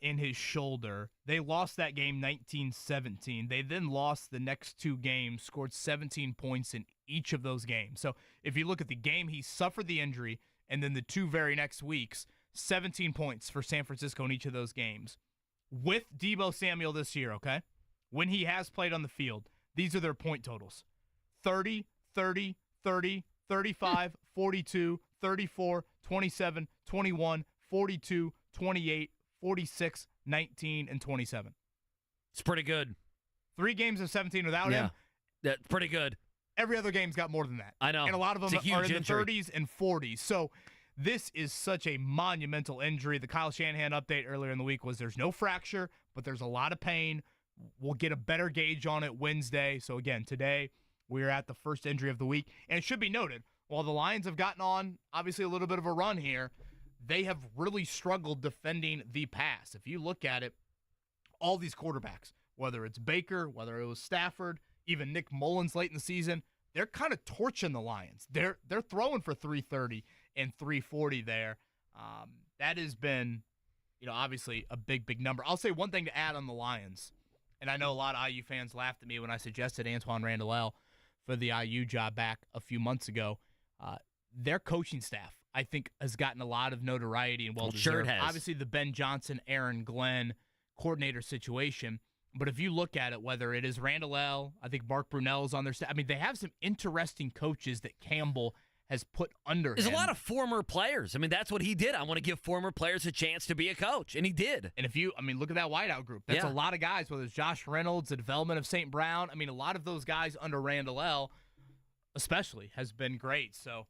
in his shoulder. They lost that game 19-17. They then lost the next 2 games, scored 17 points in each of those games. So if you look at the game, he suffered the injury, and then the 2 very next weeks, 17 points for San Francisco in each of those games. With Deebo Samuel this year, okay, when he has played on the field, these are their point totals: 30, 30, 30, 35, 42, 34, 27, 21, 42, 28, 46, 19, and 27. It's pretty good. 3 games of 17 without him. That's pretty good. Every other game's got more than that. I know. And a lot of them are in the injury. 30s and 40s. So this is such a monumental injury. The Kyle Shanahan update earlier in the week was there's no fracture, but there's a lot of pain. We'll get a better gauge on it Wednesday. So again, today we're at the first injury of the week. And it should be noted, while the Lions have gotten on obviously a little bit of a run here, they have really struggled defending the pass. If you look at it, all these quarterbacks, whether it's Baker, whether it was Stafford, even Nick Mullins late in the season, they're kind of torching the Lions. They're throwing for 330 and 340 there. That has been, obviously a big number. I'll say one thing to add on the Lions, and I know a lot of IU fans laughed at me when I suggested Antoine Randall for the IU job back a few months ago. Their coaching staff, I think, has gotten a lot of notoriety and well-deserved. Sure it has. Obviously, the Ben Johnson, Aaron Glenn coordinator situation. But if you look at it, whether it is Randall I think Mark Brunell's on their staff. I mean, they have some interesting coaches that Campbell has put under There's him. a lot of former players. I mean, that's what he did. I want to give former players a chance to be a coach, and he did. And look at that wideout group. That's a lot of guys, whether it's Josh Reynolds, the development of St. Brown. I mean, a lot of those guys under Randall L. especially has been great. So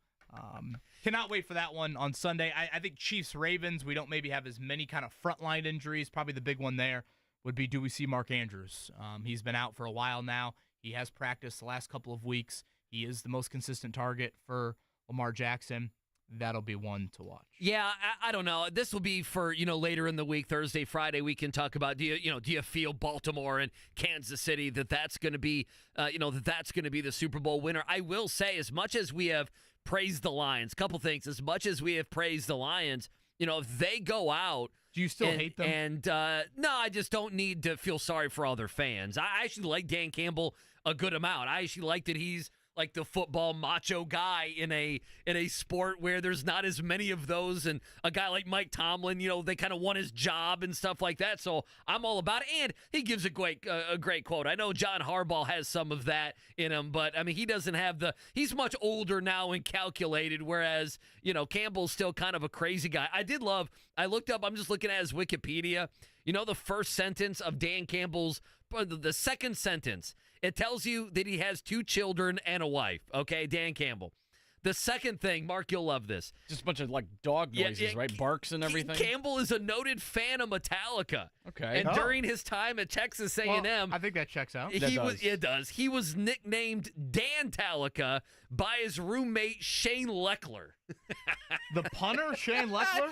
cannot wait for that one on Sunday. I think Chiefs-Ravens, we don't maybe have as many kind of frontline injuries. Probably the big one there would be, do we see Mark Andrews? He's been out for a while now. He has practiced the last couple of weeks. He is the most consistent target for Lamar Jackson. That'll be one to watch. Yeah, I don't know. This will be for, later in the week, Thursday, Friday. We can talk about, do you feel Baltimore and Kansas City that's going to be, that's going to be the Super Bowl winner? I will say, as much as we have praised the Lions, couple things, as much as we have praised the Lions, if they go out. Do you still hate them? And no, I just don't need to feel sorry for other fans. I actually like Dan Campbell a good amount. I actually like that he's like the football macho guy in a sport where there's not as many of those, and a guy like Mike Tomlin, they kind of want his job and stuff like that. So I'm all about it, and he gives a great quote. I know John Harbaugh has some of that in him, but I mean he doesn't have he's much older now and calculated, whereas Campbell's still kind of a crazy guy. I looked up, I'm just looking at his Wikipedia. The first sentence of Dan Campbell's, the second sentence, it tells you that he has 2 children and a wife. Okay, Dan Campbell. The second thing, Mark, you'll love this. Just a bunch of dog noises, right? Barks and everything. Campbell is a noted fan of Metallica. Okay. And during his time at Texas A&M, I think that checks out. It does. He was nicknamed Dan Talica by his roommate Shane Leckler. The punter, Shane Leckler?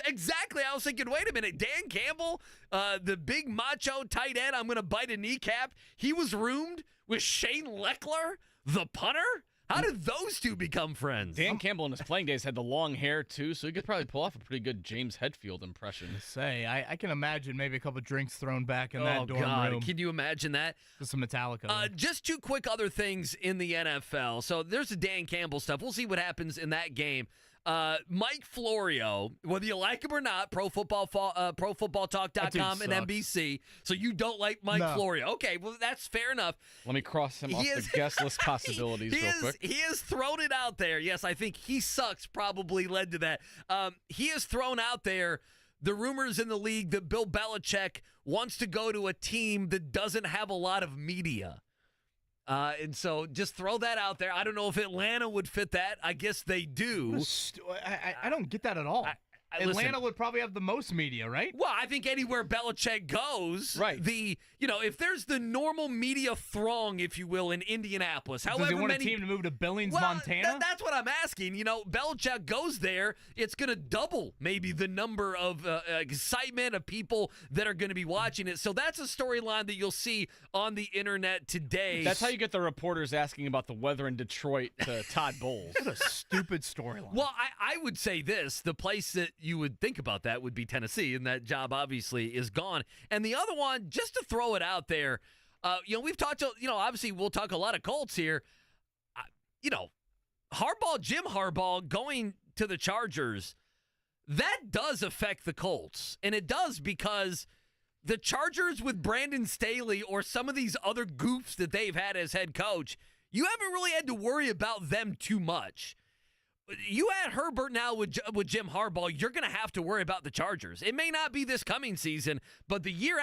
Exactly. I was thinking, wait a minute, Dan Campbell, the big macho tight end, I'm going to bite a kneecap. He was roomed with Shane Leckler, the punter? How did those two become friends? Dan Campbell in his playing days had the long hair, too, so he could probably pull off a pretty good James Hetfield impression. I can imagine maybe a couple drinks thrown back in that dorm room. Can you imagine that? Just some Metallica. Just 2 quick other things in the NFL. So there's the Dan Campbell stuff. We'll see what happens in that game. Mike Florio, whether you like him or not, ProFootballTalk.com and NBC. So you don't like Mike Florio. Okay, well, that's fair enough. Let me cross him off the guest list possibilities real quick. He has thrown it out there. Yes, I think he sucks probably led to that. He has thrown out there the rumors in the league that Bill Belichick wants to go to a team that doesn't have a lot of media. And so just throw that out there. I don't know if Atlanta would fit that. I guess they do. I don't get that at all. Atlanta would probably have the most media, right? Well, I think anywhere Belichick goes, right? If there's the normal media throng, if you will, in Indianapolis, does he want a team to move to Billings, Montana? That's what I'm asking. Belichick goes there, it's going to double maybe the number of excitement of people that are going to be watching it. So that's a storyline that you'll see on the internet today. That's how you get the reporters asking about the weather in Detroit to Todd Bowles. What a stupid storyline. Well, I would say this: the place that you would think about that would be Tennessee, and that job obviously is gone. And the other one, just to throw it out there, we've talked, obviously we'll talk a lot of Colts here. Jim Harbaugh going to the Chargers, that does affect the Colts. And it does because the Chargers with Brandon Staley or some of these other goofs that they've had as head coach, you haven't really had to worry about them too much. You add Herbert now with Jim Harbaugh, you're going to have to worry about the Chargers. It may not be this coming season, but the year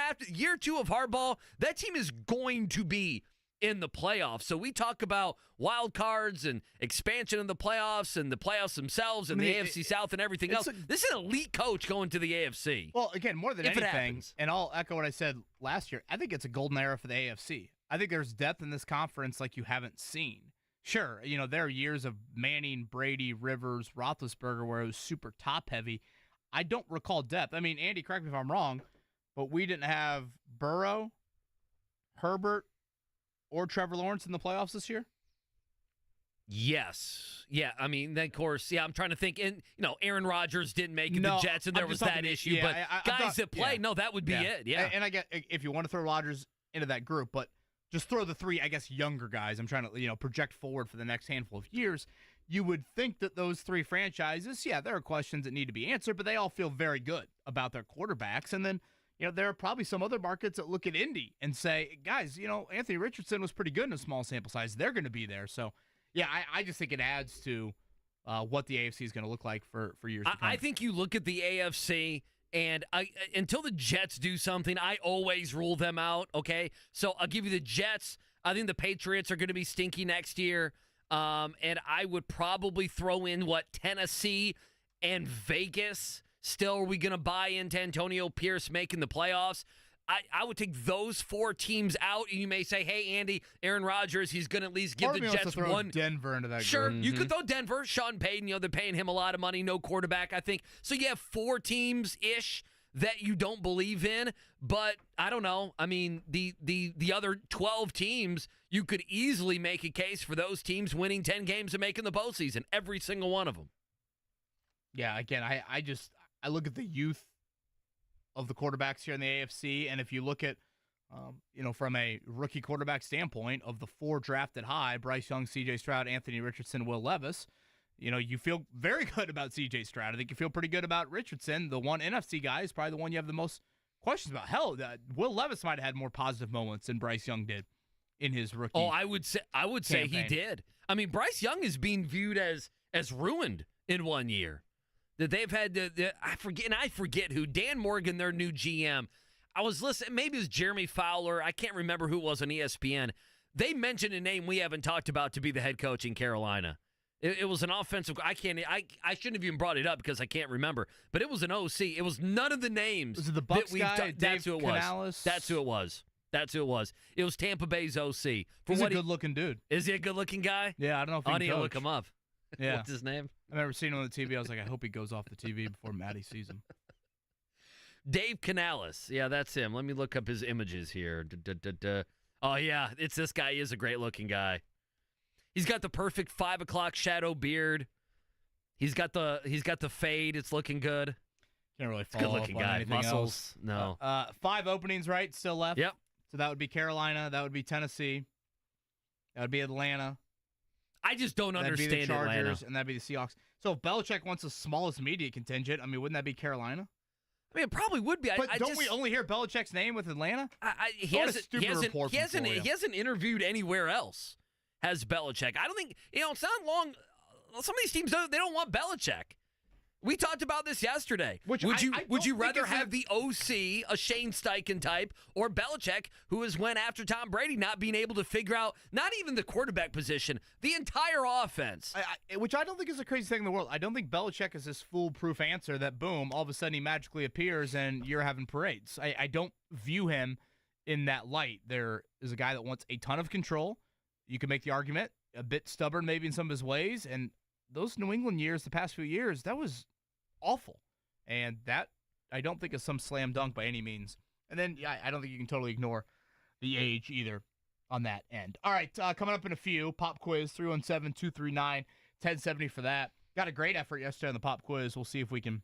2 of Harbaugh, that team is going to be in the playoffs. So we talk about wild cards and expansion of the playoffs and the playoffs themselves and the AFC South and everything else. This is an elite coach going to the AFC. Well, again, more than anything, and I'll echo what I said last year, I think it's a golden era for the AFC. I think there's depth in this conference like you haven't seen. Sure, there are years of Manning, Brady, Rivers, Roethlisberger where it was super top-heavy. I don't recall depth. I mean, Andy, correct me if I'm wrong, but we didn't have Burrow, Herbert, or Trevor Lawrence in the playoffs this year? Yes. Yeah, I mean, then, of course, I'm trying to think. And, Aaron Rodgers didn't make it, the Jets, and there was that issue. But guys that play, that would be it. Yeah. And I get if you want to throw Rodgers into that group, but just throw the 3, I guess, younger guys. I'm trying to, project forward for the next handful of years. You would think that those 3 franchises, there are questions that need to be answered, but they all feel very good about their quarterbacks. And then, there are probably some other markets that look at Indy and say, guys, Anthony Richardson was pretty good in a small sample size. They're going to be there. So Yeah, I just think it adds to what the AFC is going to look like for years to come. I think you look at the AFC, and until the Jets do something, I always rule them out, okay? So I'll give you the Jets. I think the Patriots are going to be stinky next year. And I would probably throw in, Tennessee and Vegas. Still, are we going to buy into Antonio Pierce making the playoffs? I would take those 4 teams out, and you may say, hey, Andy, Aaron Rodgers, he's going to at least give the Jets one. Denver into that Sure, group. you could throw Denver. Sean Payton, they're paying him a lot of money, no quarterback, I think. So you have 4 teams-ish that you don't believe in, but I don't know. I mean, the other 12 teams, you could easily make a case for those teams winning 10 games and making the postseason, every single one of them. Yeah, again, I look at the youth of the quarterbacks here in the AFC, and if you look at, from a rookie quarterback standpoint, of the 4 drafted high, Bryce Young, C.J. Stroud, Anthony Richardson, Will Levis, you feel very good about C.J. Stroud. I think you feel pretty good about Richardson. The one NFC guy is probably the one you have the most questions about. Hell, Will Levis might have had more positive moments than Bryce Young did in his rookie. Oh, I would say he did. I mean, Bryce Young is being viewed as ruined in 1 year. That they've had I forget who, Dan Morgan, their new GM. I was listening, maybe it was Jeremy Fowler. I can't remember who it was on ESPN. They mentioned a name we haven't talked about to be the head coach in Carolina. It was an offensive. I shouldn't have even brought it up because I can't remember. But it was an OC. It was none of the names. Was it the Bucs guy? That's who it was. That's who it was. It was Tampa Bay's OC. He's a good-looking dude. Is he a good-looking guy? Yeah, I don't know if he can I need to coach. look him up. Yeah. What's his name? I remember seeing him on the TV. I was like, I hope he goes off the TV before Maddie sees him. Dave Canales. Yeah, that's him. Let me look up his images here. Oh, yeah, it's this guy. He is a great-looking guy. He's got the perfect 5 o'clock shadow beard. He's got the fade. It's looking good. Can't really follow good looking up on guy. anything Muscles. else. No. 5 openings, right? Still left. Yep. So that would be Carolina. That would be Tennessee. That would be Atlanta. I just don't understand That'd be the Chargers, Atlanta. and that'd be the Seahawks. So if Belichick wants the smallest immediate contingent, I mean, wouldn't that be Carolina? I mean, it probably would be. But don't we only hear Belichick's name with Atlanta? He hasn't interviewed anywhere else. Has Belichick? I don't think it's not long. Some of these teams they don't want Belichick. We talked about this yesterday. Would you rather have the OC, a Shane Steichen type, or Belichick, who has went after Tom Brady, not being able to figure out not even the quarterback position, the entire offense? Which I don't think is the craziest thing in the world. I don't think Belichick is this foolproof answer that, boom, all of a sudden he magically appears and you're having parades. I don't view him in that light. There is a guy that wants a ton of control. You can make the argument, a bit stubborn maybe in some of his ways, and those New England years, the past few years, that was awful. And that, I don't think, is some slam dunk by any means. And then, I don't think you can totally ignore the age either on that end. All right, coming up in a few, pop quiz, 317-239-1070 for that. Got a great effort yesterday on the pop quiz. We'll see if we can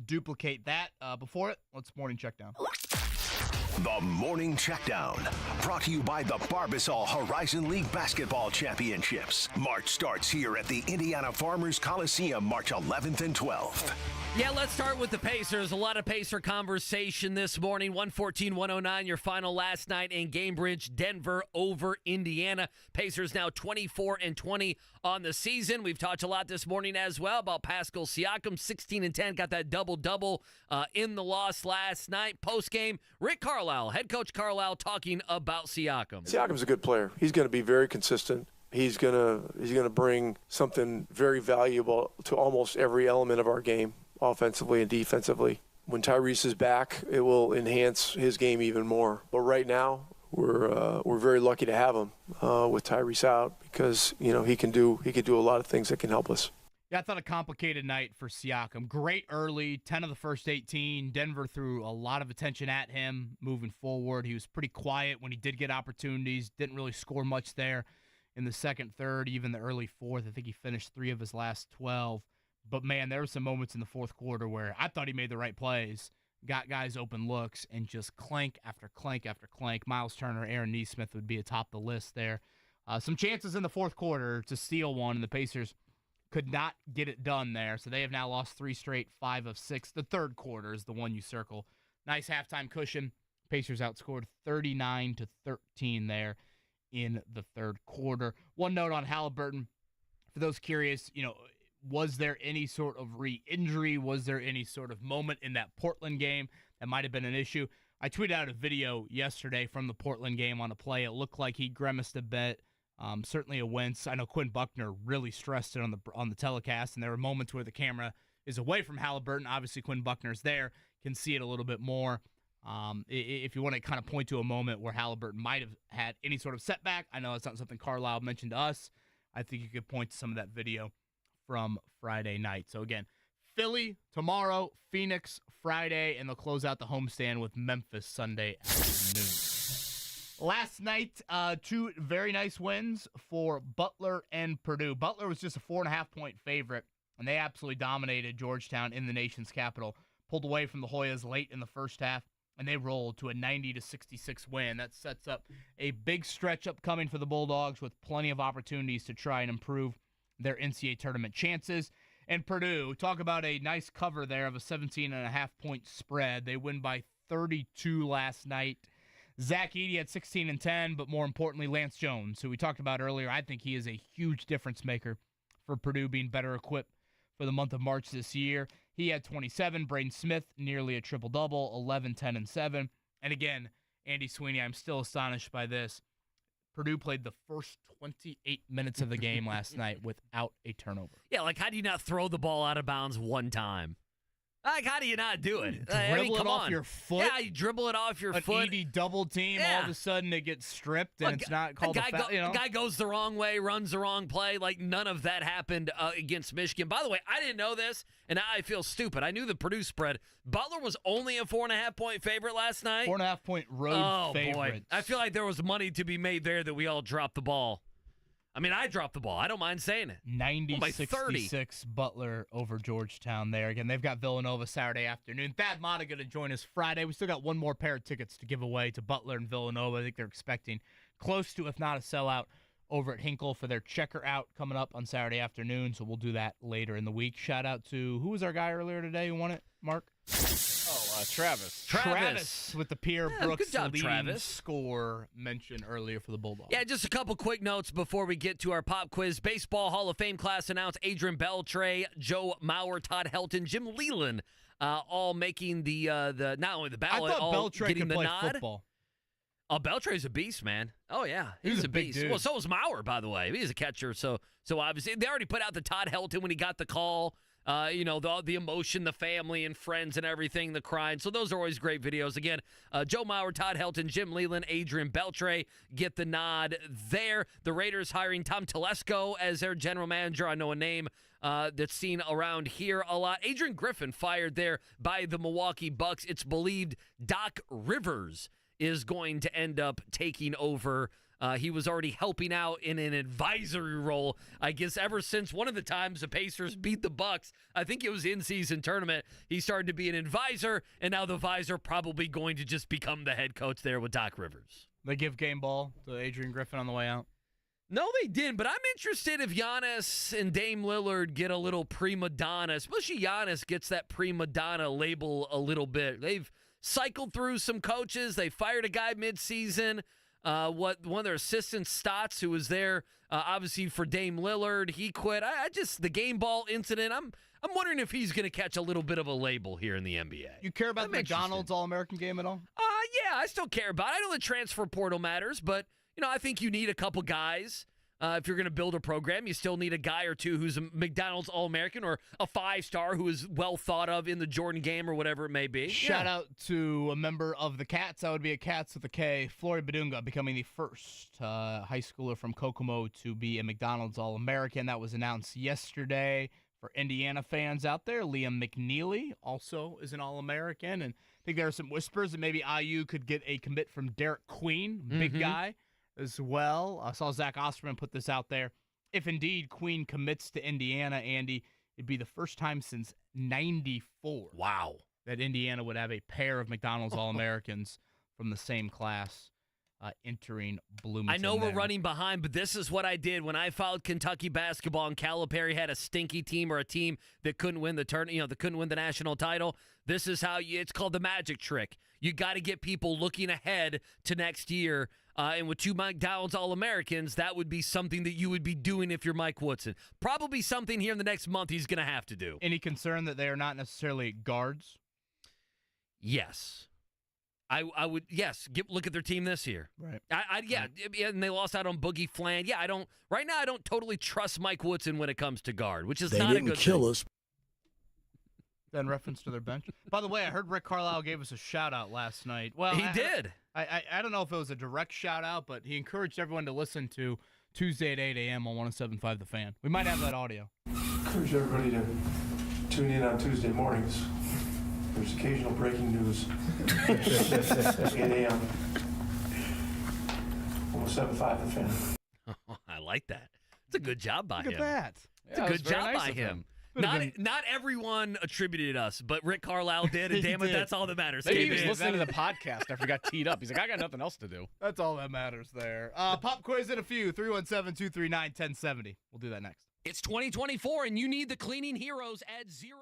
duplicate that. Before it, let's morning check down. The Morning Checkdown, brought to you by the Barbasol Horizon League Basketball Championships. March starts here at the Indiana Farmers Coliseum, March 11th and 12th. Yeah, let's start with the Pacers. A lot of Pacer conversation this morning. 114-109, your final last night in Gamebridge, Denver over Indiana. Pacers now 24-20 on the season. We've talked a lot this morning as well about Pascal Siakam, 16-10, got that double-double in the loss last night. Post-game, Rick Carlisle, head coach Carlisle, talking about Siakam. Siakam's a good player. He's going to be very consistent. He's gonna bring something very valuable to almost every element of our game, offensively and defensively. When Tyrese is back, it will enhance his game even more. But right now, we're very lucky to have him with Tyrese out because he can do a lot of things that can help us. Yeah, I thought a complicated night for Siakam. Great early, 10 of the first 18. Denver threw a lot of attention at him moving forward. He was pretty quiet when he did get opportunities. Didn't really score much there in the second, third, even the early fourth. I think he finished 3 of his last 12. But, man, there were some moments in the fourth quarter where I thought he made the right plays, got guys open looks, and just clank after clank after clank. Miles Turner, Aaron Nesmith would be atop the list there. Some chances in the fourth quarter to steal one, and the Pacers could not get it done there. So they have now lost 3 straight, 5 of 6. The third quarter is the one you circle. Nice halftime cushion. Pacers outscored 39-13 there in the third quarter. One note on Haliburton, for those curious, was there any sort of re-injury? Was there any sort of moment in that Portland game that might have been an issue? I tweeted out a video yesterday from the Portland game on a play. It looked like he grimaced a bit, certainly a wince. I know Quinn Buckner really stressed it on the telecast, and there were moments where the camera is away from Haliburton. Obviously, Quinn Buckner's there, can see it a little bit more. If you want to kind of point to a moment where Haliburton might have had any sort of setback, I know it's not something Carlisle mentioned to us. I think you could point to some of that video from Friday night. So again, Philly tomorrow, Phoenix Friday, and they'll close out the homestand with Memphis Sunday afternoon. Last night, two very nice wins for Butler and Purdue. Butler was just a 4.5-point favorite, and they absolutely dominated Georgetown in the nation's capital. Pulled away from the Hoyas late in the first half, and they rolled to a 90-66 win. That sets up a big stretch upcoming for the Bulldogs with plenty of opportunities to try and improve their NCAA tournament chances. And Purdue, talk about a nice cover there of a 17.5-point spread. They win by 32 last night. Zach Edey had 16 and 10, but more importantly, Lance Jones, who we talked about earlier. I think he is a huge difference maker for Purdue being better equipped for the month of March this year. He had 27. Braden Smith, nearly a triple-double, 11, 10, and 7. And again, Andy Sweeney, I'm still astonished by this. Purdue played the first 28 minutes of the game last night without a turnover. Yeah, like how do you not throw the ball out of bounds one time? Like, how do you not do it? Dribble it off your foot? Yeah, you dribble it off your foot. An Edey double team, all of a sudden it gets stripped, and it's not called a foul. The guy goes the wrong way, runs the wrong play. Like, none of that happened against Michigan. By the way, I didn't know this, and now I feel stupid. I knew the Purdue spread. Butler was only a 4.5-point favorite last night. 4.5-point road favorite. Boy. I feel like there was money to be made there that we all dropped the ball. I mean, I dropped the ball. I don't mind saying it. 90-66 Butler over Georgetown there. Again, they've got Villanova Saturday afternoon. Thad Mata going to join us Friday. We still got one more pair of tickets to give away to Butler and Villanova. I think they're expecting close to, if not a sellout, over at Hinkle for their checker out coming up on Saturday afternoon. So we'll do that later in the week. Shout out to, who was our guy earlier today who won it, Mark? Travis with the Pierre Brooks good job, leading Travis. score mentioned earlier for the Bulldogs. Yeah, just a couple quick notes before we get to our pop quiz. Baseball Hall of Fame class announced Adrian Beltre, Joe Mauer, Todd Helton, Jim Leland, all making the not only the ballot, I thought all Beltre getting could the play nod. Football. Oh, Beltre's a beast, man. Oh yeah, he's a big beast. dude. Well, so was Mauer, by the way. He's a catcher, so obviously they already put out the Todd Helton when he got the call. The emotion, the family and friends and everything, the crying. So those are always great videos. Again, Joe Mauer, Todd Helton, Jim Leland, Adrian Beltre get the nod there. The Raiders hiring Tom Telesco as their general manager. I know a name that's seen around here a lot. Adrian Griffin fired there by the Milwaukee Bucks. It's believed Doc Rivers is going to end up taking over. He was already helping out in an advisory role, I guess, ever since one of the times the Pacers beat the Bucks. I think it was in-season tournament. He started to be an advisor, and now the advisor probably going to just become the head coach there with Doc Rivers. They give game ball to Adrian Griffin on the way out. No, they didn't, but I'm interested if Giannis and Dame Lillard get a little prima donna, especially Giannis gets that prima donna label a little bit. They've cycled through some coaches. They fired a guy midseason. One of their assistants, Stotts, who was there, obviously for Dame Lillard, he quit. I just the game ball incident. I'm wondering if he's going to catch a little bit of a label here in the NBA. You care about the McDonald's All-American game at all? Yeah, I still care about it. I know the transfer portal matters, but I think you need a couple guys. If you're going to build a program, you still need a guy or two who's a McDonald's All-American or a 5-star who is well thought of in the Jordan game or whatever it may be. Shout out to a member of the Cats. That would be a Cats with a K. Flory Badunga becoming the first high schooler from Kokomo to be a McDonald's All-American. That was announced yesterday. For Indiana fans out there, Liam McNeely also is an All-American. And I think there are some whispers that maybe IU could get a commit from Derek Queen, big guy. As well. I saw Zach Osterman put this out there. If indeed Queen commits to Indiana, Andy, it'd be the first time since 94. Wow. That Indiana would have a pair of McDonald's All-Americans from the same class entering Bloomington. I know we're running behind, but this is what I did when I followed Kentucky basketball and Calipari had a stinky team or a team that couldn't win the that couldn't win the national title. This is how it's called the magic trick. You got to get people looking ahead to next year. and with 2 Mike Dowds All-Americans, that would be something that you would be doing if you're Mike Woodson. Probably something here in the next month he's going to have to do. Any concern that they are not necessarily guards? Yes. I would, yes. Look at their team this year. Right. And they lost out on Boogie Flan. Yeah, right now I don't totally trust Mike Woodson when it comes to guard, which is not a good thing. They didn't kill us. In reference to their bench. By the way, I heard Rick Carlisle gave us a shout-out last night. Well, he did. I don't know if it was a direct shout-out, but he encouraged everyone to listen to Tuesday at 8 a.m. on 107.5 The Fan. We might have that audio. Encourage everybody to tune in on Tuesday mornings. There's occasional breaking news. 8 a.m. 107.5 The Fan. I like that. It's a good job by him. Look at that. It's a good job by him. Not everyone attributed us, but Rick Carlisle did, and damn it, that's all that matters. Maybe he was listening to the podcast after he got teed up. He's like, I got nothing else to do. That's all that matters there. Pop quiz in a few. 317-239-1070. We'll do that next. It's 2024, and you need the cleaning heroes at 0.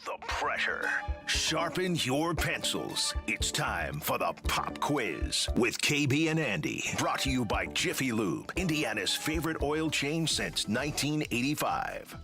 the pressure. Sharpen your pencils. It's time for the Pop Quiz with KB and Andy. Brought to you by Jiffy Lube, Indiana's favorite oil change since 1985.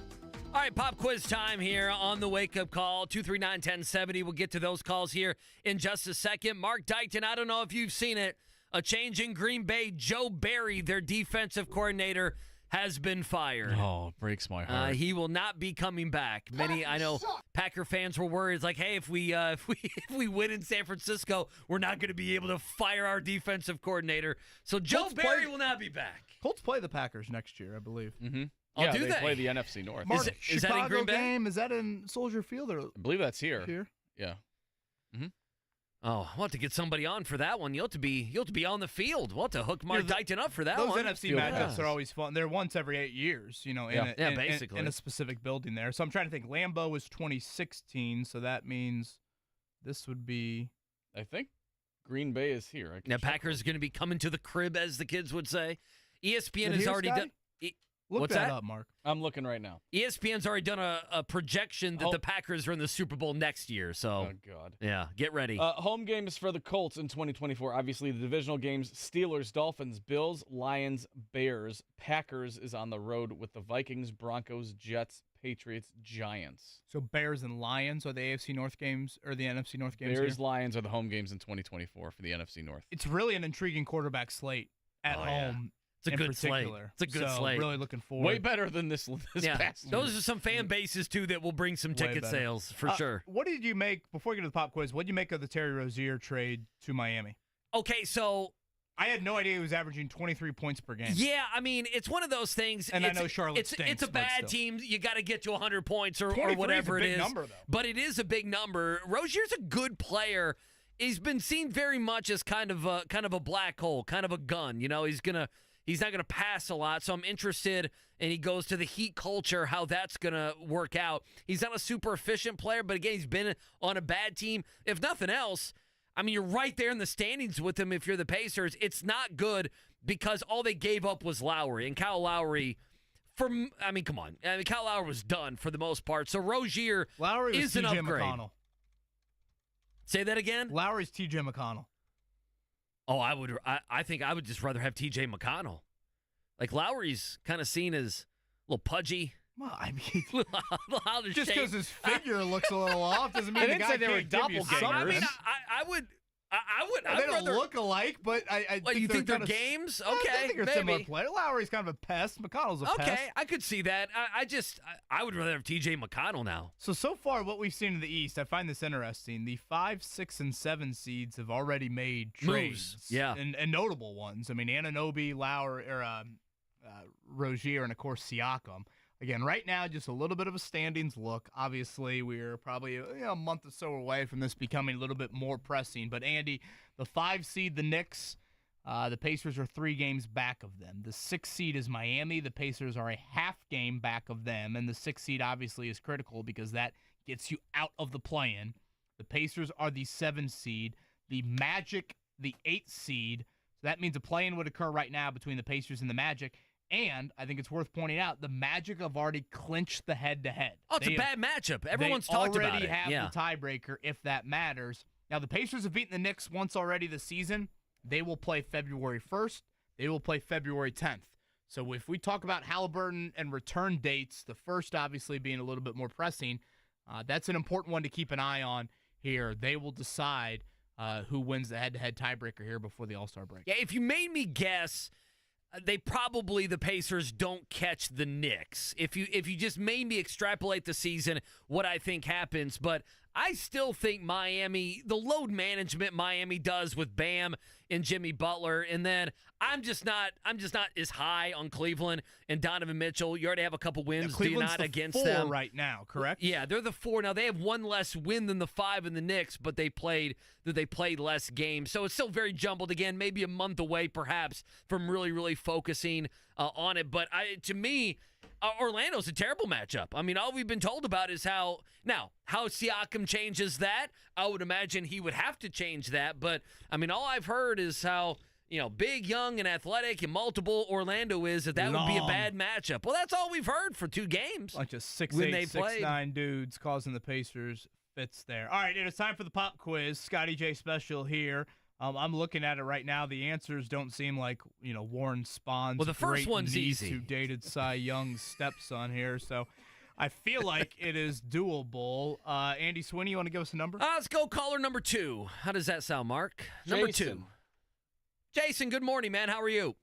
All right, pop quiz time here on the wake-up call, 239-1070. We'll get to those calls here in just a second. Mark Dykton, I don't know if you've seen it. A change in Green Bay. Joe Barry, their defensive coordinator, has been fired. Oh, breaks my heart. He will not be coming back. Many, I know, Packer fans were worried. It's like, hey, if we win in San Francisco, we're not going to be able to fire our defensive coordinator. So Joe Barry will not be back. Colts play the Packers next year, I believe. Mm-hmm. Yeah, they play the NFC North. Mark, is that in Green Bay? Game, is that in Soldier Field? Or I believe that's here. Yeah. Mm-hmm. Oh, we'll have to get somebody on for that one. You'll have to be on the field. We'll have to hook Mark Dykton up for that those one. Those NFC matchups are always fun. They're once every 8 years, basically. in a specific building there. So I'm trying to think. Lambeau was 2016, so that means this would be. I think Green Bay is here. Now Packers is going to be coming to the crib, as the kids would say. ESPN has already done. Look that up, Mark. I'm looking right now. ESPN's already done a projection that the Packers are in the Super Bowl next year. So, oh God, yeah, get ready. Home games for the Colts in 2024. Obviously, the divisional games: Steelers, Dolphins, Bills, Lions, Bears. Packers is on the road with the Vikings, Broncos, Jets, Patriots, Giants. So Bears and Lions are the AFC North games or the NFC North games. Bears, Lions are the home games in 2024 for the NFC North. It's really an intriguing quarterback slate at home. Yeah. It's a good slate. It's a good slate. Really looking forward. Way better than this past. Those are some fan bases, too, that will bring some ticket sales, for sure. What did you make, before we get to the pop quiz, what did you make of the Terry Rozier trade to Miami? Okay, so I had no idea he was averaging 23 points per game. Yeah, I mean, it's one of those things. And I know Charlotte stinks. It's a bad team. You got to get to 100 points or whatever is a it big is. Number, though. But it is a big number. Rozier's a good player. He's been seen very much as kind of a black hole, kind of a gun. You know, he's not going to pass a lot, so I'm interested, and he goes to the Heat culture, how that's going to work out. He's not a super efficient player, but again, he's been on a bad team. If nothing else, I mean, you're right there in the standings with him if you're the Pacers. It's not good because all they gave up was Lowry, and Kyle Lowry, come on. I mean, Kyle Lowry was done for the most part, so Rozier is an upgrade. McConnell. Say that again? Lowry's T.J. McConnell. Oh, I think I would just rather have T.J. McConnell. Like, Lowry's kind of seen as a little pudgy. Well, I mean, just shape. because his figure looks a little off doesn't mean the guy can't give you something. I mean, they don't look alike, but I think you think they're kinda, games? Okay, I think they're similar players. Lowry's kind of a pest. McConnell's a pest. Okay, I could see that. I would rather have T.J. McConnell now. So far, what we've seen in the East, I find this interesting. The 5, 6, and 7 seeds have already made trades. Moves. Yeah. And notable ones. I mean, Anunoby, Lowry, or Rozier, and, of course, Siakam. Again, right now, just a little bit of a standings look. Obviously, we're probably a month or so away from this becoming a little bit more pressing. But, Andy, the 5 seed, the Knicks, the Pacers are 3 games back of them. The 6 seed is Miami. The Pacers are a half game back of them. And the 6 seed, obviously, is critical because that gets you out of the play-in. The Pacers are the 7 seed. The Magic, the 8 seed. So that means a play-in would occur right now between the Pacers and the Magic. And I think it's worth pointing out, the Magic have already clinched the head-to-head. Oh, it's a bad matchup. Everyone's talked about it. They already have the tiebreaker, if that matters. Now, the Pacers have beaten the Knicks once already this season. They will play February 1st. They will play February 10th. So if we talk about Haliburton and return dates, the first obviously being a little bit more pressing, that's an important one to keep an eye on here. They will decide who wins the head-to-head tiebreaker here before the All-Star break. Yeah, if you made me guess, the Pacers don't catch the Knicks. If you just made me extrapolate the season, what I think happens, but I still think Miami, the load management Miami does with Bam and Jimmy Butler, and then I'm just not as high on Cleveland and Donovan Mitchell. You already have a couple wins, do you not, against them right now, correct? Yeah, they're the 4 now. They have one less win than the 5 in the Knicks, but they played less games, so it's still very jumbled. Again, maybe a month away, perhaps, from really, really focusing on it. But to me, Orlando's a terrible matchup. I mean, all we've been told about is how Siakam changes that. I would imagine he would have to change that. But, I mean, all I've heard is how big, young, and athletic, and multiple Orlando is, that would be a bad matchup. Well, that's all we've heard for 2 games. Bunch of 6'8", 6'9" dudes causing the Pacers fits there. All right, it's time for the pop quiz. Scotty J special here. I'm looking at it right now. The answers don't seem like, Warren Spahn's the first great one's niece easy. who dated Cy Young's stepson here. So I feel like it is doable. Andy Swinney, you want to give us a number? Let's go caller number 2. How does that sound, Mark? Number 2. Jason, good morning, man. How are you?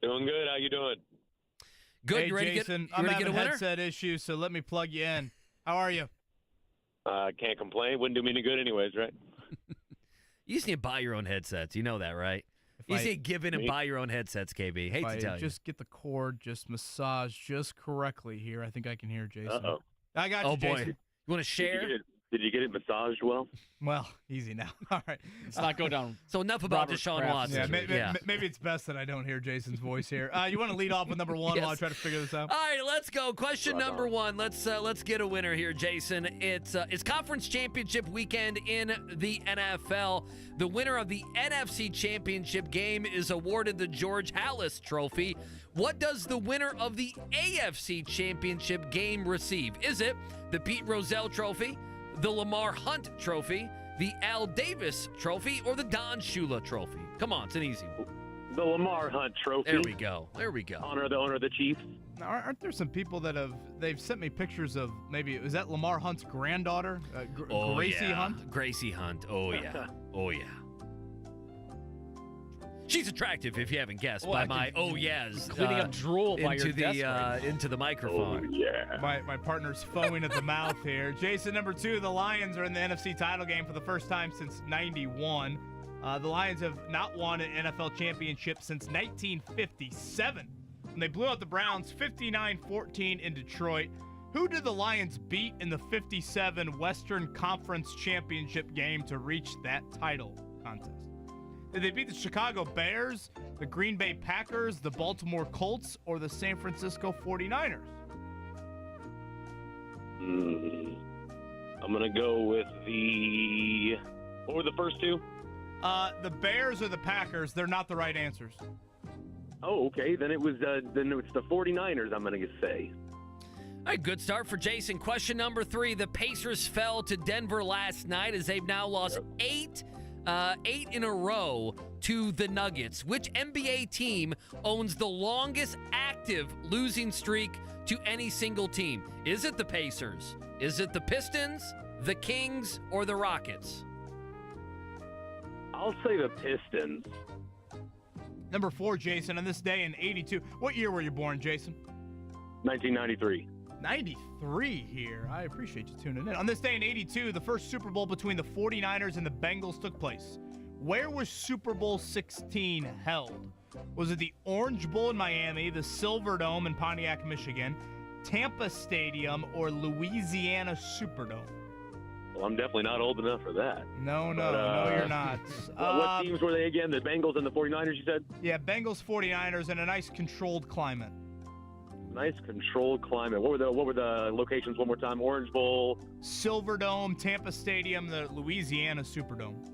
Doing good. How you doing? Good. Hey, you ready Jason, to get a winner? headset issues, so let me plug you in. How are you? Can't complain. Wouldn't do me any good anyways, right? You just need to buy your own headsets. You know that, right? You just need to give in and buy your own headsets, KB. Hate to tell you. Just get the cord just massaged just correctly here. I think I can hear Jason. Uh-oh. I got you, Oh, boy. Jason. You want to share? Did you get it massaged well? Well, easy now. All right. Let's not go down. So enough about Robert Deshaun Kraft. Watson. Maybe it's best that I don't hear Jason's voice here. You want to lead off with number 1 while I try to figure this out? All right, let's go. Question number 1. Let's get a winner here, Jason. It's conference championship weekend in the NFL. The winner of the NFC Championship game is awarded the George Halas Trophy. What does the winner of the AFC Championship game receive? Is it the Pete Rozelle Trophy, the Lamar Hunt Trophy, the Al Davis Trophy, or the Don Shula Trophy? Come on, it's an easy one. The Lamar Hunt Trophy. There we go. Honor the owner of the Chiefs. Now, aren't there some people that they've sent me pictures of, maybe, is that Lamar Hunt's granddaughter? Gracie Hunt? Gracie Hunt. Oh, yeah. Oh, yeah. She's attractive, if you haven't guessed, by my yes. Cleaning up drool by into your the desk right now. into the microphone. Oh, yeah. My partner's foaming at the mouth here. Jason, number 2, the Lions are in the NFC title game for the first time since 91. The Lions have not won an NFL championship since 1957. And they blew out the Browns 59-14 in Detroit. Who did the Lions beat in the 57 Western Conference Championship game to reach that title contest? Did they beat the Chicago Bears, the Green Bay Packers, the Baltimore Colts, or the San Francisco 49ers? I'm going to go with what were the first 2? The Bears or the Packers. They're not the right answers. Oh, okay. Then it's the 49ers, I'm going to say. All right, good start for Jason. Question number 3. The Pacers fell to Denver last night as they've now lost 8 in a row to the Nuggets. Which NBA team owns the longest active losing streak to any single team? Is it the Pacers? Is it the Pistons, the Kings, or the Rockets? I'll say the Pistons. Number 4, Jason, on this day in 82. What year were you born, Jason? 1993. 93 here. I appreciate you tuning in. On this day in 82, the first Super Bowl between the 49ers and the Bengals took place. Where was Super Bowl 16 held? Was it the Orange Bowl in Miami, the Silver Dome in Pontiac, Michigan, Tampa Stadium, or Louisiana Superdome? Well, I'm definitely not old enough for that. No, you're not. What teams were they again? The Bengals and the 49ers, you said? Yeah, Bengals, 49ers, in a nice controlled climate. Nice controlled climate. What were the locations one more time? Orange Bowl, Silverdome, Tampa Stadium, the Louisiana Superdome.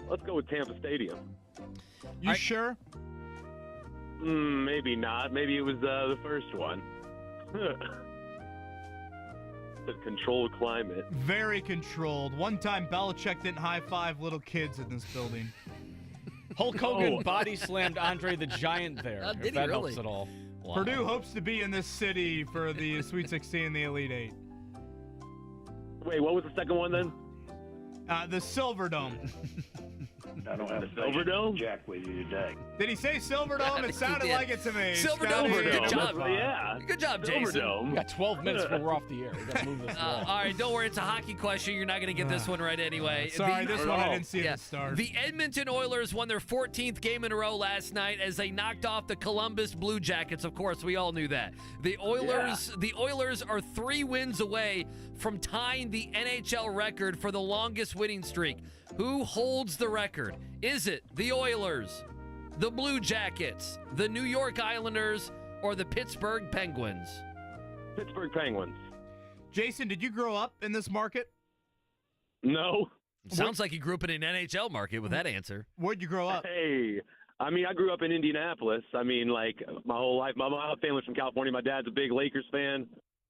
Let's go with Tampa Stadium. You sure? Maybe not. Maybe it was the first one. The controlled climate. Very controlled. One time Belichick didn't high-five little kids in this building. Hulk Hogan body slammed Andre the Giant there. Did if that he really? helps at all. Wow. Purdue hopes to be in this city for the Sweet 16 and the Elite 8. Wait, what was the second one then? The Silverdome. I don't have the Silverdome? Jack with you today. Did he say Silverdome? It sounded like it to me. Silverdome. Good job. Yeah. Good job, Jason. We got 12 minutes before we're off the air. We got to move this along. All right, don't worry. It's a hockey question. You're not going to get this one right anyway. Sorry, this one I didn't see at the start. The Edmonton Oilers won their 14th game in a row last night as they knocked off the Columbus Blue Jackets. Of course, we all knew that. The Oilers are 3 wins away from tying the NHL record for the longest winning streak. Who holds the record? Is it the Oilers, the Blue Jackets, the New York Islanders, or the Pittsburgh Penguins? Pittsburgh Penguins. Jason, did you grow up in this market? No. Sounds like you grew up in an NHL market with that answer. Where'd you grow up? Hey, I mean, I grew up in Indianapolis. I mean, like my whole life. My family's from California. My dad's a big Lakers fan,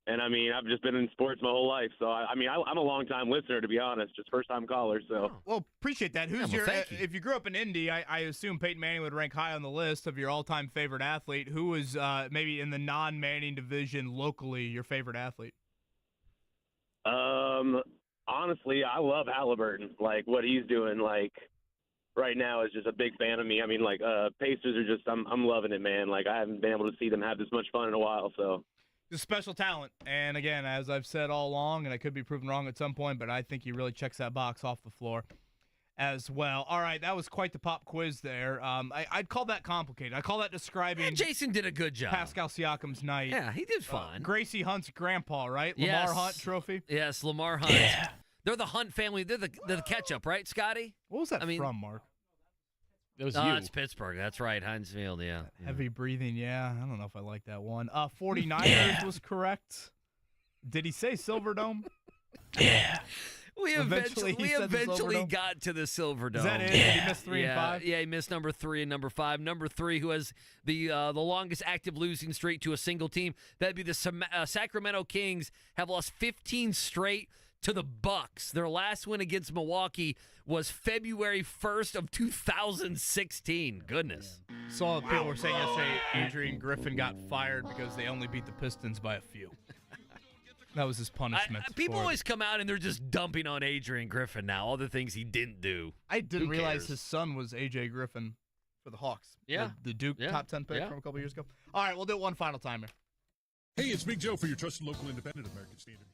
and I mean, I've just been in sports my whole life. So I'm a long-time listener, to be honest, just first-time caller. So Well, appreciate that. Who's if you grew up in Indy, I assume Peyton Manning would rank high on the list of your all-time favorite athlete. Who was maybe in the non-Manning division locally your favorite athlete? Honestly, I love Haliburton. Like what he's doing, like right now, is just a big fan of me. I mean, like Pacers are just, I'm loving it, man. Like I haven't been able to see them have this much fun in a while. So. Just special talent. And again, as I've said all along, and I could be proven wrong at some point, but I think he really checks that box off the floor as well. All right, that was quite the pop quiz there. I'd call that complicated. I call that describing. And Jason did a good job. Pascal Siakam's night. Yeah, he did fine. Gracie Hunt's grandpa, right? Yes. Lamar Hunt trophy. Yes, Lamar Hunt. Yeah. They're the Hunt family. They're the ketchup, right, Scotty? What was that from, Mark? It was you. It's Pittsburgh. That's right, Heinz Field, yeah. Heavy breathing, yeah. I don't know if I like that one. 49ers was correct. Did he say Silverdome? Yeah. We eventually got to the Silverdome. Is that it? Did he miss 3 and 5? Yeah, he missed number 3 and number 5. Number 3, who has the longest active losing streak to a single team, that'd be the Sacramento Kings, have lost 15 straight to the Bucks. Their last win against Milwaukee was February 1st of 2016. Goodness. Saw people were saying yesterday Adrian Griffin got fired because they only beat the Pistons by a few. That was his punishment. People always come out and they're just dumping on Adrian Griffin now, all the things he didn't do. I didn't realize his son was A.J. Griffin for the Hawks. Yeah. The Duke top 10 pick from a couple years ago. All right, we'll do it one final time here. Hey, it's Big Joe for your trusted local independent American Standard.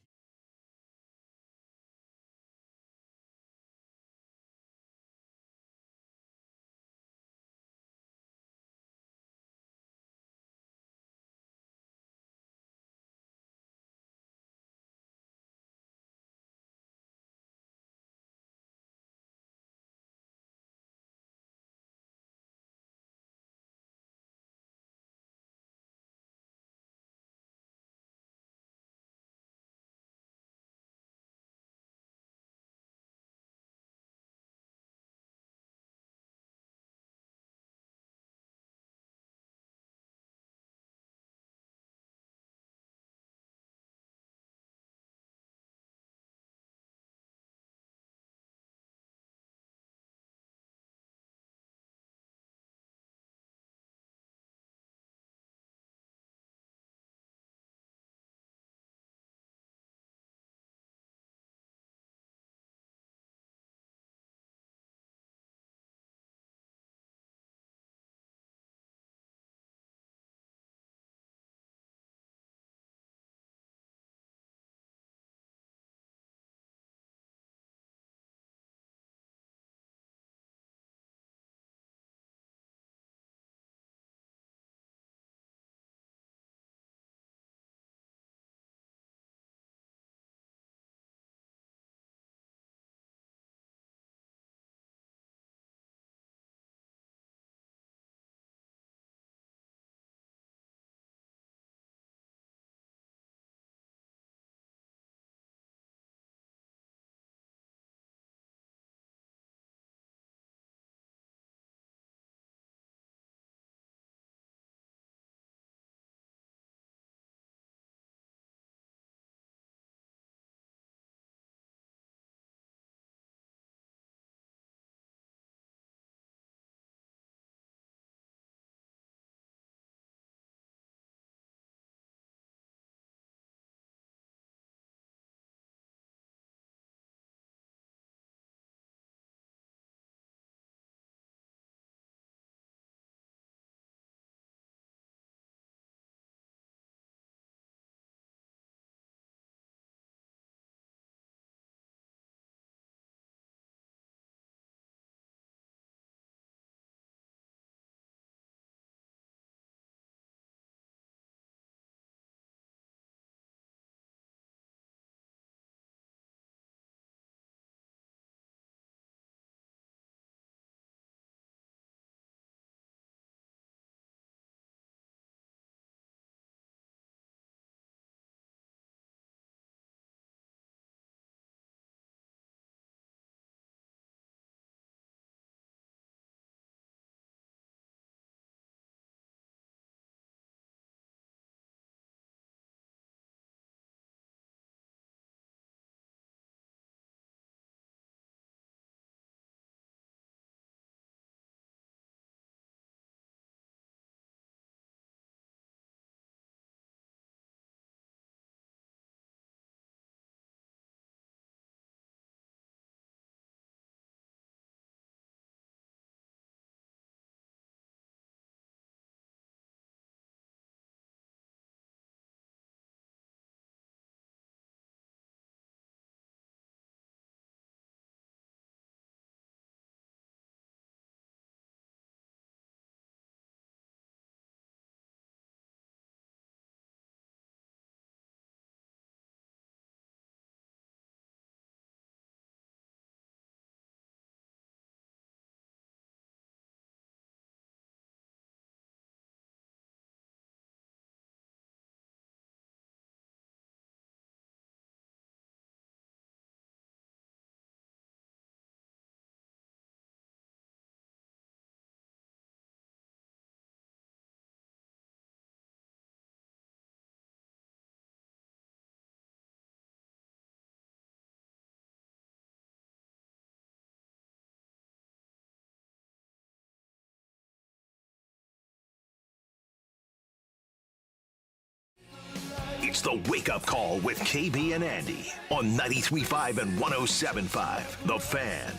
It's the Wake Up Call with KB and Andy on 93.5 and 107.5. The Fan.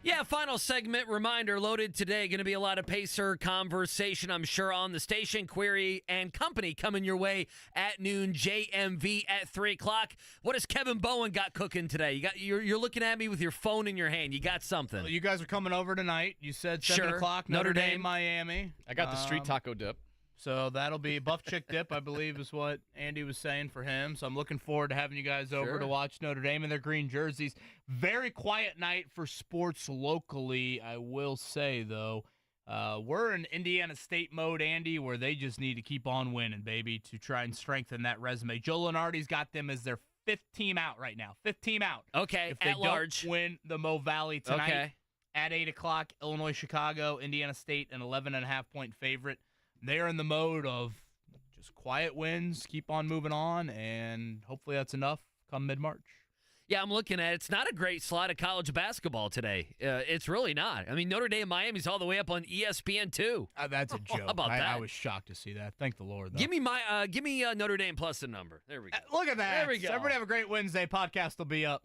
Yeah, final segment reminder loaded today. Going to be a lot of Pacer conversation, I'm sure, on the station. Query and company coming your way at noon. JMV at 3 o'clock. What has Kevin Bowen got cooking today? You're looking at me with your phone in your hand. You got something. Well, you guys are coming over tonight. You said 7 o'clock. Notre Dame, Miami. I got the street taco dip. So that'll be Buff Chick Dip, I believe, is what Andy was saying for him. So I'm looking forward to having you guys over to watch Notre Dame in their green jerseys. Very quiet night for sports locally, I will say, though. We're in Indiana State mode, Andy, where they just need to keep on winning, baby, to try and strengthen that resume. Joe Lunardi's got them as their fifth team out right now. Fifth team out. Okay, if they at large. don't win the Mo Valley tonight, Okay. at 8 o'clock, Illinois, Chicago, Indiana State, an 11.5-point favorite. They're in the mode of just quiet wins, keep on moving on, and hopefully that's enough come mid-March. Yeah, I'm looking at it. It's not a great slot of college basketball today. It's really not. I mean, Notre Dame Miami's all the way up on ESPN too. That's a joke. How about that? I was shocked to see that. Thank the Lord, though. Give me Notre Dame plus the number. There we go. Look at that. There we go. Everybody have a great Wednesday. Podcast will be up.